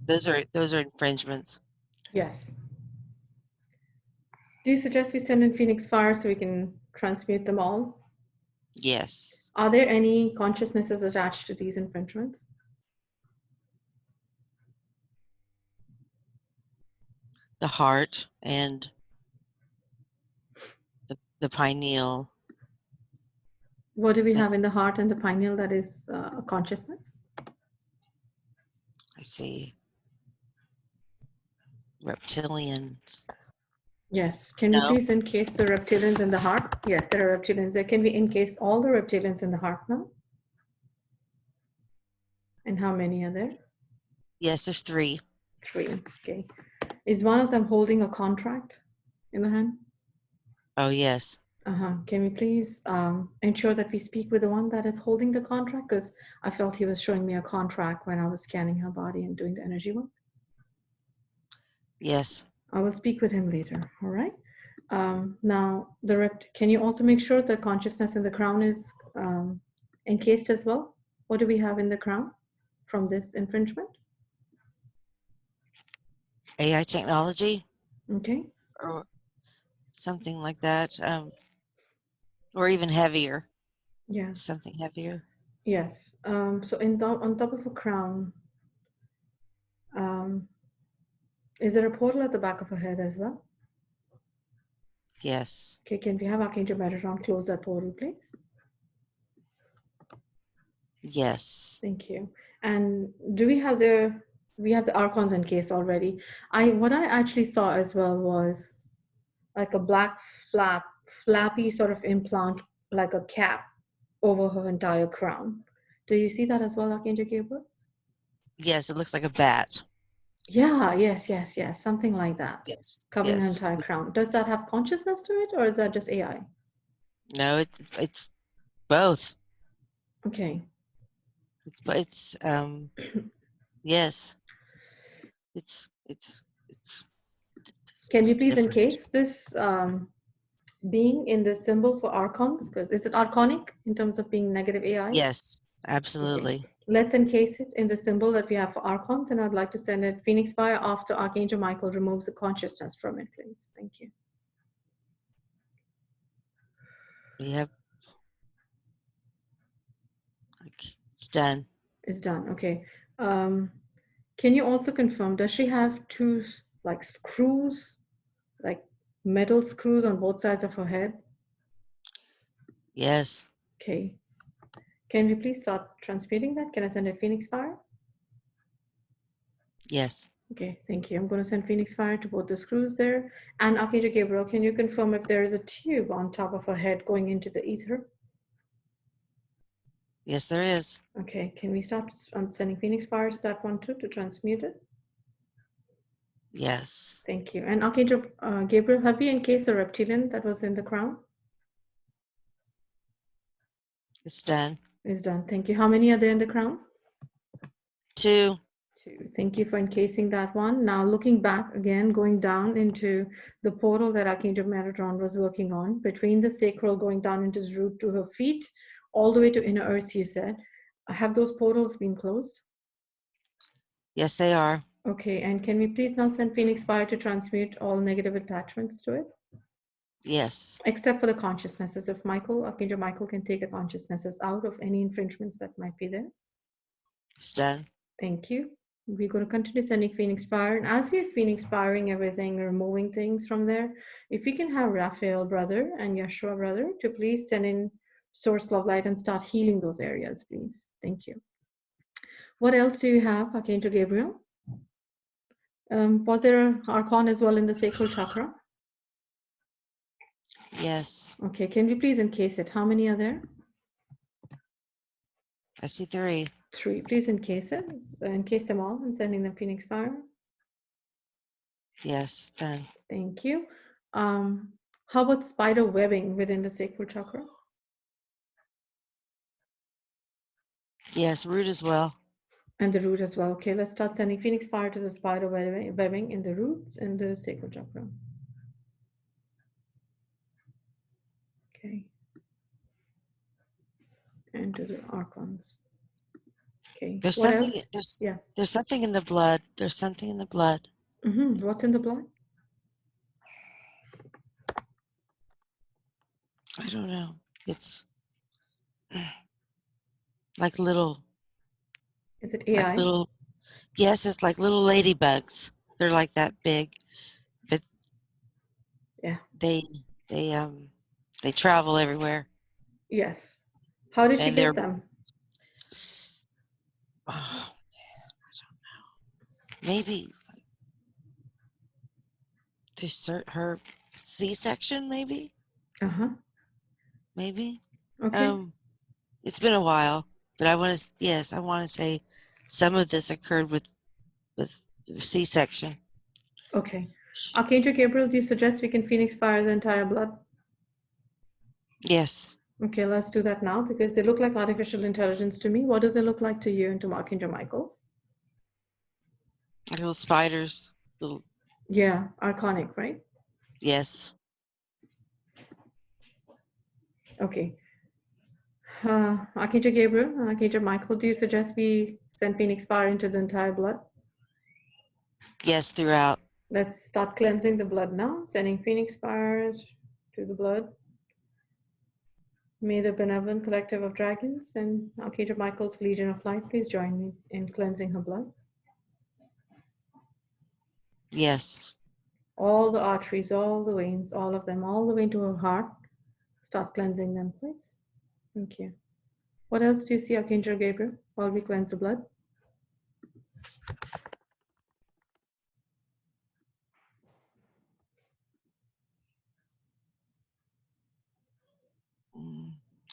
Those are infringements. Yes. Do you suggest we send in Phoenix Fire so we can transmute them all? Yes. Are there any consciousnesses attached to these infringements? The heart and the pineal. What do we have That's, in the heart and the pineal that is a consciousness? I see. Reptilians. Yes. Can we No. please encase the reptilians in the heart? Yes, there are reptilians there. Can we encase all the reptilians in the heart now? And how many are there? Yes, there's 3. 3. Okay. Is one of them holding a contract in the hand? Oh, yes. Can we please ensure that we speak with the one that is holding the contract? Because I felt he was showing me a contract when I was scanning her body and doing the energy work. Yes. I will speak with him later. All right. Now, can you also make sure the consciousness in the crown is encased as well? What do we have in the crown from this infringement? AI technology Okay. or something like that. Or even heavier. Yeah. Something heavier. Yes. So on top of a crown, is there a portal at the back of her head as well? Yes. Okay, can we have Archangel Metatron close that portal, please? Yes. Thank you. And do we have the Archons in case already? What I actually saw as well was like a black flappy sort of implant, like a cap over her entire crown. Do you see that as well, Archangel Gabriel? Yes, it looks like a bat. Yeah, yes. Something like that. Yes. Covering her Yes. entire crown. Does that have consciousness to it, or is that just AI? No, it's both. Okay. It's yes. It's Can we please different. encase this being in the symbol for Archons? Because is it Archonic in terms of being negative AI? Yes, Okay. absolutely. Let's encase it in the symbol that we have for Archons, and I'd like to send it Phoenix Fire after Archangel Michael removes the consciousness from it, please. Thank you. We have it's done. It's done. Okay. Can you also confirm, does she have two like screws, like metal screws on both sides of her head? Yes. Okay. Can we please start transmuting that? Can I send a Phoenix Fire? Yes. Okay, thank you. I'm going to send Phoenix Fire to both the screws there. And Archangel Gabriel, can you confirm if there is a tube on top of her head going into the ether? Yes, there is. Okay, can we start sending Phoenix Fire to that one too to transmute it? Yes. Thank you. And Archangel Gabriel, have we encased the reptilian that was in the crown? It's done. It's done. Thank you. How many are there in the crown? 2. 2. Thank you for encasing that one. Now looking back again, going down into the portal that Archangel Metatron was working on, between the sacral going down into the root to her feet, all the way to inner earth, you said. Have those portals been closed? Yes, they are. Okay, and can we please now send Phoenix Fire to transmute all negative attachments to it? Yes. Except for the consciousnesses. If Archangel Michael can take the consciousnesses out of any infringements that might be there. It's done. Thank you. We're going to continue sending Phoenix Fire. And as we're Phoenix firing everything, removing things from there, if we can have Raphael brother and Yeshua brother to please send in Source Love Light and start healing those areas, please. Thank you. What else do you have, Archangel Gabriel? Was there an Archon as well in the sacral chakra? Yes. Okay, can we please encase it? How many are there? I see 3. 3. Please encase it. Encase them all and sending them Phoenix Fire. Yes, done. Thank you. How about spider webbing within the sacral chakra? Yes, root as well. And the root as well. Okay, let's start sending Phoenix Fire to the spider webbing in the roots and the sacral chakra. Okay. And to the archons. Okay. There's What something else? there's Yeah. there's something in the blood. There's something in the blood. What's in the blood? I don't know. It's like little, Is it like AI? little, yes, it's like little ladybugs. They're like that big, but Yeah. they, they, um, they travel everywhere. Yes. How did she And they're, get them? oh, maybe her C-section, maybe, Uh-huh. maybe. Okay. Um, it's been a while, but I want to, yes, I want to say some of this occurred with C-section. Okay. Archangel Gabriel, do you suggest we can Phoenix fire the entire blood? Yes, Okay, let's do that now because they look like artificial intelligence to me. What do they look like to you and to Archangel Michael? like little spiders, little, Yeah, Archonic, right? yes, Okay. Archangel Gabriel and Archangel Michael, do you suggest we send Phoenix fire into the entire blood? yes, throughout. Let's start cleansing the blood now, sending Phoenix fire to the blood. May the benevolent collective of dragons and Archangel Michael's Legion of Light please join me in cleansing her blood. Yes, All the arteries, all the veins, all of them, all the way to her heart. Start cleansing them, please. Thank you. What else do you see, Archangel Gabriel, while we cleanse the blood?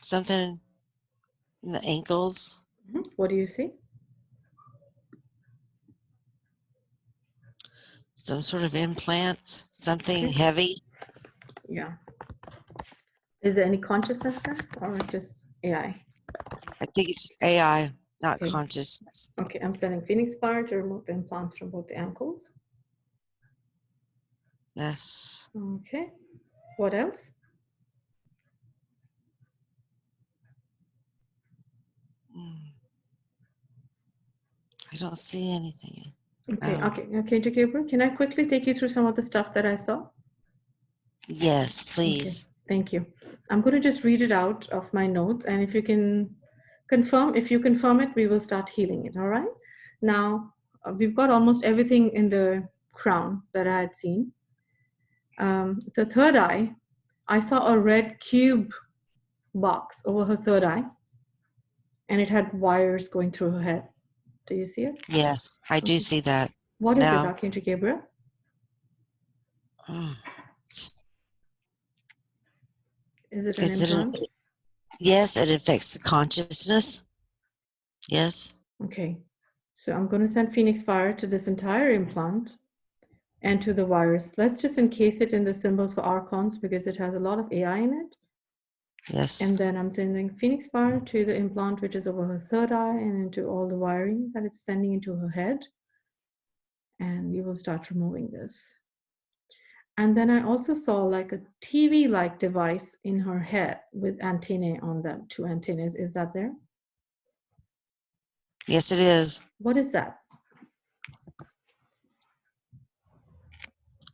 something in the ankles, What do you see? some sort of implants, something Okay. heavy. Yeah. Is there any consciousness there or just AI? I think it's AI, not Okay. consciousness. Okay, I'm sending Phoenix fire to remove the implants from both the ankles. Yes. Okay. What else? I don't see anything. Okay, okay, Gabriel, can I quickly take you through some of the stuff that I saw? Yes, Okay, please. thank you. I'm going to just read it out of my notes, and if you can confirm, if you confirm it, we will start healing it, all right? Now, we've got almost everything in the crown that I had seen. The third eye, I saw a red cube box over her third eye, and it had wires going through her head. Do you see it? Yes, I do Okay. see that What is it, now. Archangel Gabriel? Mm. Is it an Is it implant? yes, it affects the consciousness. Yes. Okay. So I'm going to send Phoenix Fire to this entire implant and to the wires. Let's just encase it in the symbols for Archons because it has a lot of AI in it. Yes. And then I'm sending Phoenix Fire to the implant, which is over her third eye, and into all the wiring that it's sending into her head. And you will start removing this. And then I also saw like a TV-like device in her head with antennae on them, 2 antennas. Is that there? Yes, it is. What is that?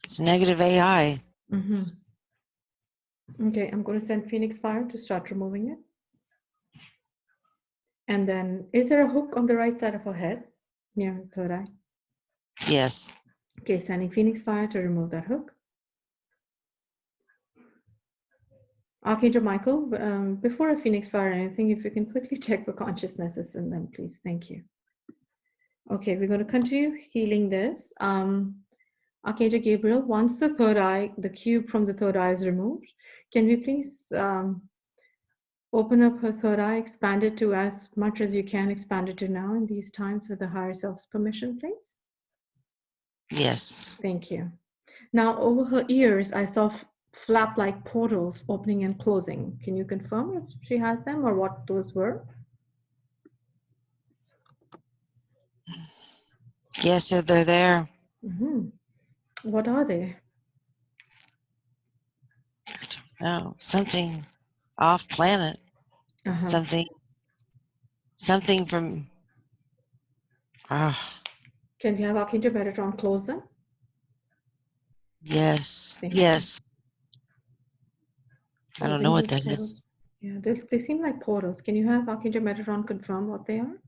It's negative AI. Mm-hmm. Okay, I'm going to send Phoenix Fire to start removing it. And then, is there a hook on the right side of her head near her third eye? Yes. Okay, sending Phoenix Fire to remove that hook. Archangel Michael, before I Phoenix Fire anything, if you can quickly check for consciousnesses in them, please. Thank you. Okay, we're going to continue healing this. Archangel Gabriel, once the third eye, the cube from the third eye is removed, can we please open up her third eye, expand it to as much as you can expand it to now in these times with the higher self's permission, please? Yes. Thank you. Now, over her ears, I saw flap-like portals opening and closing. Can you confirm if she has them or what those were? Yes, they're there. Mm-hmm. What are they? I don't know. Something off planet. Uh-huh. Something from Can we have Archangel Metatron close them? yes. Thank you. Yes. I don't know Closing what those that is. portals. Yeah, they seem like portals. Can you have Archangel Metatron confirm what they are?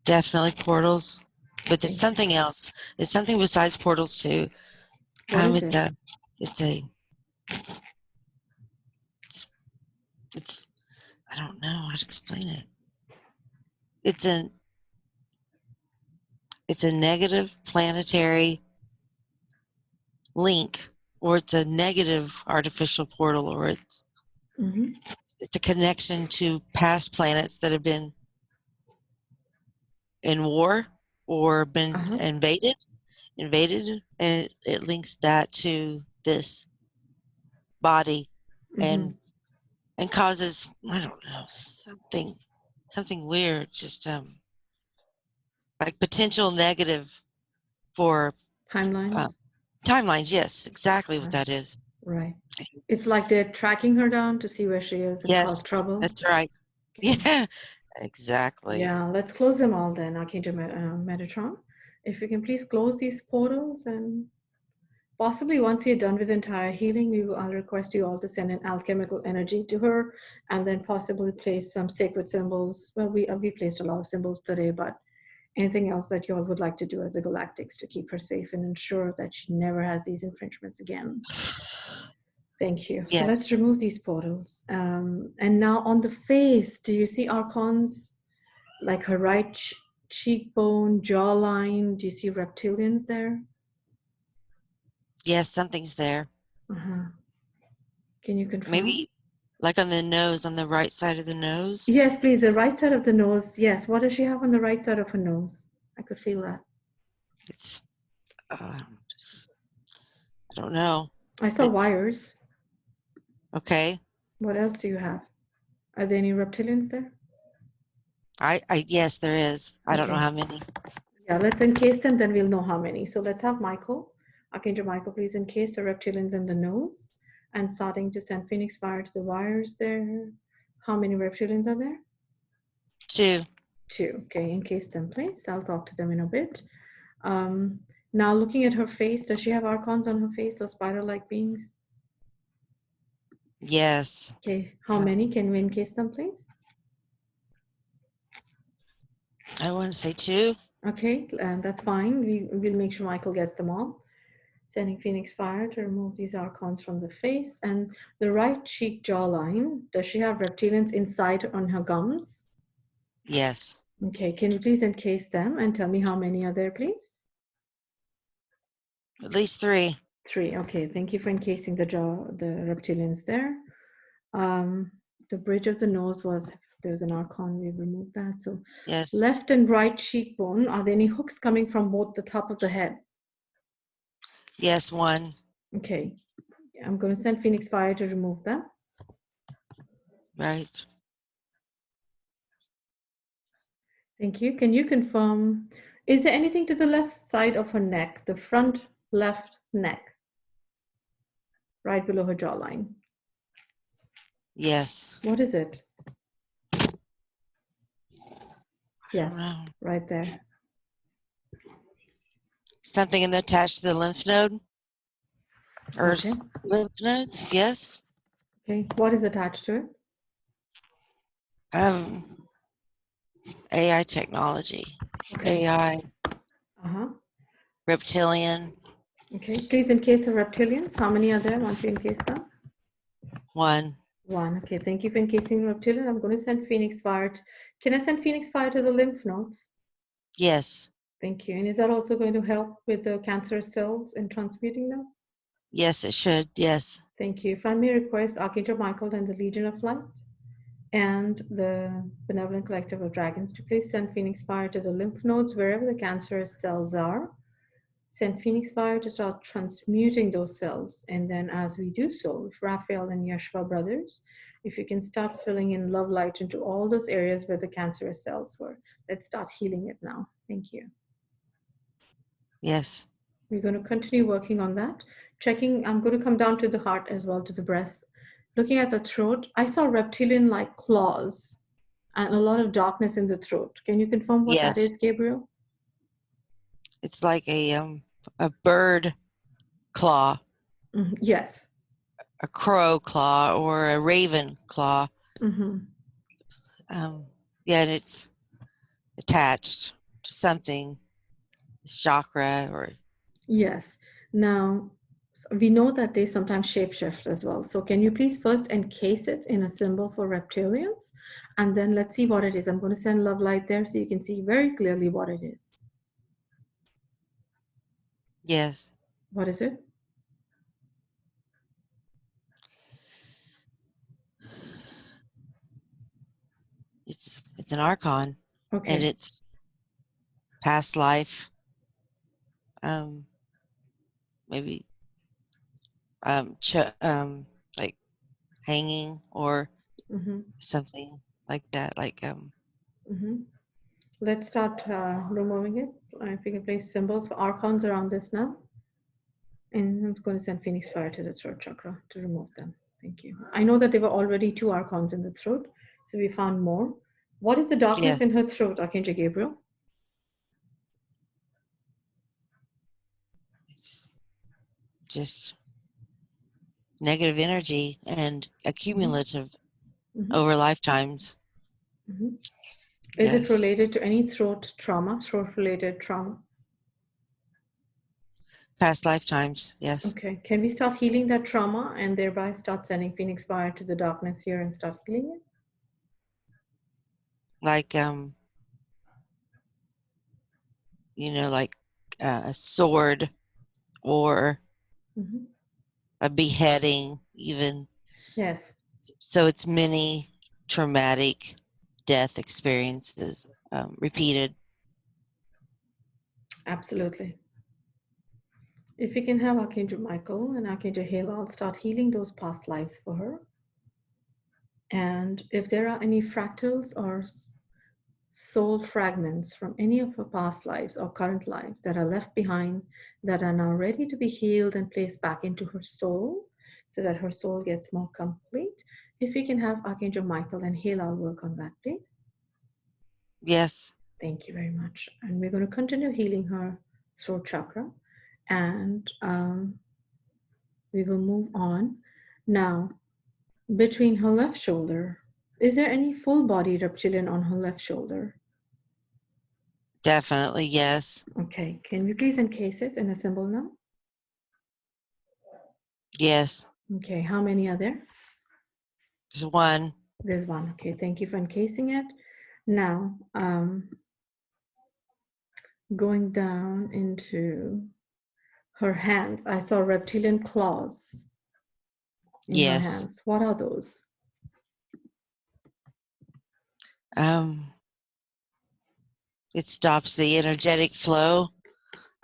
Definitely portals, but it's Thank you. something else. It's something besides portals too. What is It's it? it's a, it's I don't know how to explain it. It's a negative planetary link, or it's a negative artificial portal, or it's a connection to past planets that have been in war or been invaded, and it links that to this body, and causes, I don't know, something weird, just like potential negative for Timelines. timelines. Yes, exactly what that is. Right. It's like they're tracking her down to see where she is and cause Yes, trouble. that's right. Okay. Yeah, exactly. Yeah, let's close them all then, Archangel Metatron. If you can please close these portals, and possibly once you're done with the entire healing, I'll request you all to send an alchemical energy to her, and then possibly place some sacred symbols. Well, we placed a lot of symbols today, but anything else that you all would like to do as a galactics to keep her safe and ensure that she never has these infringements again. Thank you. So let's Yes. remove these portals. And now on the face, do you see archons like her right cheekbone, jawline? Do you see reptilians there? Yes, something's there. Can you confirm? Maybe like on the nose, on the right side of the nose? Yes, please. The right side of the nose. Yes. What does she have on the right side of her nose? I could feel that. It's, I don't know. I saw wires. Okay. What else do you have? Are there any reptilians there? Yes, there is. I don't know how many. Yeah, let's encase them, then we'll know how many. So let's have Michael. Archangel Michael, please encase the reptilians in the nose, and starting to send Phoenix fire to the wires there. How many reptilians are there? 2. 2. Okay, encase them, please. I'll talk to them in a bit. Now looking at her face, does she have archons on her face, or spider-like beings? Yes. Okay, how many? Can we encase them, please? I want to say 2. Okay, that's fine. We'll make sure Michael gets them all. Sending Phoenix fire to remove these archons from the face. And the right cheek jawline, does she have reptilians inside on her gums? Yes. Okay, can you please encase them and tell me how many are there, please? At least 3. 3. Okay, thank you for encasing the reptilians there. The bridge of the nose there's an archon, we removed that. So yes. Left and right cheekbone, are there any hooks coming from both the top of the head? Yes, 1. Okay, I'm going to send Phoenix fire to remove that. Right. Thank you. Can you confirm, is there anything to the left side of her neck, the front left neck, right below her jawline? Yes. What is it? Yes, right there. Something attached to the lymph node? Or lymph nodes? Yes. Okay, what is attached to it? AI technology. Okay. AI. Reptilian. Okay, please encase the reptilians. How many are there once you encase them? 1. 1. Okay, thank you for encasing reptilian. I'm going to send Phoenix fire. Can I send Phoenix fire to the lymph nodes? Yes. Thank you. And is that also going to help with the cancerous cells and transmuting them? Yes, it should. Yes. Thank you. If I may request Archangel Michael and the Legion of Light and the Benevolent Collective of Dragons to please send Phoenix fire to the lymph nodes wherever the cancerous cells are. Send Phoenix fire to start transmuting those cells. And then as we do so, if Raphael and Yeshua brothers, if you can start filling in love light into all those areas where the cancerous cells were. Let's start healing it now. Thank you. Yes. We're going to continue working on that. Checking, I'm going to come down to the heart as well, to the breast. Looking at the throat, I saw reptilian-like claws and a lot of darkness in the throat. Can you confirm what that is, Gabriel? It's like a bird claw. Yes. a crow claw or a raven claw. Mm-hmm. Yeah, and it's attached to something, chakra or. Yes. Now, we know that they sometimes shapeshift as well. So can you please first encase it in a symbol for reptilians? And then let's see what it is. I'm going to send love light there so you can see very clearly what it is. Yes. What is it? It's an archon, Okay. and it's past life. Maybe like hanging or Mm-hmm. something like that. Like Mm-hmm. Let's start removing it. If we can place symbols for archons around this now. And I'm going to send Phoenix Fire to the throat chakra to remove them. Thank you. I know that there were already 2 archons in the throat, so we found more. What is the darkness yes, in her throat, Archangel Gabriel? it's just negative energy and accumulative Mm-hmm. over lifetimes. Mm-hmm. Is it Yes, related to any throat trauma, throat-related trauma? past lifetimes. Yes, Okay. Can we start healing that trauma and thereby start sending Phoenix Fire to the darkness here and start healing it? like like a sword or Mm-hmm. a beheading, even. Yes, So it's many traumatic death experiences repeated. absolutely. If we can have Archangel Michael and Archangel Hale start healing those past lives for her. And if there are any fractals or soul fragments from any of her past lives or current lives that are left behind that are now ready to be healed and placed back into her soul so that her soul gets more complete, if we can have Archangel Michael and Hale work on that, please. Yes, Thank you very much. And we're going to continue healing her throat chakra. And we will move on. Now, between her left shoulder, is there any full body reptilian on her left shoulder? definitely. Yes, Okay, can we please encase it in a symbol now? yes. Okay, how many are there? There's one. There's one. Okay, thank you for encasing it. Now, going down into her hands, I saw reptilian claws in her Yes. hands. What are those? It stops the energetic flow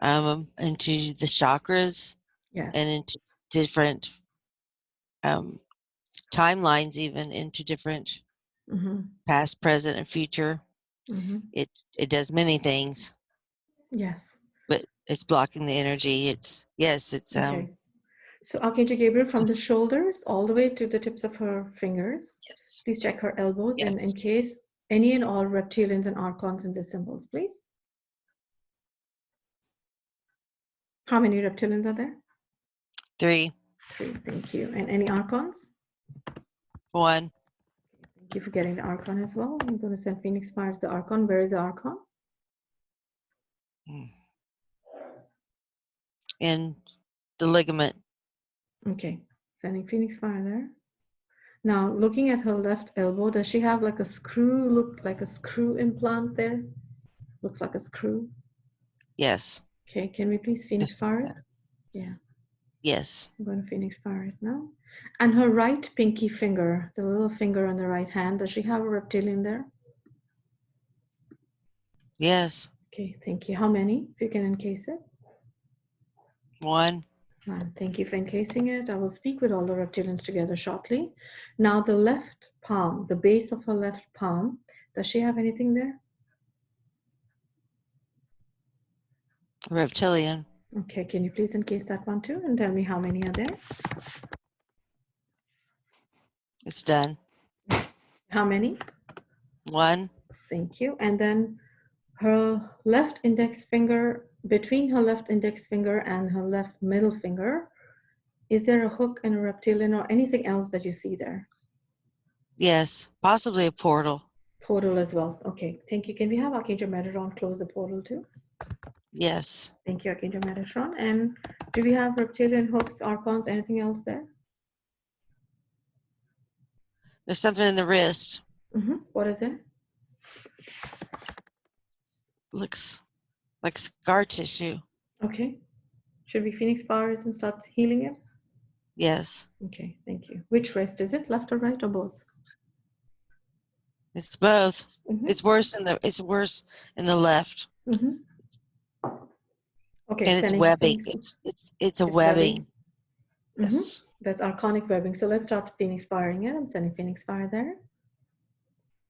into the chakras Yes. and into different timelines, even into different past, present, and future. It does many things, Yes. but it's blocking the energy. It's Okay. So Archangel Gabriel, from the shoulders all the way to the tips of her fingers, yes, please check her elbows and yes. encase any and all reptilians and archons in the symbols, please. How many reptilians are there? 3. 3, thank you. And any archons? 1. Thank you for getting the archon as well. I'm going to send Phoenix Fire to the archon. Where is the archon? In the ligament. Okay, sending Phoenix Fire there. Now, looking at her left elbow, does she have like a screw, look like a screw implant there? Looks like a screw. Yes. Okay, can we please Phoenix Just Fire like it? Yeah. yes. I'm going to Phoenix Fire it now. And her right pinky finger, the little finger on the right hand, does she have a reptilian there? Yes. Okay, thank you. How many, if you can encase it? 1. Thank you for encasing it. I will speak with all the reptilians together shortly. Now the left palm, the base of her left palm, does she have anything there? Reptilian. Okay, can you please encase that one too and tell me how many are there? It's done. How many? 1. Thank you. And then her left index finger, between her left index finger and her left middle finger, Is there a hook and a reptilian or anything else that you see there? Yes, possibly a portal. Portal as well. Okay, thank you. Can we have Archangel Metatron close the portal too? Yes. Thank you, Archangel Metatron. And do we have reptilian hooks, archons, anything else there? There's something in the wrist. What is it? Looks like scar tissue. Okay. Should we Phoenix power it and start healing it? Yes. Okay, thank you. Which wrist is it? Left or right or both? It's both. Mhm. It's worse in the left. Okay, And it's sending webbing. Phoenix. It's a It's webbing. webbing. Yes. That's archonic webbing. So let's start Phoenix firing it. I'm sending Phoenix fire there.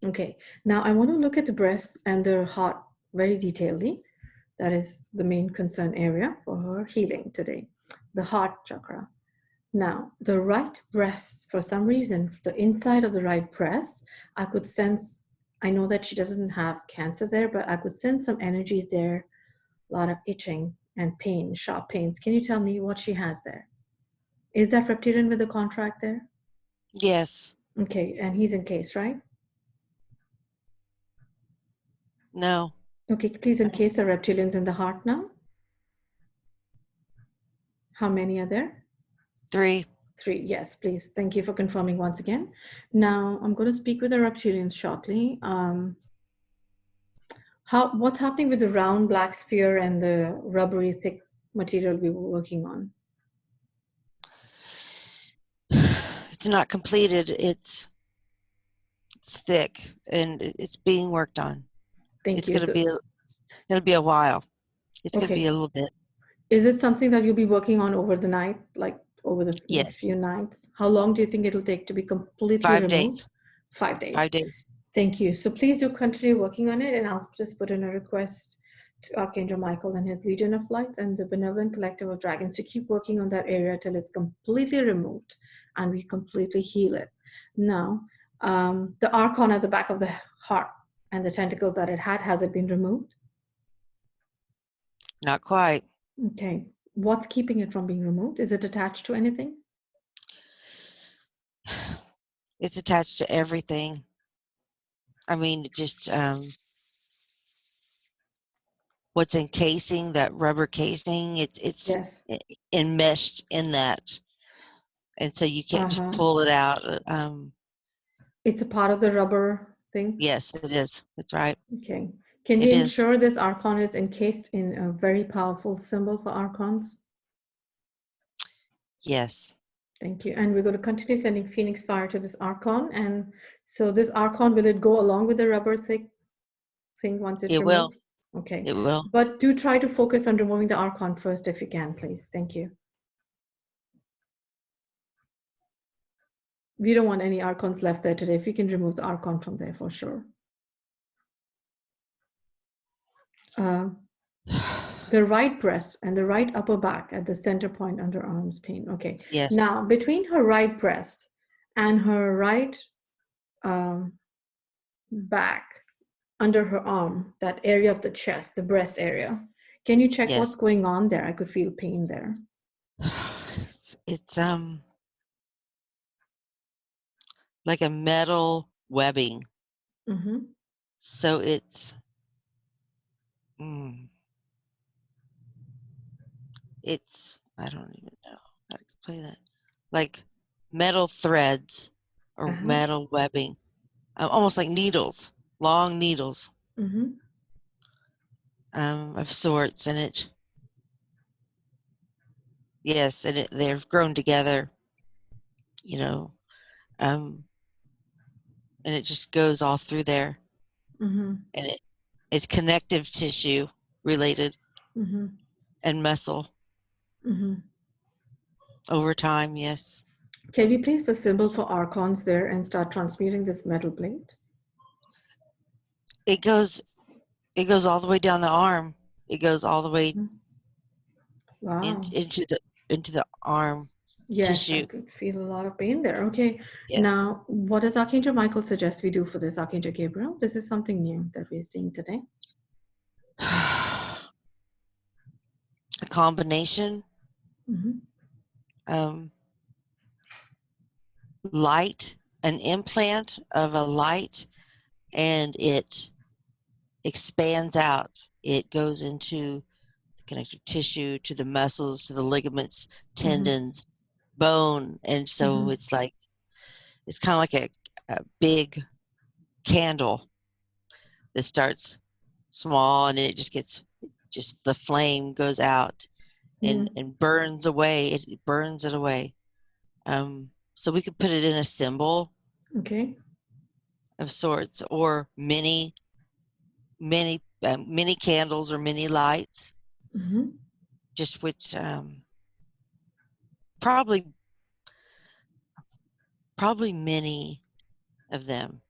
Okay, now I want to look at the breasts and the heart very detailedly. That is the main concern area for her healing today, the heart chakra. Now, the right breast, for some reason, the inside of the right breast, I could sense, I know that she doesn't have cancer there, but I could sense some energies there, a lot of itching and pain, sharp pains. Can you tell me what she has there? Is that reptilian with the contract there? Yes. Okay, and he's encased, right? No. Okay, please encase the reptilians in the heart now. How many are there? 3. 3, yes, please. Thank you for confirming once again. Now, I'm going to speak with the reptilians shortly. What's happening with the round black sphere and the rubbery thick material we were working on? It's not completed. It's thick and it's being worked on. Thank you. It'll be a while. It's going to Okay. be a little bit. Is it something that you'll be working on over the night, like over the next Yes. few nights? How long do you think it'll take to be completely 5 removed? days. 5 days. 5 days. Thank you. So please do continue working on it, and I'll just put in a request to Archangel Michael and his Legion of Light and the Benevolent Collective of Dragons to keep working on that area till it's completely removed and we completely heal it. Now, the archon at the back of the heart and the tentacles that it had, has it been removed? Not quite. Okay. What's keeping it from being removed? Is it attached to anything? It's attached to everything. I mean, just what's encasing that rubber casing, it's Yes. enmeshed in that. And so you can't just pull it out. It's a part of the rubber thing? Yes, it is. That's right. Okay. Can we ensure this archon is encased in a very powerful symbol for archons? Yes. Thank you. And we're going to continue sending Phoenix fire to this archon. And so this archon, will it go along with the rubber thing once it's removed? Will. Okay. It will. But do try to focus on removing the archon first if you can, please. Thank you. We don't want any archons left there today. If you can remove the archon from there for sure. The right breast and the right upper back at the center point under arms pain. Okay. Yes. Now, between her right breast and her right back under her arm, that area of the chest, the breast area, can you check what's going on there? I could feel pain there. It's like a metal webbing. So it's I don't even know how to explain that. Like metal threads or metal webbing, almost like needles, long needles of sorts. And it, yes, and they've grown together, you know, and it just goes all through there. And it's connective tissue related and muscle over time. Yes. Can we place the symbol for archons there and start transmuting this metal plate? It goes all the way down the arm. It goes all the way into the arm tissue. I could feel a lot of pain there. Okay. Yes. Now, what does Archangel Michael suggest we do for this, Archangel Gabriel? This is something new that we're seeing today. A combination light, an implant of a light, and it expands out. It goes into the connective tissue, to the muscles, to the ligaments, tendons, bone. And so it's like, it's kind of like a big candle that starts small and it just gets, just the flame goes out and burns away. It burns it away. So we could put it in a symbol of sorts, or many candles or many lights, just which probably many of them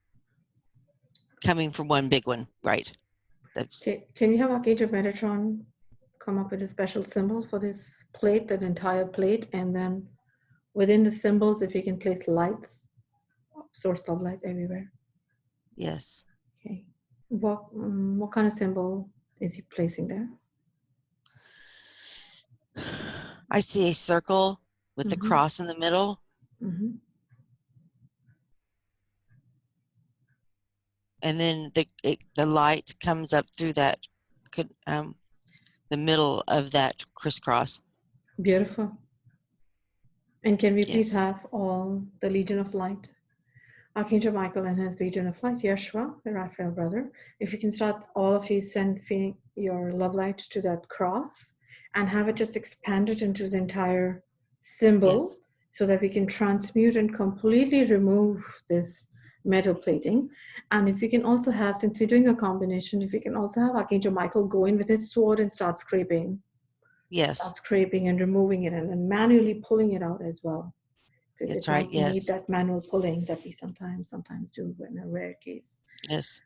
coming from one big one, right? Can you have Archangel Metatron come up with a special symbol for this plate, that entire plate, and then within the symbols, if you can place lights, source of light everywhere? Yes. Okay. What kind of symbol is he placing there? I see a circle with the cross in the middle. And then the light comes up through that, the middle of that crisscross. Beautiful. And can we please have all the Legion of Light, Archangel Michael and his Legion of Light, Yeshua, the Raphael brother, if you can start, all of you send your love light to that cross and have it just expanded into the entire symbol, so that we can transmute and completely remove this metal plating. And if we can also have, since we're doing a combination, if we can also have Archangel Michael go in with his sword and start scraping. Start scraping and removing it, and then manually pulling it out as well. Because it might need that manual pulling that we sometimes do in a rare case. Yes.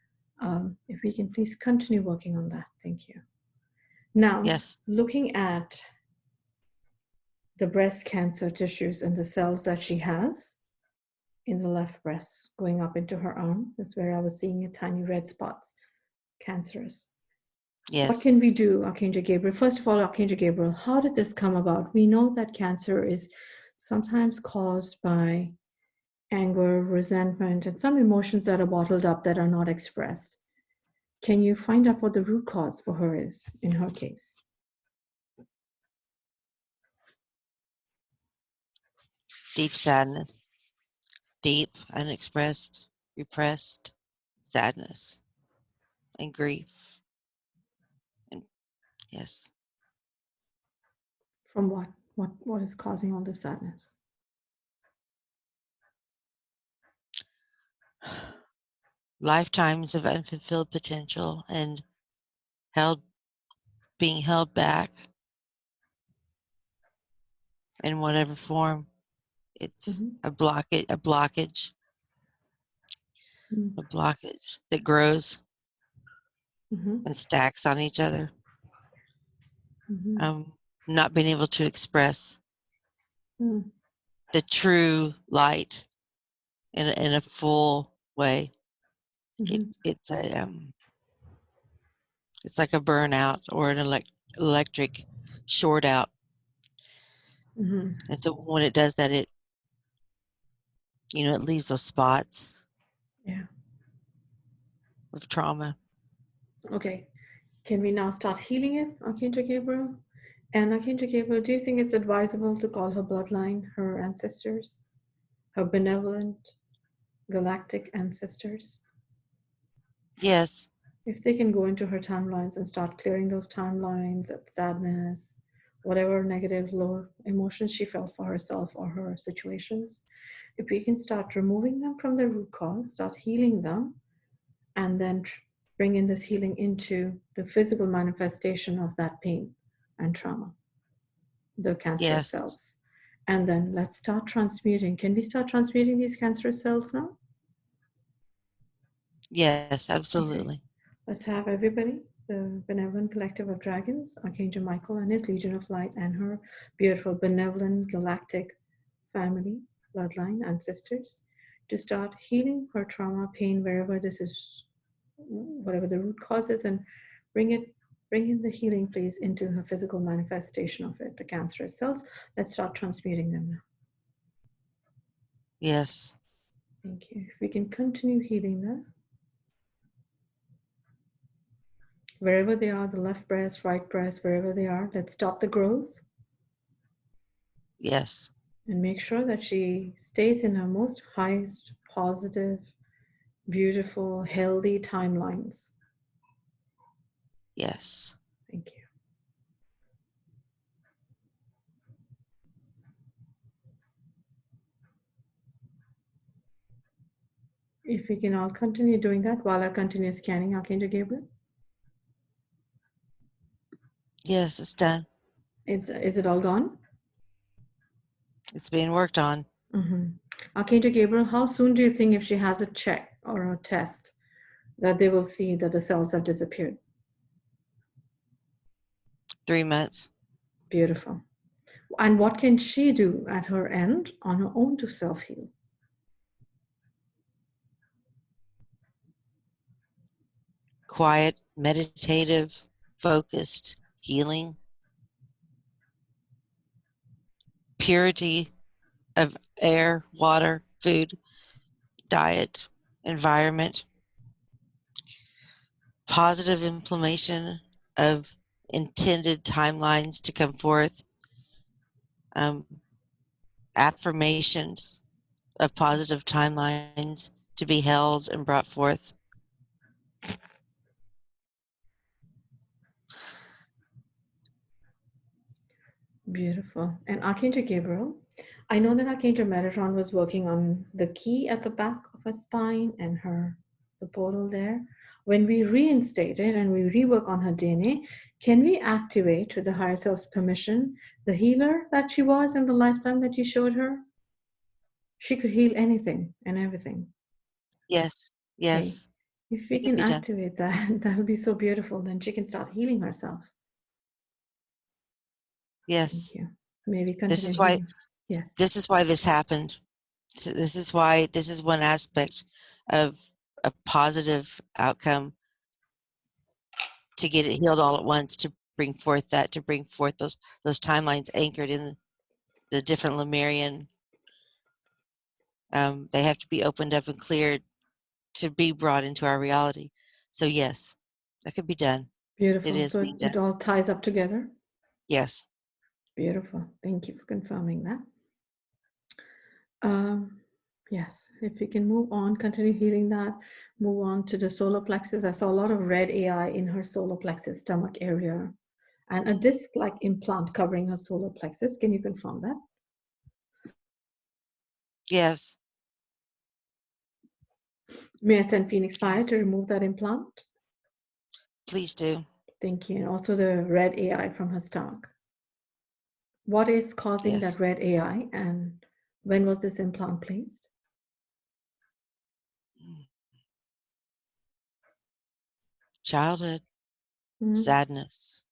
If we can please continue working on that. Thank you. Now, looking at the breast cancer tissues and the cells that she has in the left breast, going up into her arm, is where I was seeing a tiny red spots, cancerous. What can we do, Archangel Gabriel? First of all, Archangel Gabriel, how did this come about? We know that cancer is sometimes caused by anger, resentment, and some emotions that are bottled up that are not expressed. Can you find out what the root cause for her is in her case? Deep sadness. Deep, unexpressed, repressed sadness and grief. And yes. From what? What is causing all this sadness? Lifetimes of unfulfilled potential and being held back in whatever form. It's a blockage that grows and stacks on each other. Not being able to express the true light in a full way. It's like a burnout or an electric short out. And so when it does that, it leaves those spots of trauma. Okay. Can we now start healing it, Archangel Gabriel? And Archangel Gabriel, do you think it's advisable to call her bloodline, her ancestors, her benevolent galactic ancestors? Yes. If they can go into her timelines and start clearing those timelines, that sadness, whatever negative, low emotions she felt for herself or her situations, if we can start removing them from the root cause, start healing them, and then bring in this healing into the physical manifestation of that pain and trauma, the cancerous cells. And then let's start transmuting. Can we start transmuting these cancerous cells now? Yes, absolutely. Okay. Let's have everybody, the benevolent collective of dragons, Archangel Michael and his Legion of Light, and her beautiful benevolent galactic family, bloodline, ancestors, to start healing her trauma, pain, wherever this is, whatever the root cause is, and bring it Bring in the healing, please, into her physical manifestation of it, the cancerous cells. Let's start transmuting them now. Yes. Thank you. If we can continue healing that. Wherever they are, the left breast, right breast, wherever they are, let's stop the growth. Yes. And make sure that she stays in her most highest, positive, beautiful, healthy timelines. Yes. Thank you. If we can all continue doing that while I continue scanning Archangel Gabriel. Yes, it's done. Is it all gone? It's being worked on. Archangel Gabriel, how soon do you think, if she has a check or a test, that they will see that the cells have disappeared? 3 months. Beautiful. And what can she do at her end on her own to self-heal? Quiet, meditative, focused, healing. Purity of air, water, food, diet, environment. Positive implementation of intended timelines to come forth. Affirmations of positive timelines to be held and brought forth. Beautiful. And Archangel Gabriel, I know that Archangel Metatron was working on the key at the back of her spine and the portal there. When we reinstate it and we rework on her DNA, can we activate, with the higher self's permission, the healer that she was in the lifetime that you showed her? She could heal anything and everything. Yes, yes. Okay. If we can activate that, that would be so beautiful. Then she can start healing herself. Yes. Thank you. Maybe continue. This is why. Healing. Yes. This is why this happened. This is why. This is one aspect of a positive outcome, to get it healed all at once, to bring forth those timelines anchored in the different Lemurian. They have to be opened up and cleared to be brought into our reality. So yes, that could be done. Beautiful. It is So being done. it all ties up together? Yes. Beautiful. Thank you for confirming that. Yes, if we can move on, continue healing that, move on to the solar plexus. I saw a lot of red AI in her solar plexus stomach area and a disc-like implant covering her solar plexus. Can you confirm that? Yes. May I send Phoenix Fire to remove that implant? Please do. Thank you. And also the red AI from her stomach. What is causing that red AI, and when was this implant placed? Childhood. Sadness.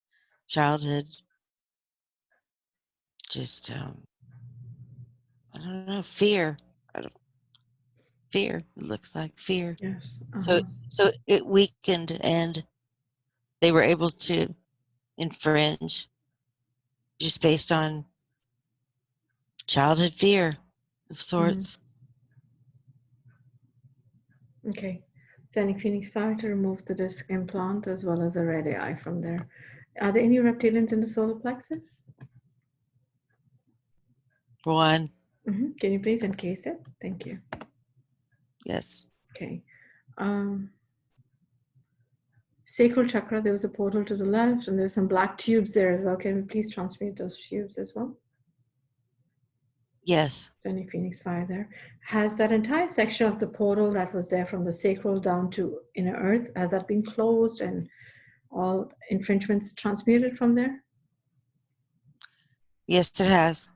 Childhood. Just I don't know, fear. Fear. It looks like fear. Yes. So it weakened, and they were able to infringe just based on childhood fear of sorts. Okay. Sending Phoenix Fire to remove the disc implant as well as a red AI from there. Are there any reptilians in the solar plexus? One. Can you please encase it? Thank you. Yes. Okay. Sacral chakra, there was a portal to the left, and there's some black tubes there as well. Can we please transmute those tubes as well? Yes. Sending Phoenix Fire there. Has that entire section of the portal that was there from the sacral down to inner earth, has that been closed and all infringements transmuted from there? Yes, it has.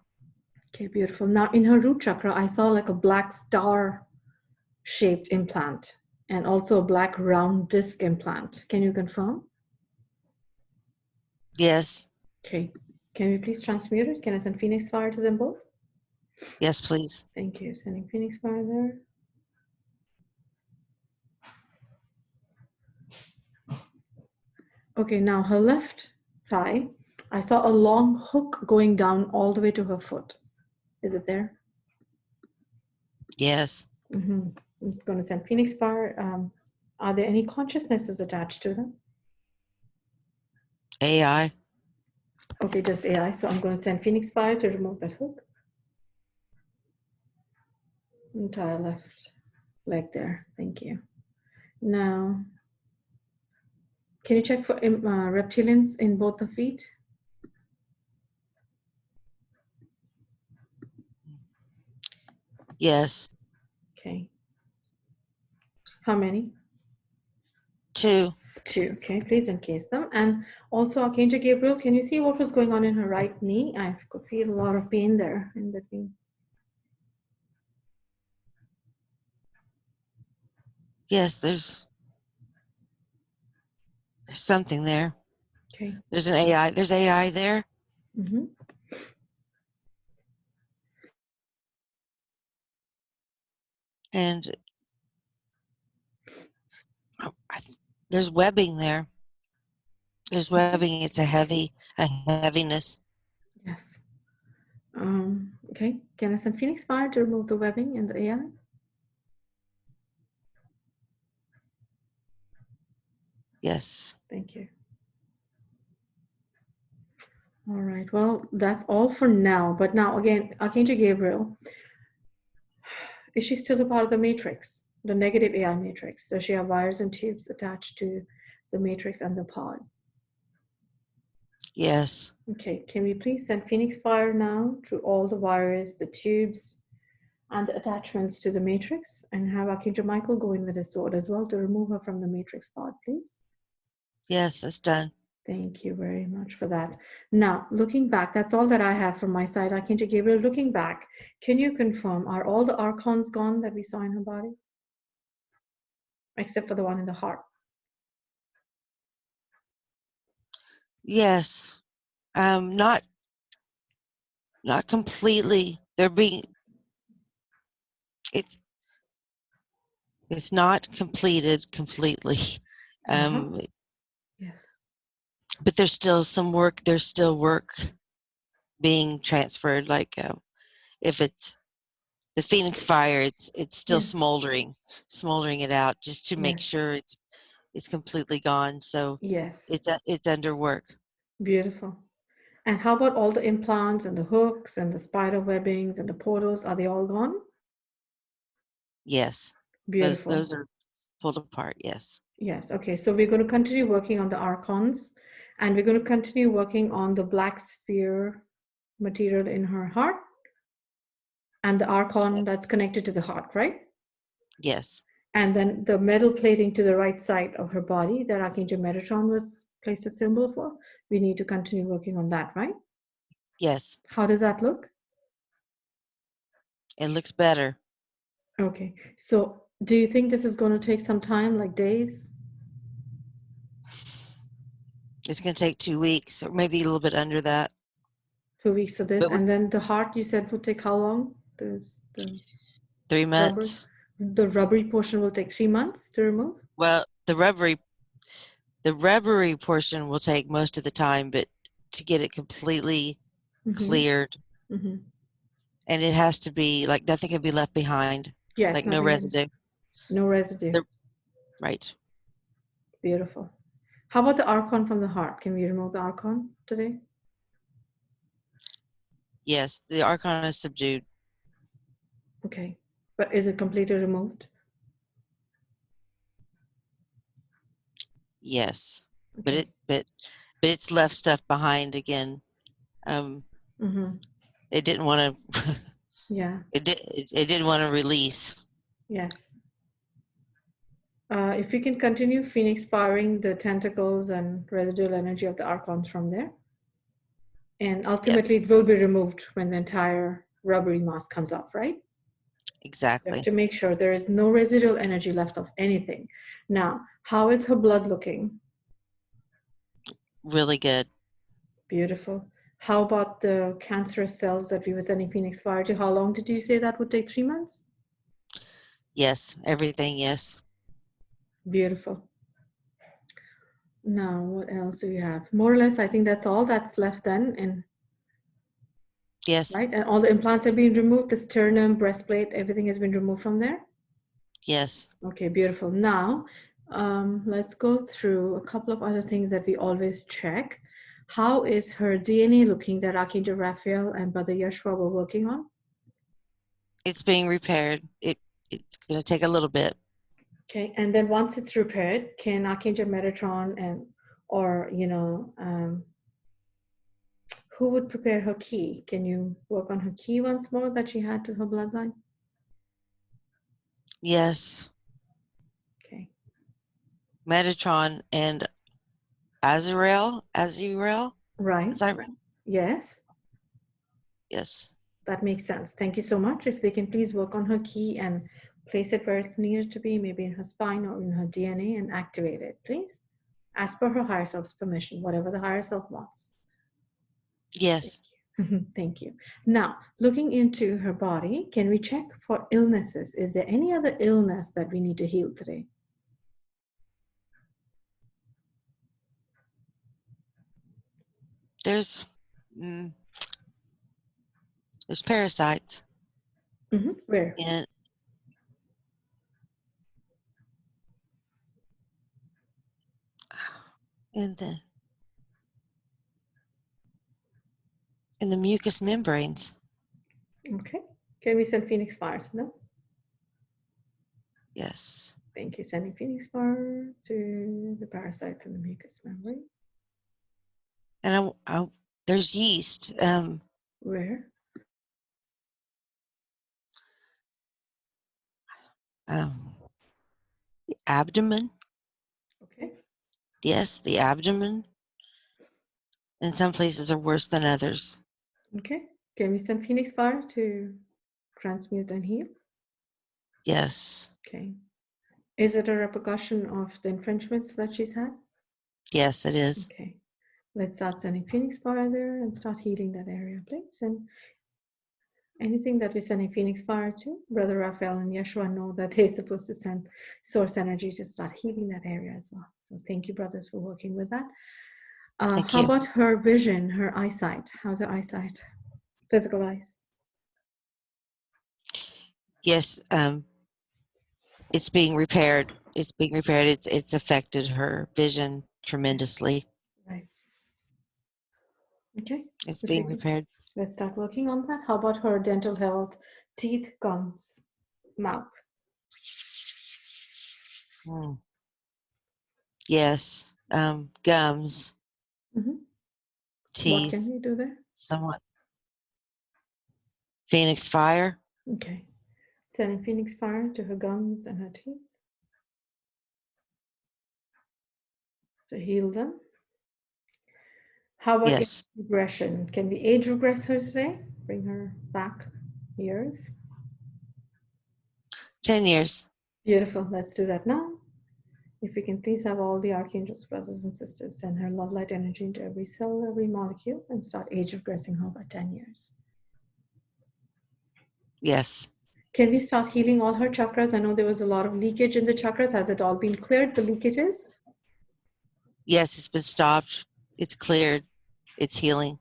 Okay, beautiful. Now in her root chakra, I saw like a black star shaped implant and also a black round disc implant. Can you confirm? Yes. Okay. Can we please transmute it? Can I send Phoenix Fire to them both? Yes, please. Thank you. Sending Phoenix Fire there. Okay, now her left thigh, I saw a long hook going down all the way to her foot. Is it there? Yes. I'm going to send Phoenix Fire. Are there any consciousnesses attached to them? AI. Okay, just AI. So I'm going to send Phoenix Fire to remove that hook. Entire left leg there. Thank you. Now, can you check for reptilians in both the feet? Yes. Okay. How many? 2. 2. Okay, please encase them. And also, Archangel Gabriel, can you see what was going on in her right knee? I could feel a lot of pain there in between. Yes, there's something there. Okay. There's an AI. There's AI there. Mm-hmm. And there's webbing there. There's webbing. It's a heaviness. Yes. Okay. Can I send Phoenix Fire to remove the webbing and the AI? Yes. Thank you. All right. Well, that's all for now. But now, again, Archangel Gabriel, is she still a part of the matrix, the negative AI matrix? Does she have wires and tubes attached to the matrix and the pod? Yes. Okay. Can we please send Phoenix Fire now through all the wires, the tubes, and the attachments to the matrix, and have Archangel Michael go in with his sword as well to remove her from the matrix pod, please? Yes, it's done. Thank you very much for that. Now, looking back, that's all that I have from my side. Archangel Gabriel, looking back, can you confirm, are all the archons gone that we saw in her body? Except for the one in the heart. Yes. Not completely. They're being. It's not completed completely. Yes. But there's still some work. There's still work being transferred. Like if it's the Phoenix Fire, it's still Yes. smoldering it out just to make Yes. sure it's completely gone. So Yes. it's under work. Beautiful. And how about all the implants and the hooks and the spider webbings and the portals? Are they all gone? Yes. Beautiful. Those are pulled apart. Yes. Yes. Okay. So we're going to continue working on the archons, and we're going to continue working on the black sphere material in her heart and the archon that's Yes. connected to the heart, right? Yes. And then the metal plating to the right side of her body that Archangel Metatron was placed a symbol for. We need to continue working on that, right? Yes. How does that look? It looks better. Okay. So do you think this is going to take some time, like days? It's going to take 2 weeks or maybe a little bit under that. 2 weeks of this. But And then the heart, you said, would take how long? There's the 3 months. The rubbery portion will take 3 months to remove? Well, the rubbery portion will take most of the time, but to get it completely cleared, and it has to be like nothing can be left behind. Yes, Like no nothing. residue. No residue. Right. Beautiful. How about the archon from the heart? Can we remove the archon today? Yes, the archon is subdued. Okay. But is it completely removed? Yes. Okay. But it's left stuff behind again. It didn't want to Yeah. it didn't want to release. Yes. If you can continue Phoenix firing the tentacles and residual energy of the archons from there. And ultimately Yes. it will be removed when the entire rubbery mass comes off, right? Exactly. You have to make sure there is no residual energy left of anything. Now, how is her blood looking? Really good. Beautiful. How about the cancerous cells that we were sending Phoenix Fire to? How long did you say that would take? 3 months? Yes, everything, yes. Beautiful. Now, what else do you have? More or less, I think that's all that's left then, and Yes. right? And all the implants have been removed, the sternum, breastplate, everything has been removed from there? Yes. Okay, beautiful. Now, let's go through a couple of other things that we always check. How is her DNA looking that Archangel Raphael and Brother Yeshua were working on? It's being repaired. It's going to take a little bit. Okay, and then once it's repaired, can Archangel Metatron and, or, who would prepare her key? Can you work on her key once more that she had to her bloodline? Yes. Okay. Metatron and Azrael. Right. Azrael. Yes. Yes. That makes sense. Thank you so much. If they can please work on her key and place it where it's needed to be, maybe in her spine or in her DNA, and activate it, please. As per her higher self's permission, whatever the higher self wants. Yes. Thank you. Now, looking into her body, can we check for illnesses? Is there any other illness that we need to heal today? There's parasites. Where? In the mucous membranes. Okay. Can we send Phoenix fires? No? Yes. Thank you. Sending Phoenix fire to the parasites in the mucous membrane. And there's yeast. Where? The abdomen. Okay. Yes, the abdomen. And some places are worse than others. Okay. Can we send Phoenix fire to transmute and heal? Yes. Okay. Is it a repercussion of the infringements that she's had? Yes, it is. Okay. Let's start sending Phoenix fire there and start healing that area, please. And anything that we're sending Phoenix fire to, Brother Raphael and Yeshua know that they're supposed to send source energy to start healing that area as well. So thank you, brothers, for working with that. How about her vision, her eyesight? How's her eyesight? Physical eyes? Yes, it's being repaired. It's being repaired. It's affected her vision tremendously. Right. Okay. It's being repaired. Let's start working on that. How about her dental health, teeth, gums, mouth? Yes, gums, teeth. What can we do there? Somewhat. Phoenix fire. Okay. Sending Phoenix fire to her gums and her teeth to heal them. How about age regression? Can we age regress her today? Bring her back years. 10 years. Beautiful. Let's do that now. If we can please have all the archangels, brothers and sisters, send her love light energy into every cell, every molecule, and start age regressing her by 10 years. Yes. Can we start healing all her chakras? I know there was a lot of leakage in the chakras. Has it all been cleared, the leakages? Yes, it's been stopped. It's cleared. It's healing.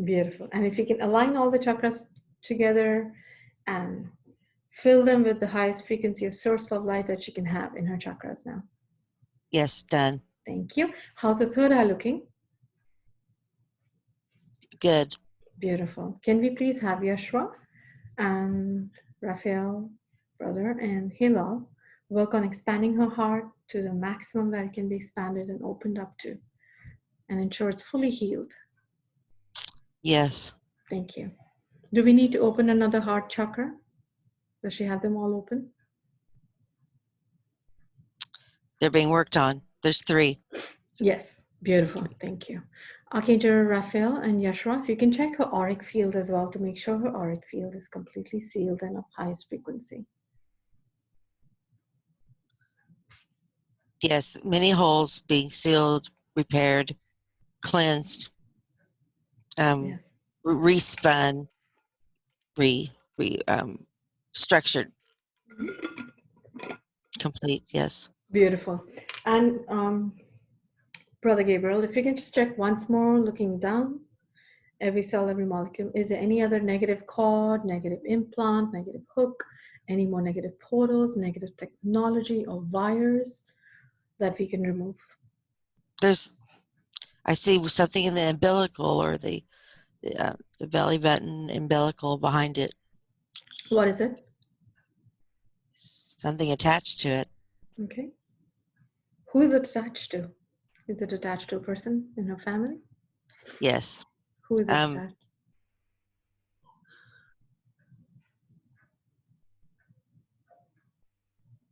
Beautiful. And if you can align all the chakras together and fill them with the highest frequency of source of light that she can have in her chakras now. Yes, done. Thank you. How's the third eye looking? Good. Beautiful. Can we please have Yeshua and Raphael, brother, and Hilal work on expanding her heart to the maximum that it can be expanded and opened up to, and ensure it's fully healed? Yes. Thank you. Do we need to open another heart chakra? Does she have them all open? They're being worked on. There's 3. Yes. Beautiful. Thank you. Archangel Raphael and Yeshua, if you can check her auric field as well to make sure her auric field is completely sealed and of highest frequency. Yes, many holes being sealed, repaired, cleansed, Yes. respun, structured. Complete, yes. Beautiful. And Brother Gabriel, if you can just check once more, looking down, every cell, every molecule. Is there any other negative cord, negative implant, negative hook, any more negative portals, negative technology or wires that we can remove? I see something in the umbilical or the belly button umbilical behind it. What is it? Something attached to it. Okay. Who is it attached to? Is it attached to a person in her family? Yes. Who is it attached?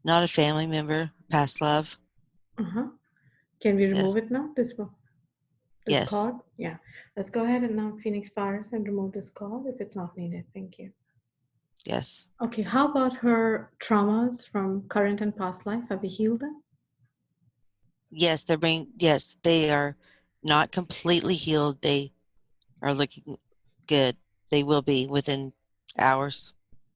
Not a family member, past love. Uh-huh. Can we remove Yes. it now? This Yes. card? Yeah. Let's go ahead and now Phoenix Fire and remove this card if it's not needed. Thank you. Yes. Okay. How about her traumas from current and past life? Have we healed them? Yes, yes, they are not completely healed. They are looking good. They will be within hours.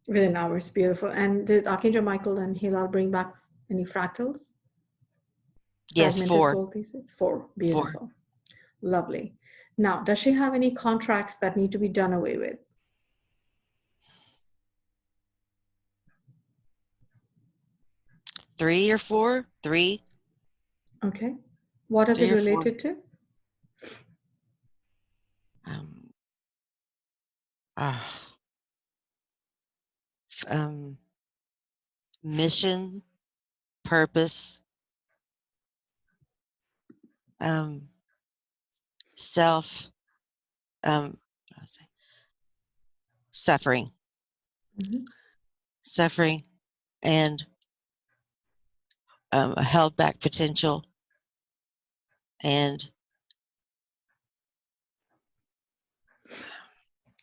Within hours. Beautiful. And did Archangel Michael and Hilal bring back any fractals? Yes, Fragmented 4. soul pieces? 4. 4. Beautiful. Lovely. Now, does she have any contracts that need to be done away with? 3 or 4? 3. Okay. What are they 3 or 4. related to? Mission, purpose, self, suffering, suffering, and a held back potential, and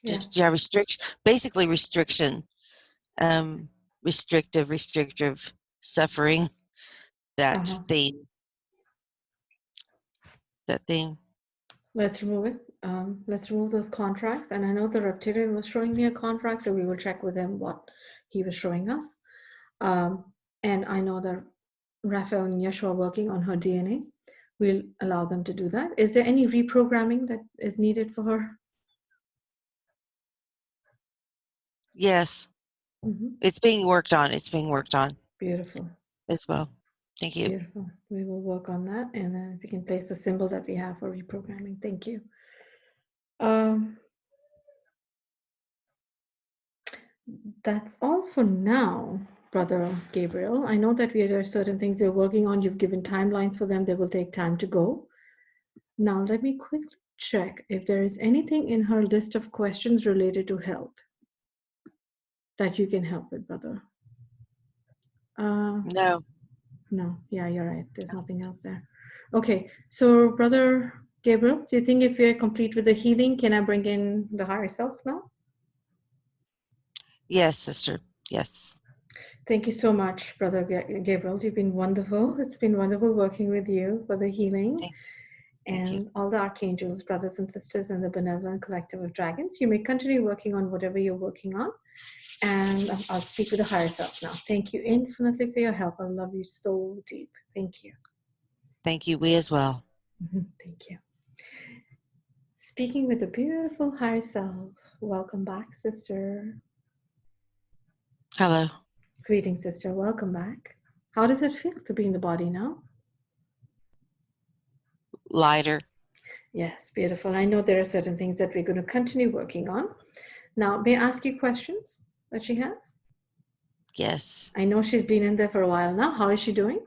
just restriction, basically restriction, restrictive suffering, that theme. Let's remove it. Let's remove those contracts. And I know the Reptilian was showing me a contract, so we will check with him what he was showing us. And I know that Raphael and Yeshua are working on her DNA. We'll allow them to do that. Is there any reprogramming that is needed for her? Yes. It's being worked on. It's being worked on. Beautiful. As well. Thank you. Beautiful. We will work on that. And then we can place the symbol that we have for reprogramming. Thank you. That's all for now, Brother Gabriel. I know that there are certain things you're working on. You've given timelines for them. They will take time to go. Now, let me quickly check if there is anything in her list of questions related to health that you can help with, brother. No. No. Yeah, you're right. There's nothing else there. Okay. So, Brother Gabriel, do you think if we're complete with the healing, can I bring in the higher self now? Yes, sister. Yes. Thank you so much, Brother Gabriel. You've been wonderful. It's been wonderful working with you for the healing. Thank you. All the archangels, brothers and sisters, and the benevolent collective of dragons. You may continue working on whatever you're working on. And I'll speak with the higher self now. Thank you infinitely for your help. I love you so deep. Thank you. Thank you. We as well. Thank you. Speaking with the beautiful higher self. Welcome back, sister. Hello. Greetings, sister. Welcome back. How does it feel to be in the body now? Lighter. Yes, beautiful. I know there are certain things that we're going to continue working on. Now, may I ask you questions that she has? Yes. I know she's been in there for a while now. How is she doing?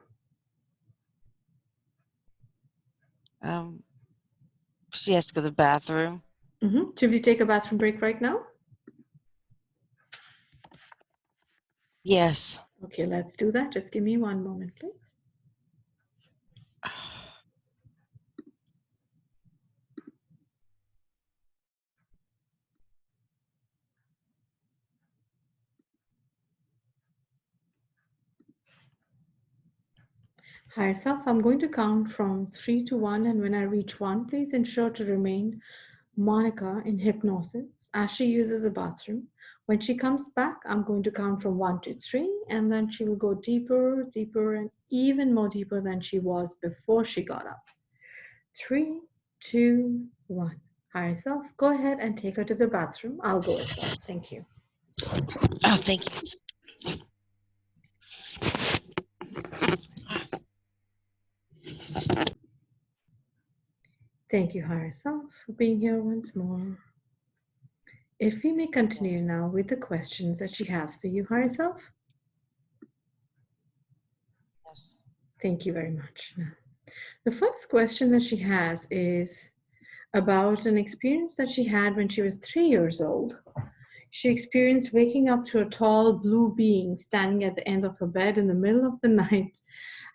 She has to go to the bathroom. Should we take a bathroom break right now? Yes. Okay, let's do that. Just give me one moment, please. Higher self, I'm going to count from 3 to 1, and when I reach 1, please ensure to remain Monica in hypnosis as she uses the bathroom. When she comes back, I'm going to count from 1 to 3, and then she will go deeper, deeper, and even more deeper than she was before she got up. 3, 2, 1. Higher self, go ahead and take her to the bathroom. I'll go as well. Thank you. Oh, thank you. Thank you, higher self, for being here once more. If we may continue Yes. now with the questions that she has for you, higher self. Yes. Thank you very much. Now, the first question that she has is about an experience that she had when she was 3 years old. She experienced waking up to a tall blue being standing at the end of her bed in the middle of the night.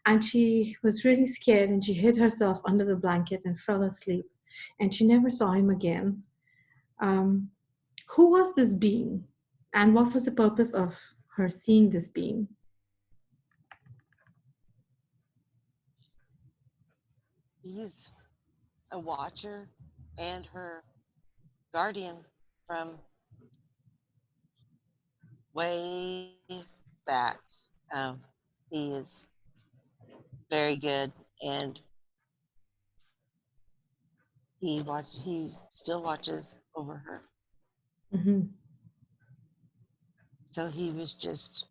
And she was really scared and she hid herself under the blanket and fell asleep. And she never saw him again. Um, who was this being? And what was the purpose of her seeing this being? He's a watcher and her guardian from way back. He is very good, and he still watches over her. Mm-hmm. So he was just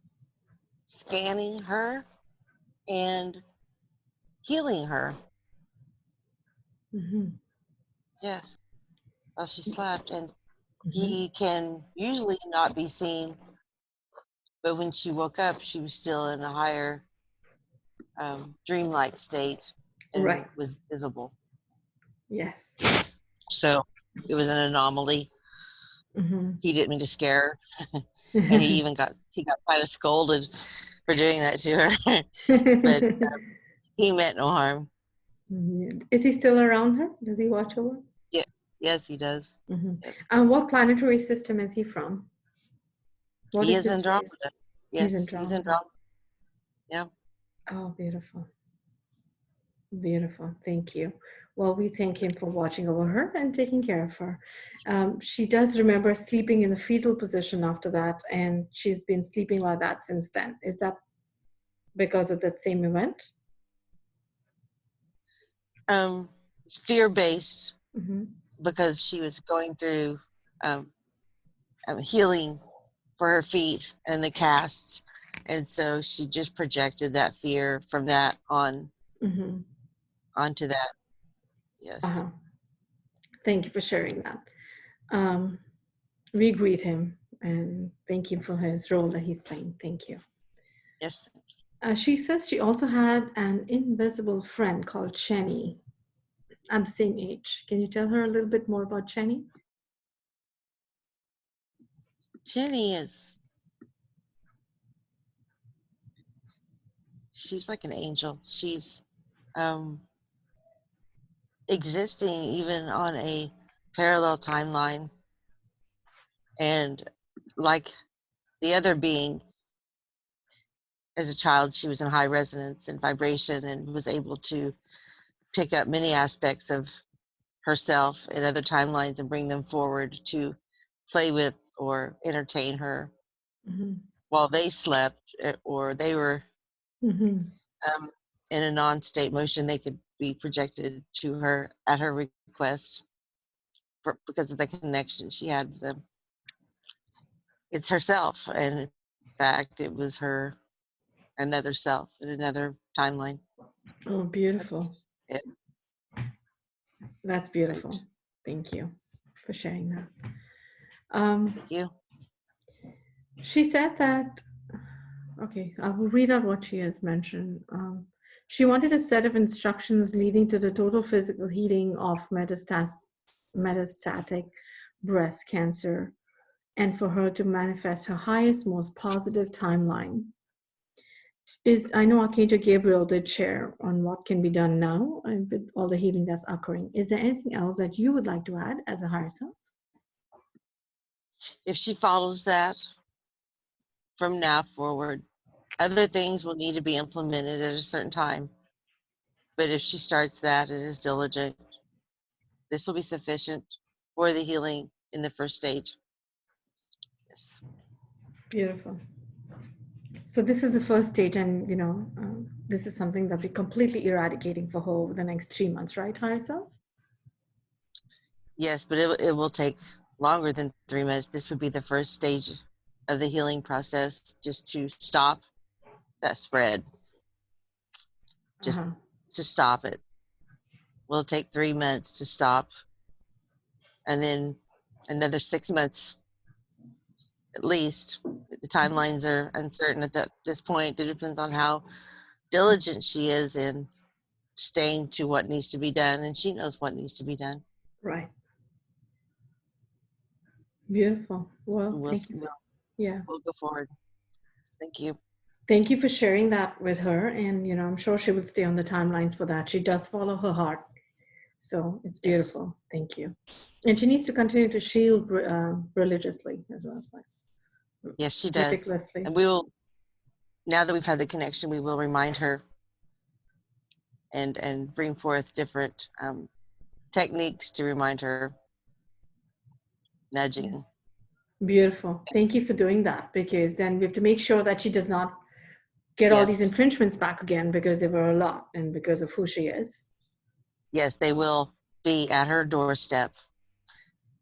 scanning her and healing her. Mm-hmm. Yes, while she slept, and Mm-hmm. he can usually not be seen, but when she woke up, she was still in a higher dreamlike state and Right. was visible. Yes. So it was an anomaly. Mm-hmm. He didn't mean to scare her, and he got kind of scolded for doing that to her. But he meant no harm. Is he still around her? Does he watch over? Yeah, yes, he does. Mm-hmm. Yes, And what planetary system is he from? What he is is his race? Andromeda. He's Yes, he's Andromeda. Andromeda. Yeah. Oh, beautiful. Beautiful. Thank you. Well, we thank him for watching over her and taking care of her. She does remember sleeping in the fetal position after that, and she's been sleeping like that since then. Is that because of that same event? It's fear-based Mm-hmm. because she was going through um, healing for her feet and the casts, and so she just projected that fear from that on Mm-hmm. onto that. Yes. Uh-huh. Thank you for sharing that. Um, we greet him and thank him for his role that he's playing. Thank you. Yes. She says she also had an invisible friend called Chenny at the same age. Can you tell her a little bit more about Chenny? Jenny she's like an angel. She's um, existing even on a parallel timeline, and like the other being, as a child, she was in high resonance and vibration and was able to pick up many aspects of herself in other timelines and bring them forward to play with or entertain her Mm-hmm. while they slept, or they were Mm-hmm. um, in a non-state motion. They could be projected to her at her request because of the connection she had with them. It's herself, and in fact, it was her another self in another timeline. Oh, beautiful. It, That's beautiful. Thank you for sharing that. thank you. She said that, okay, I will read out what she has mentioned. She wanted a set of instructions leading to the total physical healing of metastatic breast cancer and for her to manifest her highest, most positive timeline. I know Archangel Gabriel did share on what can be done now with all the healing that's occurring. Is there anything else that you would like to add as a higher self? If she follows that from now forward, other things will need to be implemented at a certain time. But if she starts that and is diligent, this will be sufficient for the healing in the first stage. Yes. Beautiful. So this is the first stage, and this is something that we're completely eradicating for her over the next 3 months, right, higher self? Yes, but it will take longer than 3 months. This would be the first stage of the healing process, just to stop that spread, just Uh-huh. to stop it. Will take 3 months to stop, and then another 6 months at least. The timelines are uncertain at this point. It depends on how diligent she is in staying to what needs to be done, and she knows what needs to be done. Right. Beautiful. Well, We'll, thank you. we'll, Yeah. we'll go forward. Thank you. Thank you for sharing that with her. And, I'm sure she would stay on the timelines for that. She does follow her heart. So it's Yes. beautiful. Thank you. And she needs to continue to shield religiously as well. Yes, she does. Meticulously. And we will, now that we've had the connection, we will remind her and bring forth different techniques to remind her, nudging. Beautiful. Thank you for doing that, because then we have to make sure that she does not get all these Yes. infringements back again, because there were a lot and because of who she is. Yes, they will be at her doorstep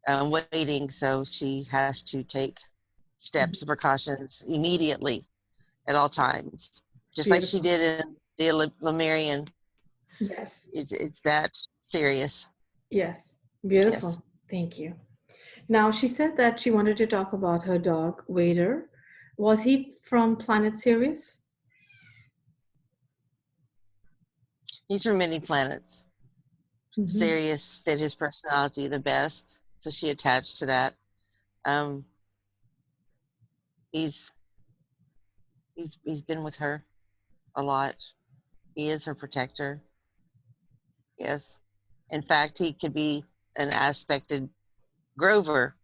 waiting, so she has to take steps and precautions immediately at all times, just like she Beautiful. did in the Lemurian. Yes. It's that serious. Yes. Yes. Beautiful. Thank you. Now, she said that she wanted to talk about her dog, Wader. Was he from planet Sirius? He's from many planets. Mm-hmm. Sirius fit his personality the best, so she attached to that. Um, he's he's been with her a lot. He is her protector. Yes. In fact, he could be an aspected Grover.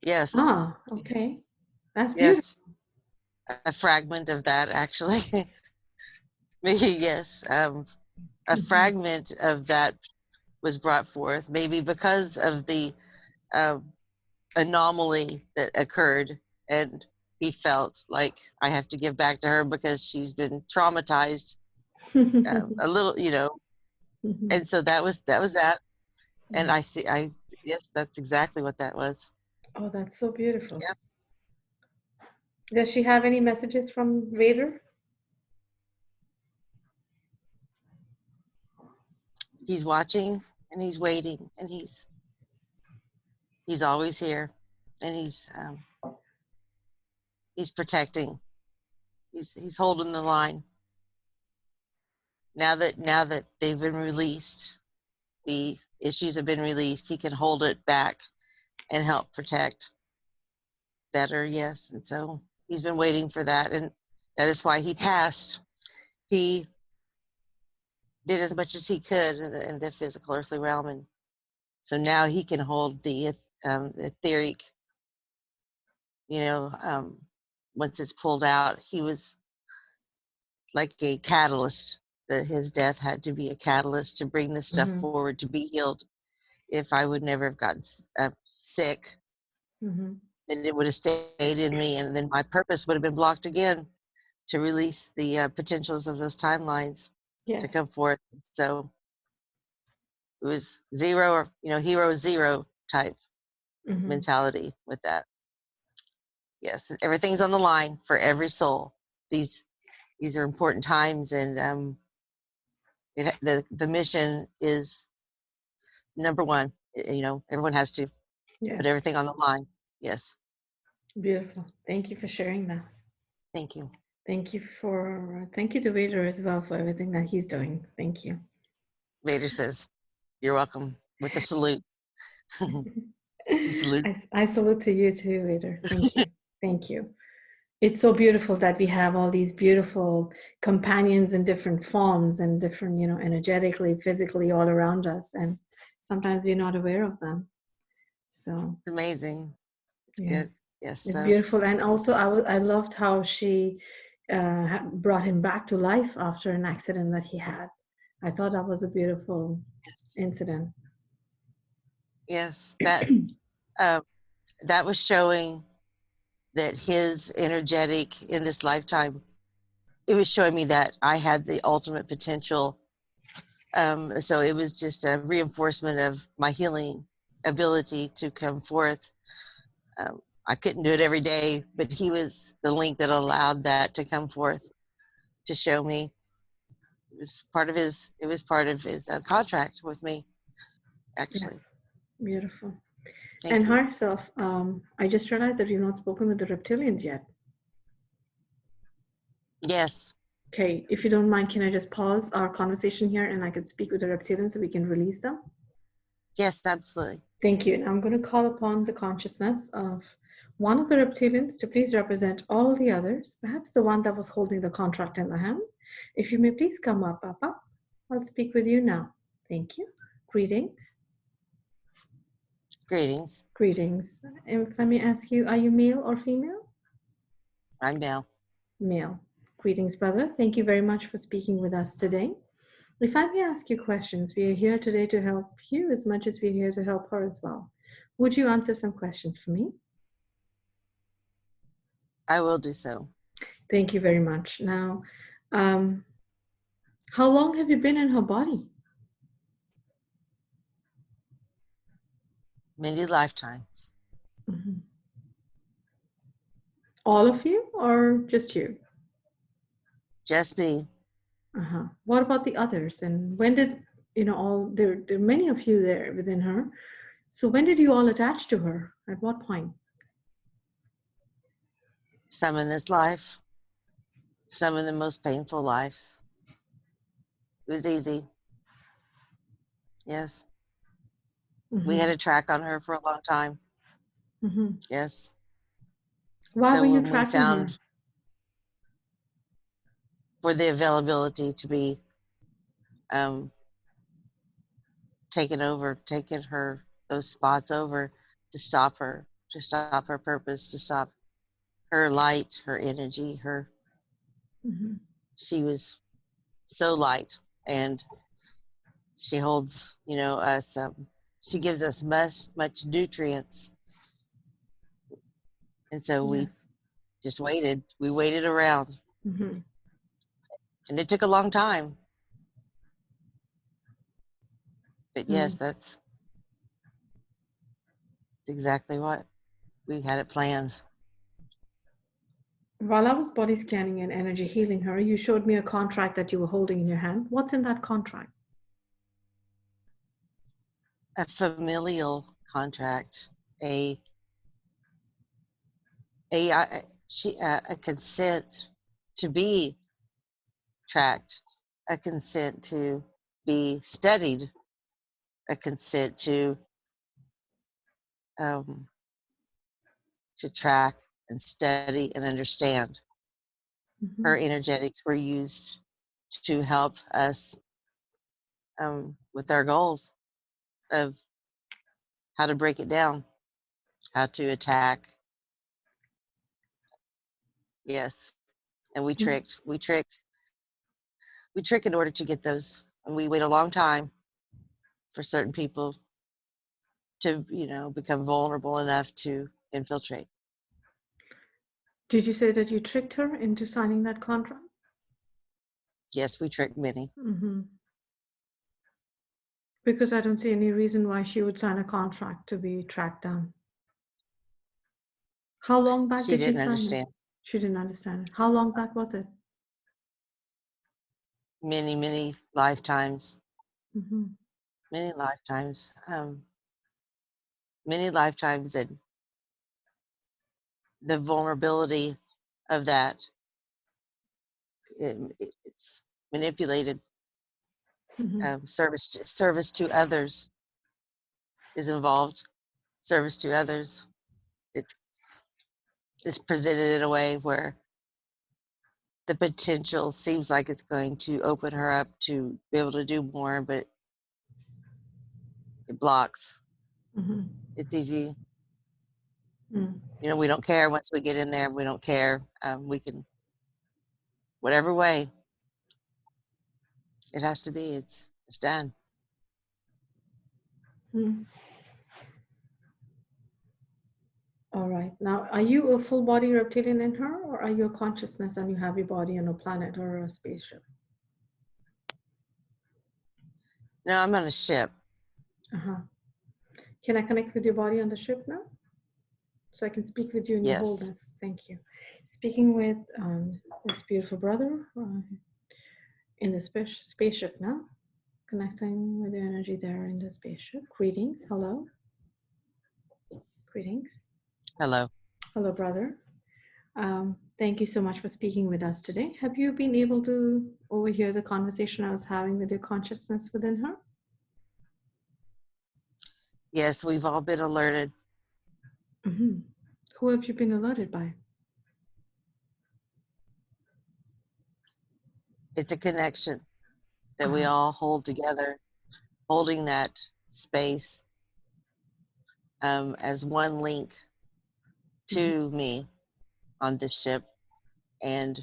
Yes. Ah, okay. That's beautiful. Yes. A fragment of that, actually. Maybe, yes. A Mm-hmm. fragment of that was brought forth, maybe because of the uh, anomaly that occurred. And he felt like, I have to give back to her because she's been traumatized a little, Mhm. And so that was that. And Mhm. yes, that's exactly what that was. Oh, that's so beautiful. Yeah. Does she have any messages from Vader? He's watching and he's waiting and he's always here, and he's protecting. He's holding the line. Now that they've been released, the issues have been released, he can hold it back and help protect better. Yes. And so he's been waiting for that, and that is why he passed. He did as much as he could in the physical earthly realm, and so now he can hold the etheric, once it's pulled out. He was like a catalyst. That his death had to be a catalyst to bring this stuff Mm-hmm. forward to be healed. If I would never have gotten sick, Mm-hmm. then it would have stayed in me, and then my purpose would have been blocked again to release the potentials of those timelines to Yes. come forth. So it was zero, or hero zero type Mm-hmm. mentality with that. Yes, everything's on the line for every soul. These are important times, and the mission is number one. Everyone has to put Yes. everything on the line. Yes. Beautiful. Thank you for sharing that. Thank you. Thank you to Vader as well for everything that he's doing. Thank you. Vader says, "You're welcome," with a salute. Salute. I salute to you too, Vader. Thank you. Thank you. It's so beautiful that we have all these beautiful companions in different forms and different, energetically, physically all around us. And sometimes we're not aware of them. So, It's amazing. It's good. yes, Yes. it's So beautiful. And also, yes. I loved how she brought him back to life after an accident that he had. I thought that was a beautiful incident. Yes. That was showing that his energetic in this lifetime, it was showing me that I had the ultimate potential. So it was just a reinforcement of my healing ability to come forth. I couldn't do it every day, but he was the link that allowed that to come forth to show me. It was part of his. It was part of his contract with me, actually. Yes. Beautiful. Thank And you. herself, I just realized that you've not spoken with the reptilians yet. Yes. Okay, if you don't mind, can I just pause our conversation here and I could speak with the reptilians so we can release them? Yes, absolutely. Thank you. And I'm going to call upon the consciousness of one of the reptilians to please represent all the others, perhaps the one that was holding the contract in the hand. If you may please come up, Papa. I'll speak with you now. Thank you. Greetings. Greetings. Greetings. If I may ask you, are you male or female? I'm Mel. Male. Greetings, brother. Thank you very much for speaking with us today. If I may ask you questions, we are here today to help you as much as we're here to help her as well. Would you answer some questions for me? I will do so. Thank you very much. Now, how long have you been in her body? Many lifetimes. Mhm. All of you or just you? Just me. Uh-huh. What about the others? And when did, there are many of you there within her. So when did you all attach to her? At what point? Some in this life, some in the most painful lives. It was easy. Yes. We had Mm-hmm. a track on her for a long time. Mm-hmm. Yes. Why were So you when we tracking her? found for the availability to be um, taking her those spots over to stop her purpose, to stop her light, her energy, Mm-hmm. she was so light, and she holds, us, she gives us much nutrients. And so we Yes. just we waited around, Mm-hmm. and it took a long time. But yes, Mm. that's exactly what we had it planned. While I was body scanning and energy healing her, you showed me a contract that you were holding in your hand. What's in that contract? A familial contract, a a consent to be tracked, a consent to be studied, a consent um, to track and study and understand. Mm-hmm. Her energetics were used to help us with our goals of how to break it down, how to attack. Yes, and we trick in order to get those, and we wait a long time for certain people to become vulnerable enough to infiltrate. Did you say that you tricked her into signing that contract? Yes, we trick many. Mm-hmm. Because I don't see any reason why she would sign a contract to be tracked down. How long back She did she didn't sign it? understand. She didn't understand it. How long back was it? Many lifetimes, Mm-hmm. many lifetimes, many lifetimes, and the vulnerability of that, it's manipulated. Mm-hmm. Service to others is involved. Service to others, it's it's presented in a way where the potential seems like it's going to open her up to be able to do more, but it blocks. Mm-hmm. It's easy. Mm. We don't care once we get in there. We don't care. We can, whatever way it has to be, it's done. Mm. All right. Now, are you a full body reptilian in her, or are you a consciousness and you have your body on a planet or a spaceship? No, I'm on a ship. Uh-huh. Can I connect with your body on the ship now? So I can speak with you in your Yes. wholeness. Thank you. Speaking with this beautiful brother in the spaceship now. Connecting with the energy there in the spaceship. Greetings. Hello. Greetings. Hello. Hello, brother. Thank you so much for speaking with us today. Have you been able to overhear the conversation I was having with your consciousness within her? Yes, we've all been alerted. Mm-hmm. Who have you been alerted by? It's a connection that we all hold together, holding that space as one link to me on this ship. And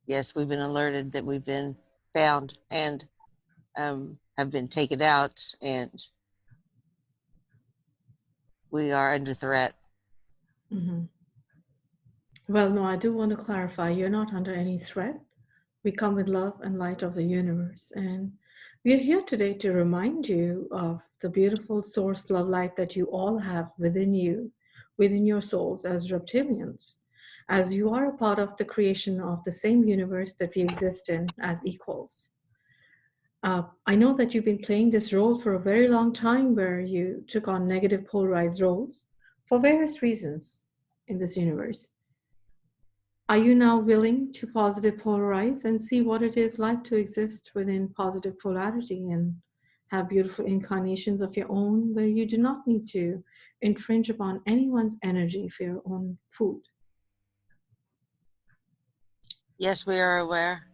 yes, we've been alerted that we've been found and have been taken out, and we are under threat. Mm-hmm. Well, no, I do want to clarify, you're not under any threat. We come with love and light of the universe. And we are here today to remind you of the beautiful source love light that you all have within you, within your souls as reptilians, as you are a part of the creation of the same universe that we exist in as equals. I know that you've been playing this role for a very long time where you took on negative polarized roles for various reasons in this universe. Are you now willing to positive polarize and see what it is like to exist within positive polarity and have beautiful incarnations of your own where you do not need to infringe upon anyone's energy for your own food? Yes, we are aware.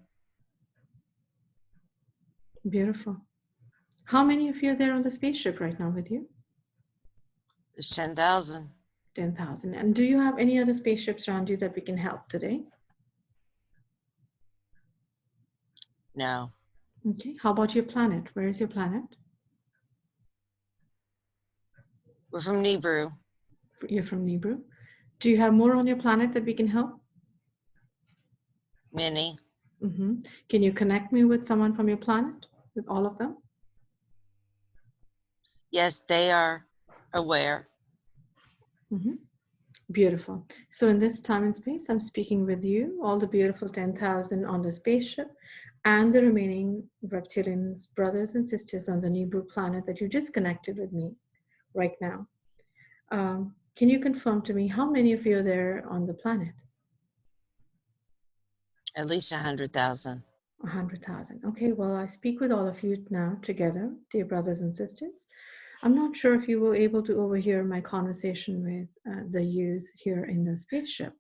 Beautiful. How many of you are there on the spaceship right now with you? There's 10,000. 10,000. And do you have any other spaceships around you that we can help today? No. Okay. How about your planet? Where is your planet? We're from Nibiru. You're from Nibiru. Do you have more on your planet that we can help? Many. Mm-hmm. Can you connect me with someone from your planet, with all of them? Yes, they are aware. Mm-hmm. Beautiful. So in this time and space, I'm speaking with you, all the beautiful 10,000 on the spaceship, and the remaining reptilians, brothers and sisters on the Nibiru planet that you just connected with me right now. Can you confirm to me how many of you are there on the planet? At least 100,000. 100,000. Okay, well, I speak with all of you now together, dear brothers and sisters. I'm not sure if you were able to overhear my conversation with the yous here in the spaceship.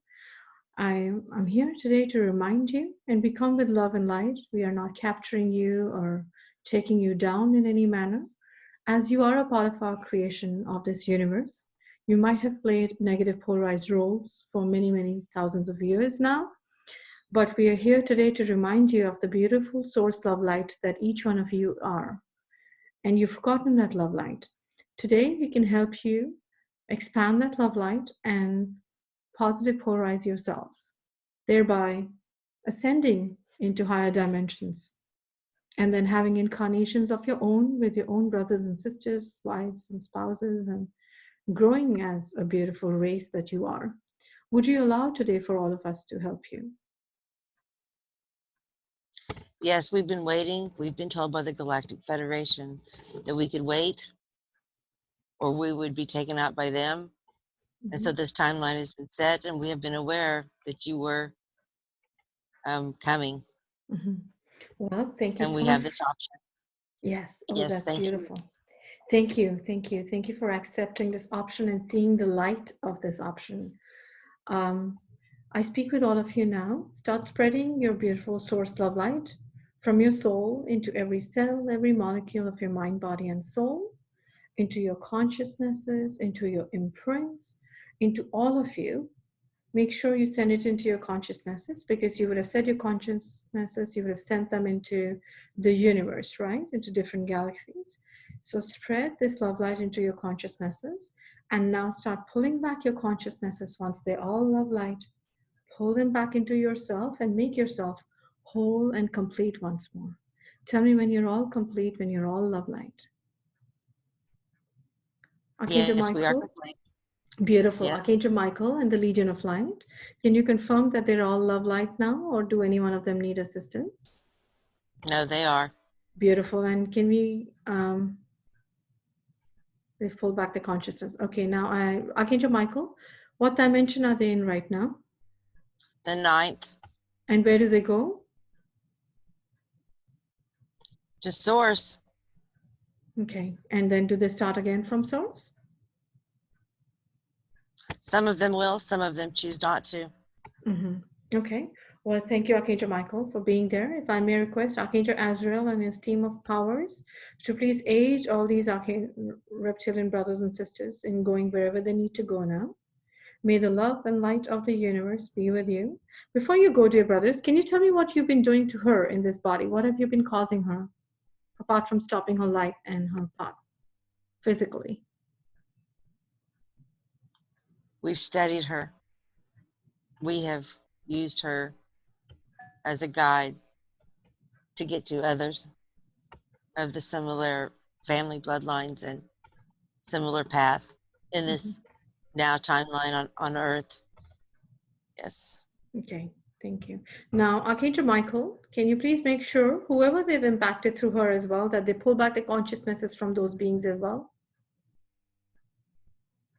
I'm here today to remind you, and we come with love and light. We are not capturing you or taking you down in any manner. As you are a part of our creation of this universe, you might have played negative polarized roles for many, many thousands of years now. But we are here today to remind you of the beautiful source love light that each one of you are. And you've forgotten that love light. Today, we can help you expand that love light and positive polarize yourselves, thereby ascending into higher dimensions and then having incarnations of your own with your own brothers and sisters, wives and spouses, and growing as a beautiful race that you are. Would you allow today for all of us to help you? Yes, we've been waiting. We've been told by the Galactic Federation that we could wait or we would be taken out by them. Mm-hmm. And so this timeline has been set, and we have been aware that you were coming. Mm-hmm. Well, thank you And so we much. have this option. Yes. Oh, Yes, that's thank beautiful. you. Thank you. Thank you. Thank you for accepting this option and seeing the light of this option. I speak with all of you now. Start spreading your beautiful source love light from your soul into every cell, every molecule of your mind, body, and soul, into your consciousnesses, into your imprints, into all of you. Make sure you send it into your consciousnesses, because you would have said your consciousnesses, you would have sent them into the universe, right? Into different galaxies. So spread this love light into your consciousnesses And now start pulling back your consciousnesses once they all love light. Pull them back into yourself and make yourself whole and complete once more. Tell me when you're all complete, when you're all love light. Archangel Yes, we are Michael. complete. Beautiful. Yes. Archangel Michael and the Legion of Light. Can you confirm that they're all love light now, or do any one of them need assistance? No, they are. Beautiful. And can we, they've pulled back the consciousness. Okay, now Archangel Michael, what dimension are they in right now? The 9th. And where do they go? To source. Okay. And then do they start again from source? Some of them will, some of them choose not to. Okay. Well, thank you, Archangel Michael, for being there. If I may request Archangel Azrael and his team of powers to please aid all these reptilian brothers and sisters in going wherever they need to go now. May the love and light of the universe be with you. Before you go, dear brothers, can you tell me what you've been doing to her in this body? What have you been causing her, apart from stopping her light and her path physically? We've studied her. We have used her as a guide to get to others of the similar family bloodlines and similar path in this now timeline on Earth. Yes. Okay, thank you. Now, Archangel Michael, can you please make sure whoever they've impacted through her as well, that they pull back the consciousnesses from those beings as well?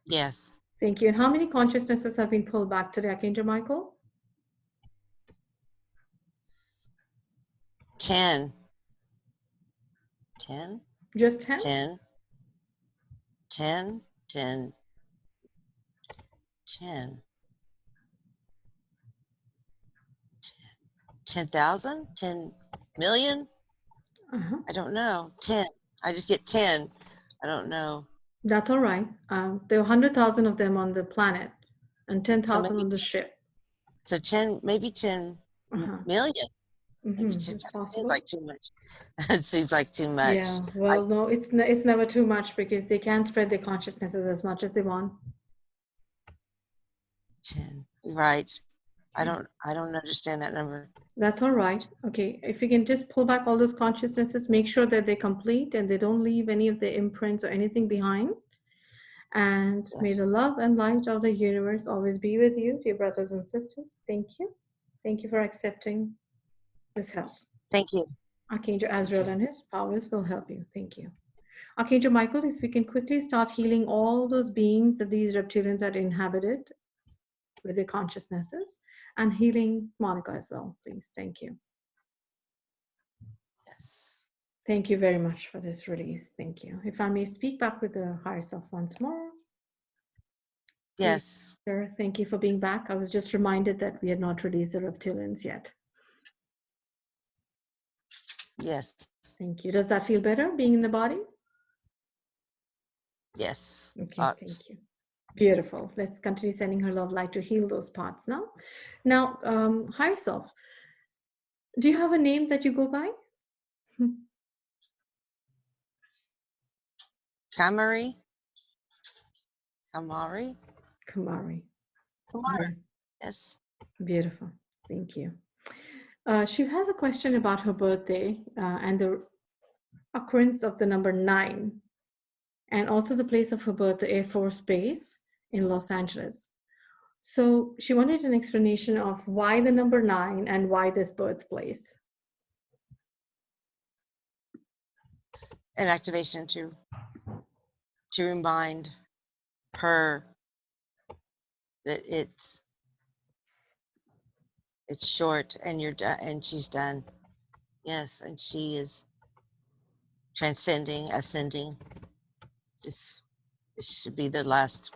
Yes. Thank you. And how many consciousnesses have been pulled back today, Archangel Michael? 10. 10? Just 10? 10. 10. 10. 10. 10,000? 10 million? I don't know. 10. I just get 10. I don't know. That's all right. There are 100,000 of them on the planet and 10,000 on the ship. So 10, maybe 10 million. Maybe 10, It's possible. seems like too much. It seems like too much. Yeah, well, no, it's never too much because they can spread their consciousnesses as much as they want. 10, right. I don't understand that number. That's all right. Okay, if you can just pull back all those consciousnesses, make sure that they're complete and they don't leave any of the imprints or anything behind. And yes, may the love and light of the universe always be with you, dear brothers and sisters. Thank you. Thank you for accepting this help. Thank you. Archangel Azrael and his powers will help you. Thank you. Archangel Michael, if we can quickly start healing all those beings that these reptilians had inhabited with their consciousnesses, and healing Monica as well, please. Thank you. Yes. Thank you very much for this release. Thank you. If I may speak back with the higher self once more. Yes. Please, sir, thank you for being back. I was just reminded that we had not released the reptilians yet. Yes. Thank you. Does that feel better, being in the body? Yes. Okay, thank you. Beautiful. Let's continue sending her love light to heal those parts now. Now, higher self, do you have a name that you go by? Kamari. Yes. Beautiful. Thank you. She has a question about her birthday and the occurrence of the number 9, and also the place of her birth, the Air Force Base in Los Angeles. So she wanted an explanation of why the number 9 and why this birthplace. An activation to remind her that it's short and you're done, and she's done. Yes, and she is transcending, ascending. This should be the last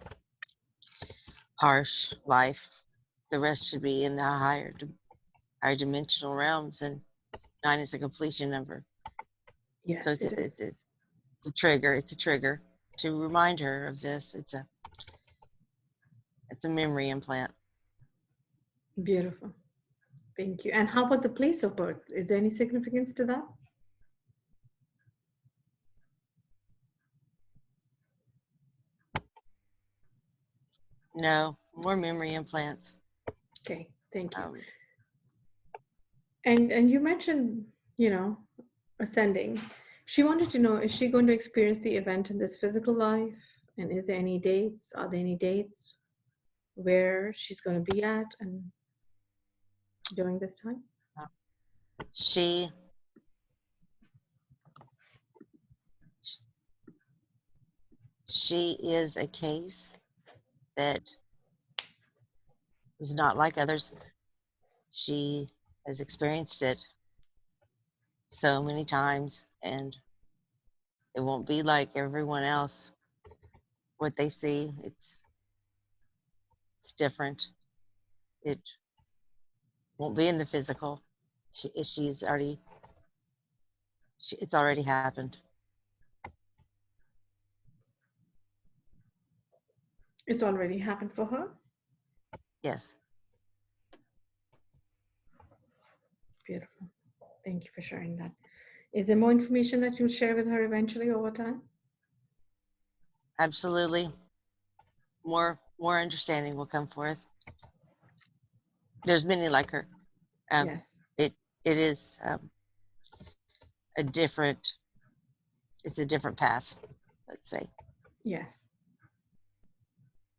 harsh life. The rest should be in the higher dimensional realms, and 9 is a completion number. Yes, so it's a trigger. It's a trigger to remind her of this. It's a memory implant. Beautiful. Thank you. And how about the place of birth? Is there any significance to that? No, more memory implants. Okay, thank you. Um, And you mentioned, ascending. She wanted to know, is she going to experience the event in this physical life? And is there any dates? Are there any dates where she's going to be at and during this time? she is a case that is not like others. She has experienced it so many times, and it won't be like everyone else. What they see, it's different. It won't be in the physical. She's already, it's already happened. It's already happened for her? Yes. Beautiful. Thank you for sharing that. Is there more information that you'll share with her eventually over time? Absolutely. More understanding will come forth. There's many like her. Yes. It is a different. It's a different path, let's say. Yes.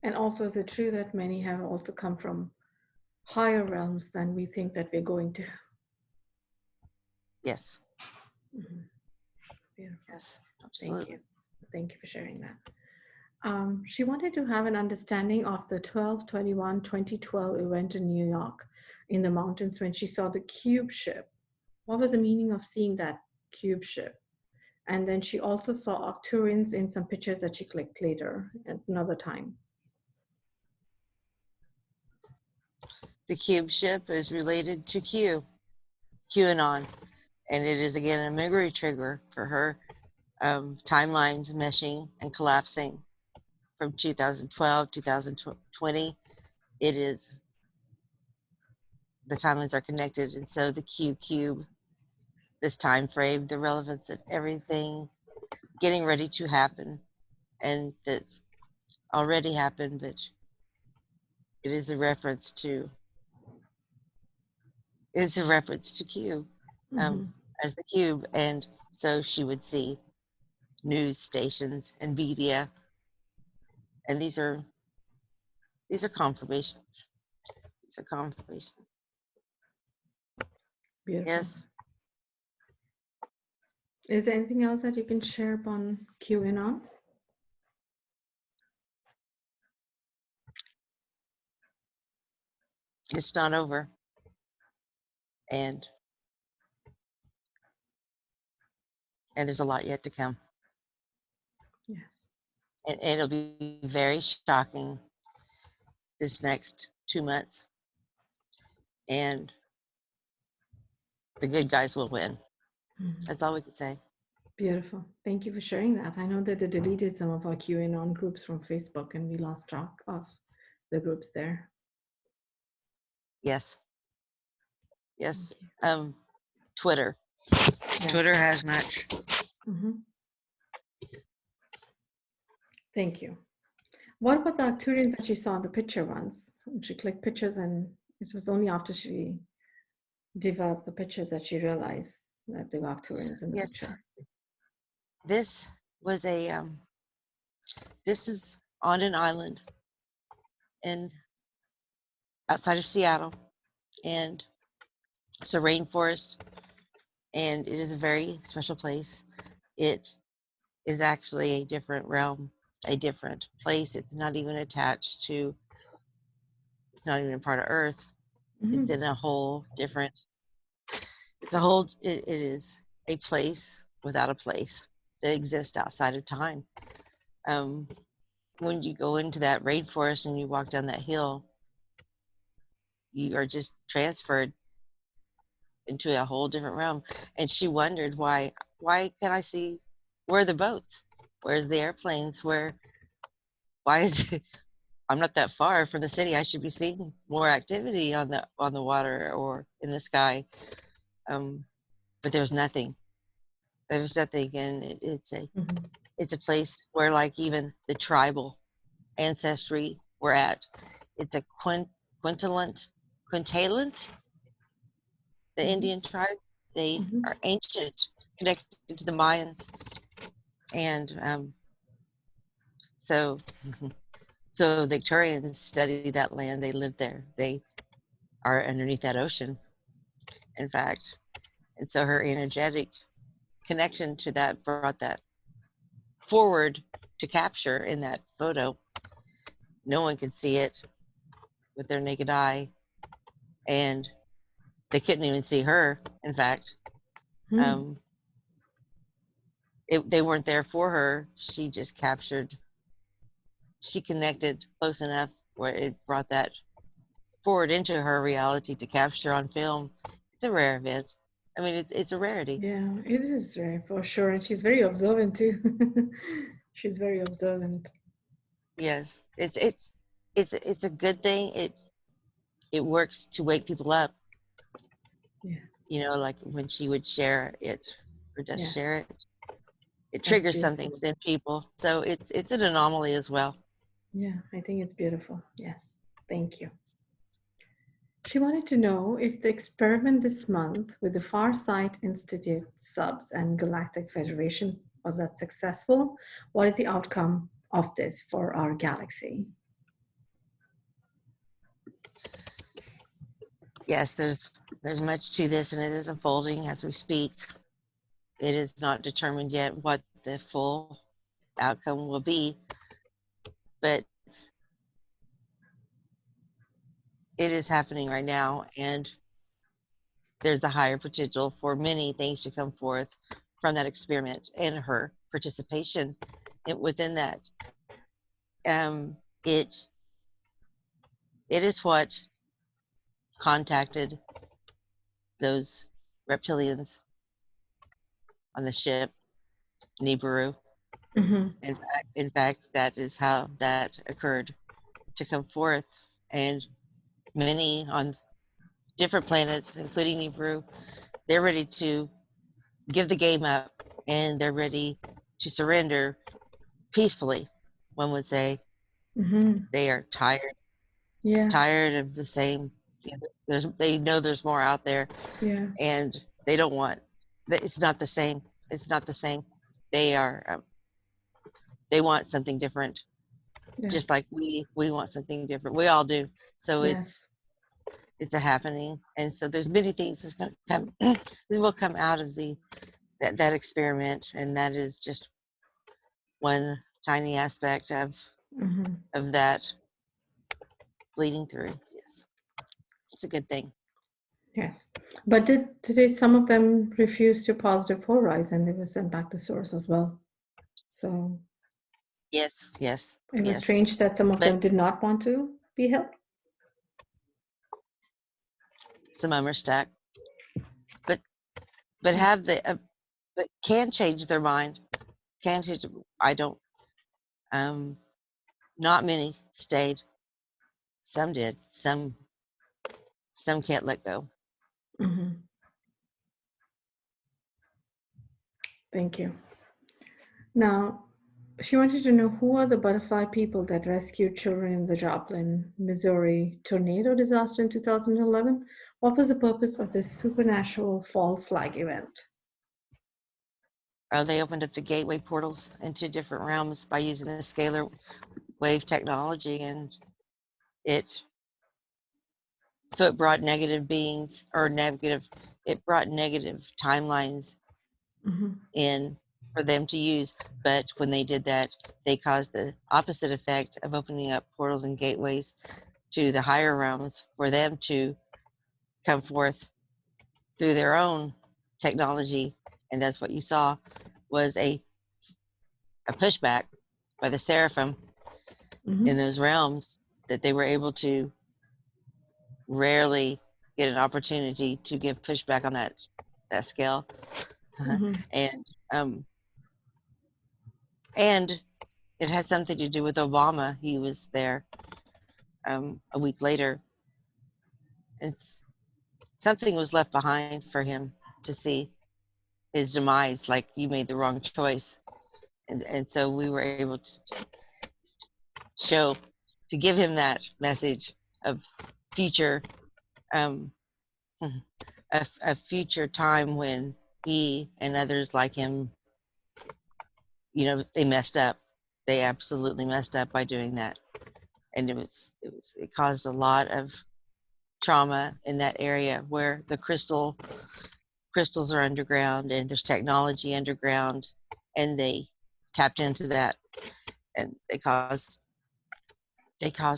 And also, is it true that many have also come from higher realms than we think that we're going to? Yes. Mm-hmm. Beautiful. Yes. Thank you. Absolutely. Thank you for sharing that. She wanted to have an understanding of the 12/21/2012 event in New York in the mountains when she saw the cube ship. What was the meaning of seeing that cube ship? And then she also saw Arcturians in some pictures that she clicked later at another time. The cube ship is related to QAnon, and it is again a memory trigger for her. Timelines meshing and collapsing from 2012, 2020. It is, the timelines are connected, and so the cube, this time frame, the relevance of everything getting ready to happen, and that's already happened, but it is a reference to Q, Mm-hmm. as the cube, and so she would see news stations and media, and these are confirmations. These are confirmations. Beautiful. Yes. Is there anything else that you can share upon QAnon? It's not over, and there's a lot yet to come. Yes. And it'll be very shocking this next 2 months, and the good guys will win. Mm-hmm. That's all we can say. Beautiful. Thank you for sharing that. I know that they deleted some of our QAnon groups from Facebook and we lost track of the groups there. Yes. Yes. Thank you. Twitter. Yes. Twitter has much. Mm-hmm. Thank you. What about the Arcturians that she saw in the picture once? She clicked pictures and it was only after she developed the pictures that she realized that they were Arcturians in the Yes. picture. This was this is on an island in outside of Seattle, and it's a rainforest, and it is a very special place. It is actually a different realm, a different place. It's not even attached to, it's not even a part of Earth. Mm-hmm. It's in a whole different, it is a place without a place that exists outside of time. When you go into that rainforest and you walk down that hill, you are just transferred into a whole different realm. And she wondered why can I see, where are the boats? Where's the airplanes? Why is it, I'm not that far from the city. I should be seeing more activity on the water or in the sky. But there's nothing. There's nothing, and it's Mm-hmm. a place where, like, even the tribal ancestry were at. It's a quintalant, the Indian tribe. They are ancient, connected to the Mayans, and so so the Victorians study that land. They live there. They are underneath that ocean, in fact. And so her energetic connection to that brought that forward to capture in that photo. No one could see it with their naked eye, and they couldn't even see her, in fact. They weren't there for her. She just captured, she connected close enough where it brought that forward into her reality to capture on film. It's a rare event. I mean, it's a rarity. Yeah, it is rare for sure. And she's very observant too. She's very observant. Yes, it's a good thing. It works to wake people up. Yes. You know, like when she would share it or just share it, it That's triggers beautiful. something within people. So it's an anomaly as well. Yeah, I think it's beautiful. Yes, thank you. She wanted to know if the experiment this month with the Farsight Institute subs and Galactic Federation was that successful. What is the outcome of this for our galaxy? Yes, there's much to this, and it is unfolding as we speak. It is not determined yet what the full outcome will be, but it is happening right now, and there's a higher potential for many things to come forth from that experiment and her participation within that. It is what contacted those reptilians on the ship Nibiru. In fact, that is how that occurred, to come forth, and many on different planets, including Nibiru, they're ready to give the game up, and they're ready to surrender peacefully. One would say they are tired, tired of the same. They know there's more out there, and they don't want. It's not the same. It's not the same. They are. They want something different, just like we want something different. We all do. So it's a happening, and so there's many things that's going to come. That will come out of that experiment, and that is just one tiny aspect of that bleeding through. Yes, it's a good thing. Yes, but did today some of them refuse to positive polarize, and they were sent back to source as well? So yes, it was strange that some of them did not want to be helped. Some of them are stuck, but have the but can change their mind. Can change. I don't. Not many stayed. Some did. Some can't let go. Thank you. Now, she wanted to know who are the butterfly people that rescued children in the Joplin, Missouri tornado disaster in 2011. What was the purpose of this supernatural false flag event? They opened up the gateway portals into different realms by using the scalar wave technology, and it brought negative beings, or it brought negative timelines in for them to use. But when they did that, they caused the opposite effect of opening up portals and gateways to the higher realms for them to come forth through their own technology. And that's what you saw, was a pushback by the seraphim in those realms, that they were able to rarely get an opportunity to give pushback on that scale. And it had something to do with Obama. He was there a week later, and something was left behind for him to see his demise, like, you made the wrong choice. And so we were able to show to give him that message of future, a future time when he and others like him, you know, they messed up. They absolutely messed up by doing that, and it caused a lot of trauma in that area where the crystals are underground and there's technology underground, and they tapped into that, and they caused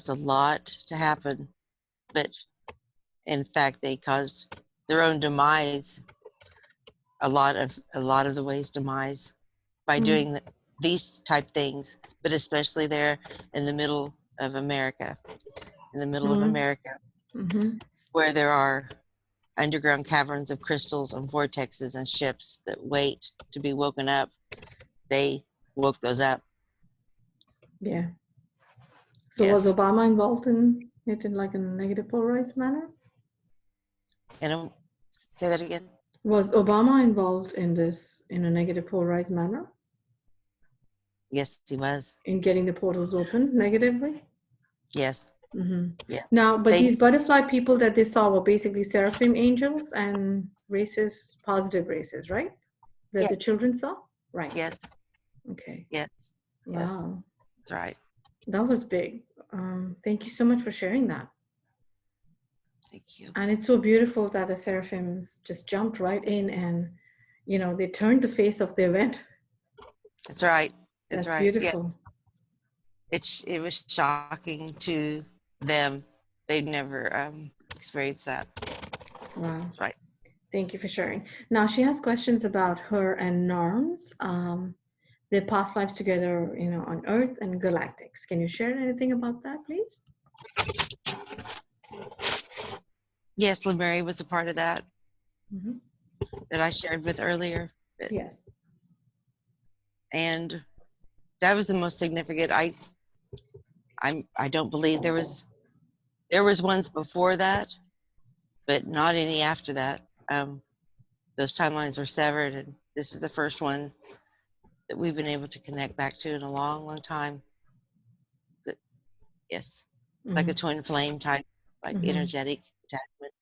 a lot to happen. But in fact, they caused their own demise, a lot of the ways demise by doing these type things, but especially there in the middle of America, where there are underground caverns of crystals and vortexes and ships that wait to be woken up. They woke those up. Yeah. So Yes. was Obama involved in it in like a negative polarized manner? And say that again. Was Obama involved in this in a negative polarized manner? Yes, he was. In getting the portals open negatively? Yes. Yeah. Now, but these butterfly people that they saw were basically seraphim angels and races, positive races, right? That the children saw? Right. Yes. Okay. Yes. Wow. Yes. That's right. That was big. Thank you so much for sharing that. Thank you. And it's so beautiful that the seraphims just jumped right in and, you know, they turned the face of the event. That's right. That's right. Beautiful. Yes. It was shocking to them. They'd never experienced that. Wow. That's right. Thank you for sharing. Now she has questions about her and Norms, their past lives together, you know, on Earth and galactics. Can you share anything about that, please? Yes, Lemuria was a part of that that I shared with earlier. Yes. And that was the most significant. I don't believe there was ones before that, but not any after that. Those timelines were severed, and this is the first one that we've been able to connect back to in a long, long time. But yes, like a twin flame type, like energetic attachment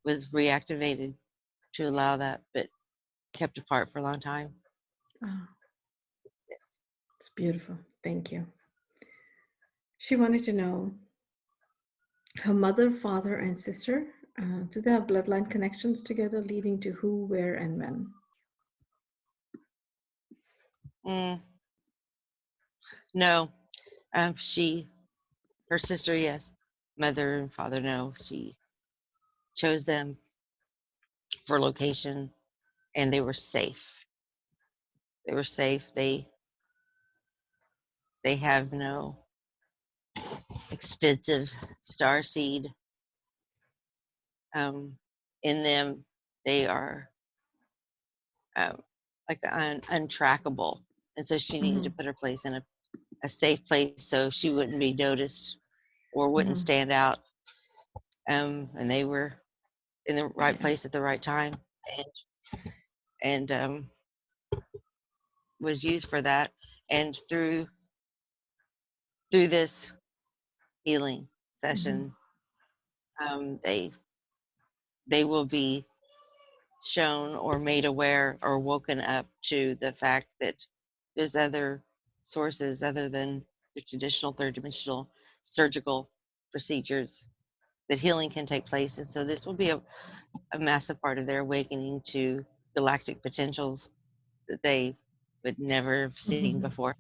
was reactivated to allow that, but kept apart for a long time. Oh. Yes. It's beautiful. Thank you. She wanted to know her mother, father, and sister. Do they have bloodline connections together leading to who, where, and when? No. Her sister, yes. Mother and father, no. She chose them for location, and they were safe. They were safe. They have no extensive starseed in them. They are like untrackable, and so she needed to put her place in a safe place so she wouldn't be noticed or wouldn't stand out. And they were in the right place at the right time, and was used for that. And through this healing session, they will be shown or made aware or woken up to the fact that there's other sources other than the traditional third dimensional surgical procedures that healing can take place. And so this will be a massive part of their awakening to galactic potentials that they would never have seen before.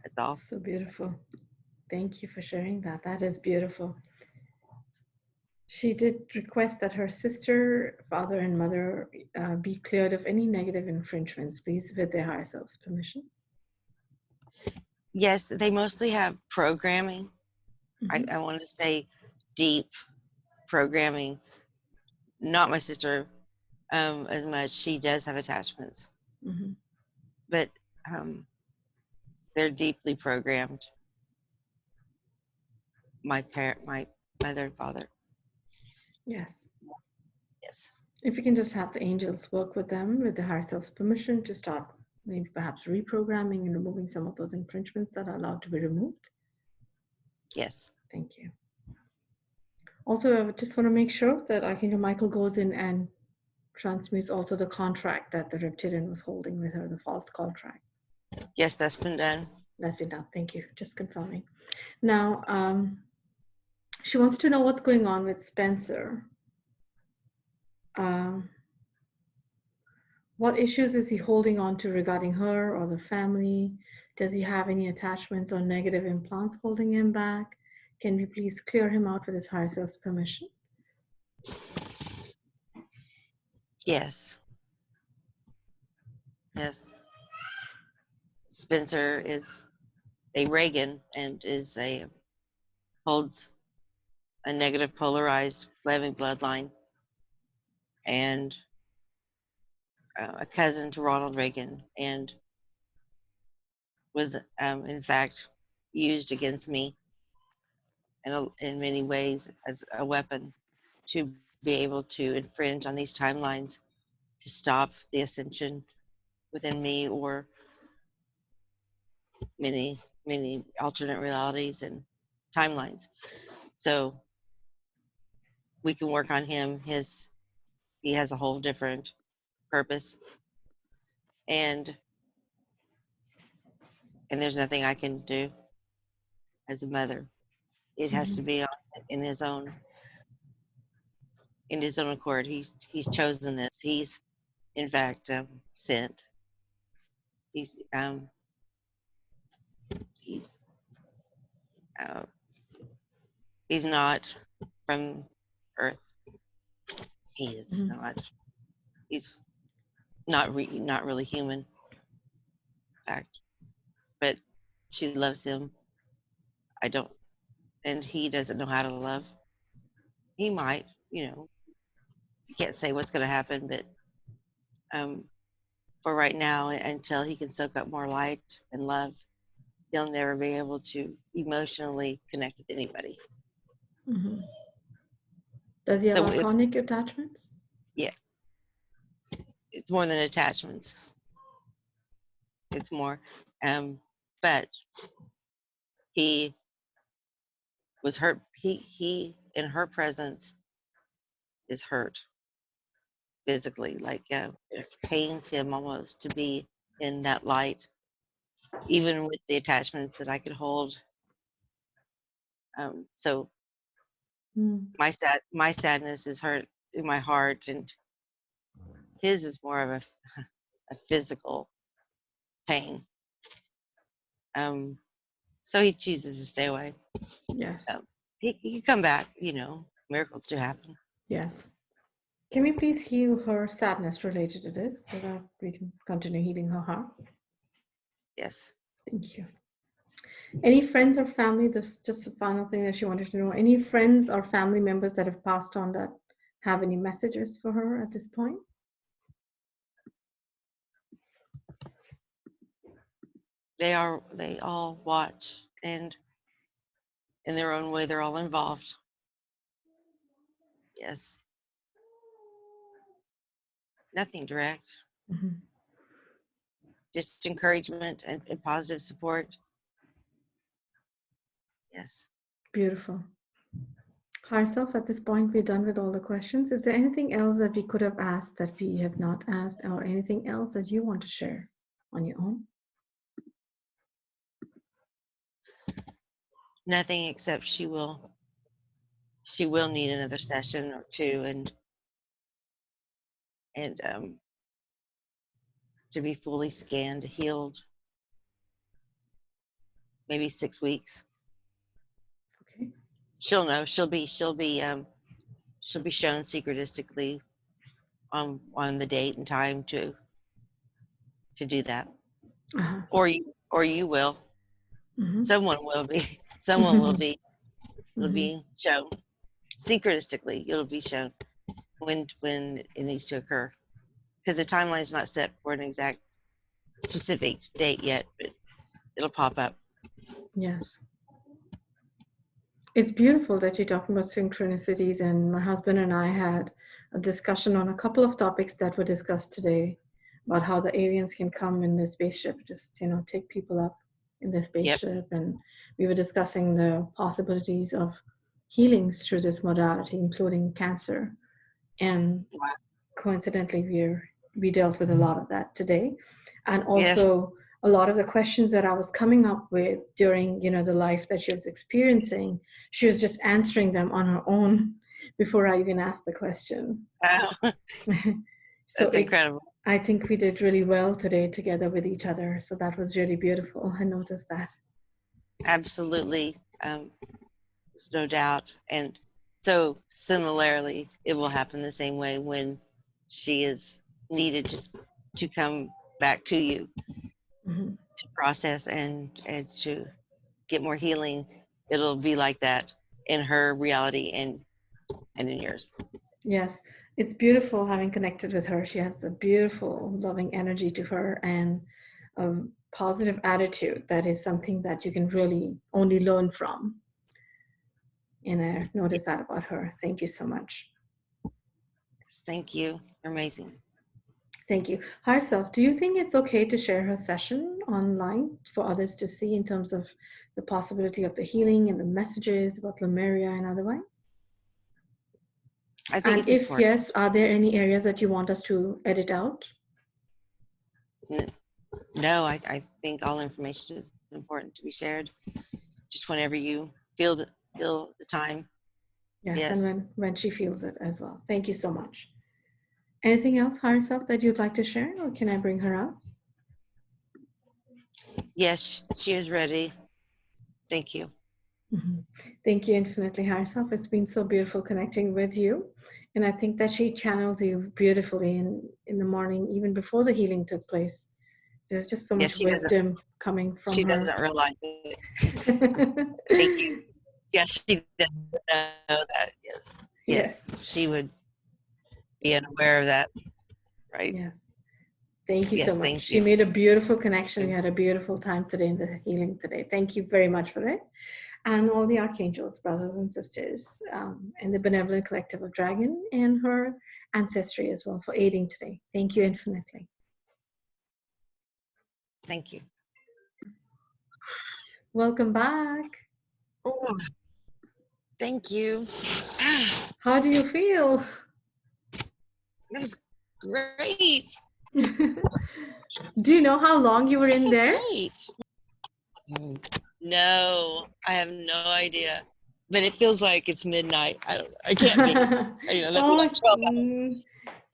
That's all. So beautiful. Thank you for sharing that. That is beautiful. She did request that her sister, father, and mother be cleared of any negative infringements, please, with their higher self's permission. Yes, they mostly have programming. I want to say deep programming. Not my sister as much. She does have attachments, but they're deeply programmed. My mother and father. Yes. Yes. If you can just have the angels work with them with the higher self's permission to start maybe perhaps reprogramming and removing some of those infringements that are allowed to be removed. Yes. Thank you. Also, I just want to make sure that Archangel Michael goes in and transmutes also the contract that the reptilian was holding with her, the false contract. Yes, that's been done. That's been done. Thank you. Just confirming. Now, she wants to know what's going on with Spencer. What issues is he holding on to regarding her or the family? Does he have any attachments or negative implants holding him back? Can we please clear him out with his higher self's permission? Yes. Yes. Spencer is a Reagan and holds a negative polarized Fleming bloodline and a cousin to Ronald Reagan, and was in fact used against me in many ways as a weapon to be able to infringe on these timelines to stop the ascension within me or many alternate realities and timelines. So we can work on him. He has a whole different purpose, and there's nothing I can do as a mother. It has to be in his own accord. He's chosen this. He's in fact sent. He's not from Earth. He is not. He's not really human. In fact, but she loves him. I don't, and he doesn't know how to love. He might, you can't say what's going to happen, but for right now, until he can soak up more light and love, he'll never be able to emotionally connect with anybody. Mm-hmm. Does he have archonic attachments? Yeah. It's more than attachments. It's more. But he was hurt. He in her presence is hurt physically. Like it pains him almost to be in that light, even with the attachments that I could hold. So my sadness is hurt in my heart, and his is more of a physical pain. So he chooses to stay away. Yes. He can come back, miracles do happen. Yes. Can we please heal her sadness related to this so that we can continue healing her heart? Yes. Thank you. Any friends or family, this is just the final thing that she wanted to know, any friends or family members that have passed on that have any messages for her at this point? They all watch, and in their own way, they're all involved. Yes. Nothing direct. Mm-hmm. Just encouragement and positive support. Yes. Beautiful. Higher self, at this point, we're done with all the questions. Is there anything else that we could have asked that we have not asked, or anything else that you want to share on your own? Nothing, except she will need another session or two, and to be fully scanned, healed. Maybe 6 weeks. Okay. She'll know. She'll be shown secretistically on the date and time to do that. Uh-huh. Or you will. Mm-hmm. Someone will be. Someone will be. It'll Mm-hmm. be shown secretistically. It'll be shown when it needs to occur, because the timeline is not set for an exact specific date yet, but it'll pop up. Yes. It's beautiful that you're talking about synchronicities, and my husband and I had a discussion on a couple of topics that were discussed today about how the aliens can come in the spaceship, just take people up. in the Yep. spaceship, and we were discussing the possibilities of healings through this modality, including cancer. And coincidentally, we dealt with a lot of that today, and Yes. also a lot of the questions that I was coming up with during, the life that she was experiencing, she was just answering them on her own before I even asked the question. Wow. So That's incredible. I think we did really well today together with each other. So that was really beautiful. I noticed that. Absolutely. There's no doubt. And so similarly, it will happen the same way when she is needed to come back to you to process and to get more healing. It'll be like that in her reality and in yours. Yes, it's beautiful having connected with her. She has a beautiful, loving energy to her and a positive attitude that is something that you can really only learn from. And I noticed that about her. Thank you so much. Thank you. You're amazing. Thank you. Higher Self, do you think it's okay to share her session online for others to see in terms of the possibility of the healing and the messages about Lemuria and otherwise? I think And it's if important. yes, are there any areas that you want us to edit out? No, I think all information is important to be shared. Just whenever you feel the time. Yes, and when she feels it as well. Thank you so much. Anything else, Higher Self, that you'd like to share, or can I bring her up? Yes, she is ready. Thank you. Thank you infinitely, Higher Self. It's been so beautiful connecting with you. And I think that she channels you beautifully in the morning, even before the healing took place. There's just so much wisdom coming from her. She doesn't realize it. Thank you. Yes, she doesn't know that. Yes. She would be unaware of that. Right. Yes. Thank you so much. Thank She you. made a beautiful connection. We had a beautiful time today in the healing today. Thank you very much for it. And all the archangels, brothers and sisters, and the benevolent collective of Dragon and her ancestry as well for aiding today. Thank you infinitely. Thank you. Welcome back. Oh, thank you. How do you feel? It was great. Do you know how long you were in there? Great. No, I have no idea. But it feels like it's midnight. I can't be. That's like 12 hours.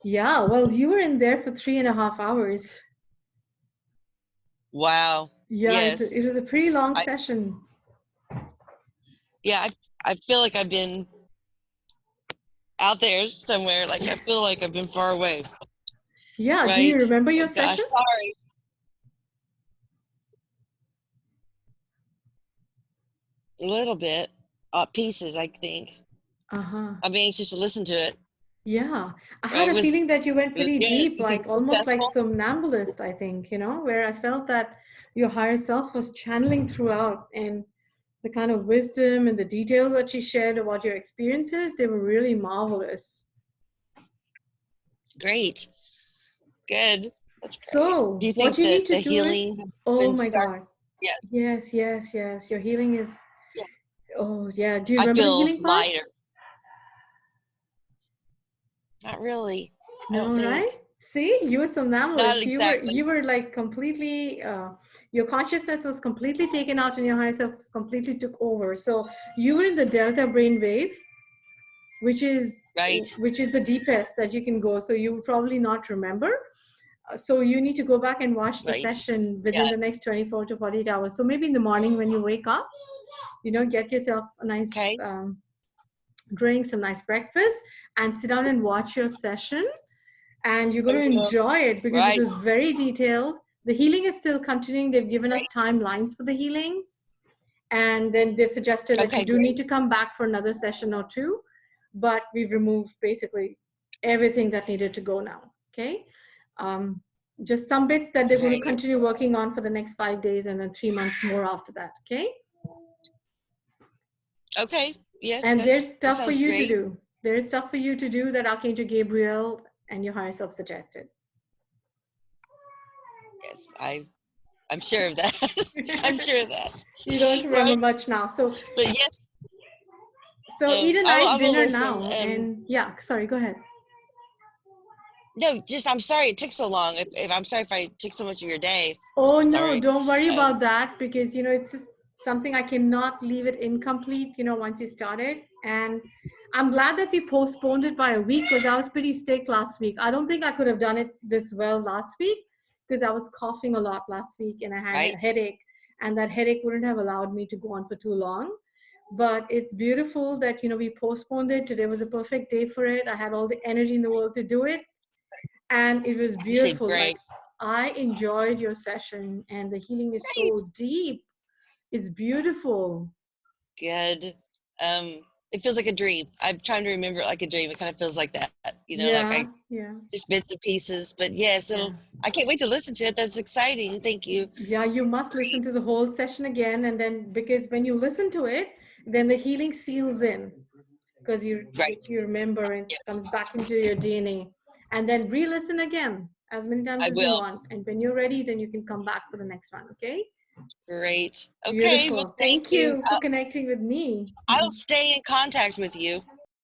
Yeah, well, you were in there for 3.5 hours. Wow. Yeah, yes. it was a pretty long session. Yeah, I feel like I've been out there somewhere. Like I feel like I've been far away. Yeah, right? Do you remember your session? Sorry. A little bit. Pieces, I think. I'm anxious to listen to it. Yeah, I had a feeling that you went pretty deep, like almost like successful? somnambulist, I think, where I felt that your higher self was channeling throughout, and the kind of wisdom and the details that you shared about your experiences, they were really marvelous. Great. Good. That's great. So do you what think you need to the do healing is, oh my God. Yes. Your healing is, oh yeah. Do you remember the healing part? Lighter. Not really. No, right? See, you were somnambulist. Exactly. You were like completely, your consciousness was completely taken out and your higher self completely took over. So you were in the delta brain wave, which is the deepest that you can go. So you will probably not remember. So you need to go back and watch the session within the next 24 to 48 hours. So maybe in the morning when you wake up, get yourself a nice drink, some nice breakfast, and sit down and watch your session. And you're going to enjoy it because it is very detailed. The healing is still continuing. They've given us timelines for the healing. And then they've suggested that you do need to come back for another session or two. But we've removed basically everything that needed to go now. Okay. Just some bits that they're going to continue working on for the next 5 days and then 3 months more after that. Okay. Okay. Yes. And there's stuff for you to do. There is stuff for you to do that Archangel Gabriel and your higher self suggested. Yes, I'm sure of that. I'm sure of that. You don't remember much now. So, But yes. eat a nice I will dinner listen. now. And yeah, sorry, go ahead. No, just I'm sorry it took so long. If I'm sorry if I took so much of your day. Oh, no, Sorry. don't worry about that, because, it's just something I cannot leave it incomplete, once you start it. And I'm glad that we postponed it by a week, because I was pretty sick last week. I don't think I could have done it this well last week, because I was coughing a lot last week and I had a headache, and that headache wouldn't have allowed me to go on for too long. But it's beautiful that, we postponed it. Today was a perfect day for it. I had all the energy in the world to do it. And it was beautiful. Like, I enjoyed your session, and the healing is so deep. It's beautiful. Good. It feels like a dream. I'm trying to remember it like a dream. It kind of feels like that, Yeah. just bits and pieces. But yes, I can't wait to listen to it. That's exciting. Thank you. Yeah, you must listen to the whole session again, and then, because when you listen to it, then the healing seals in, because you remember, and it comes back into your DNA. And then re-listen again as many times as you want. And when you're ready, then you can come back for the next one. Okay? Great. Okay. Beautiful. Well, Thank you for connecting with me. I'll stay in contact with you.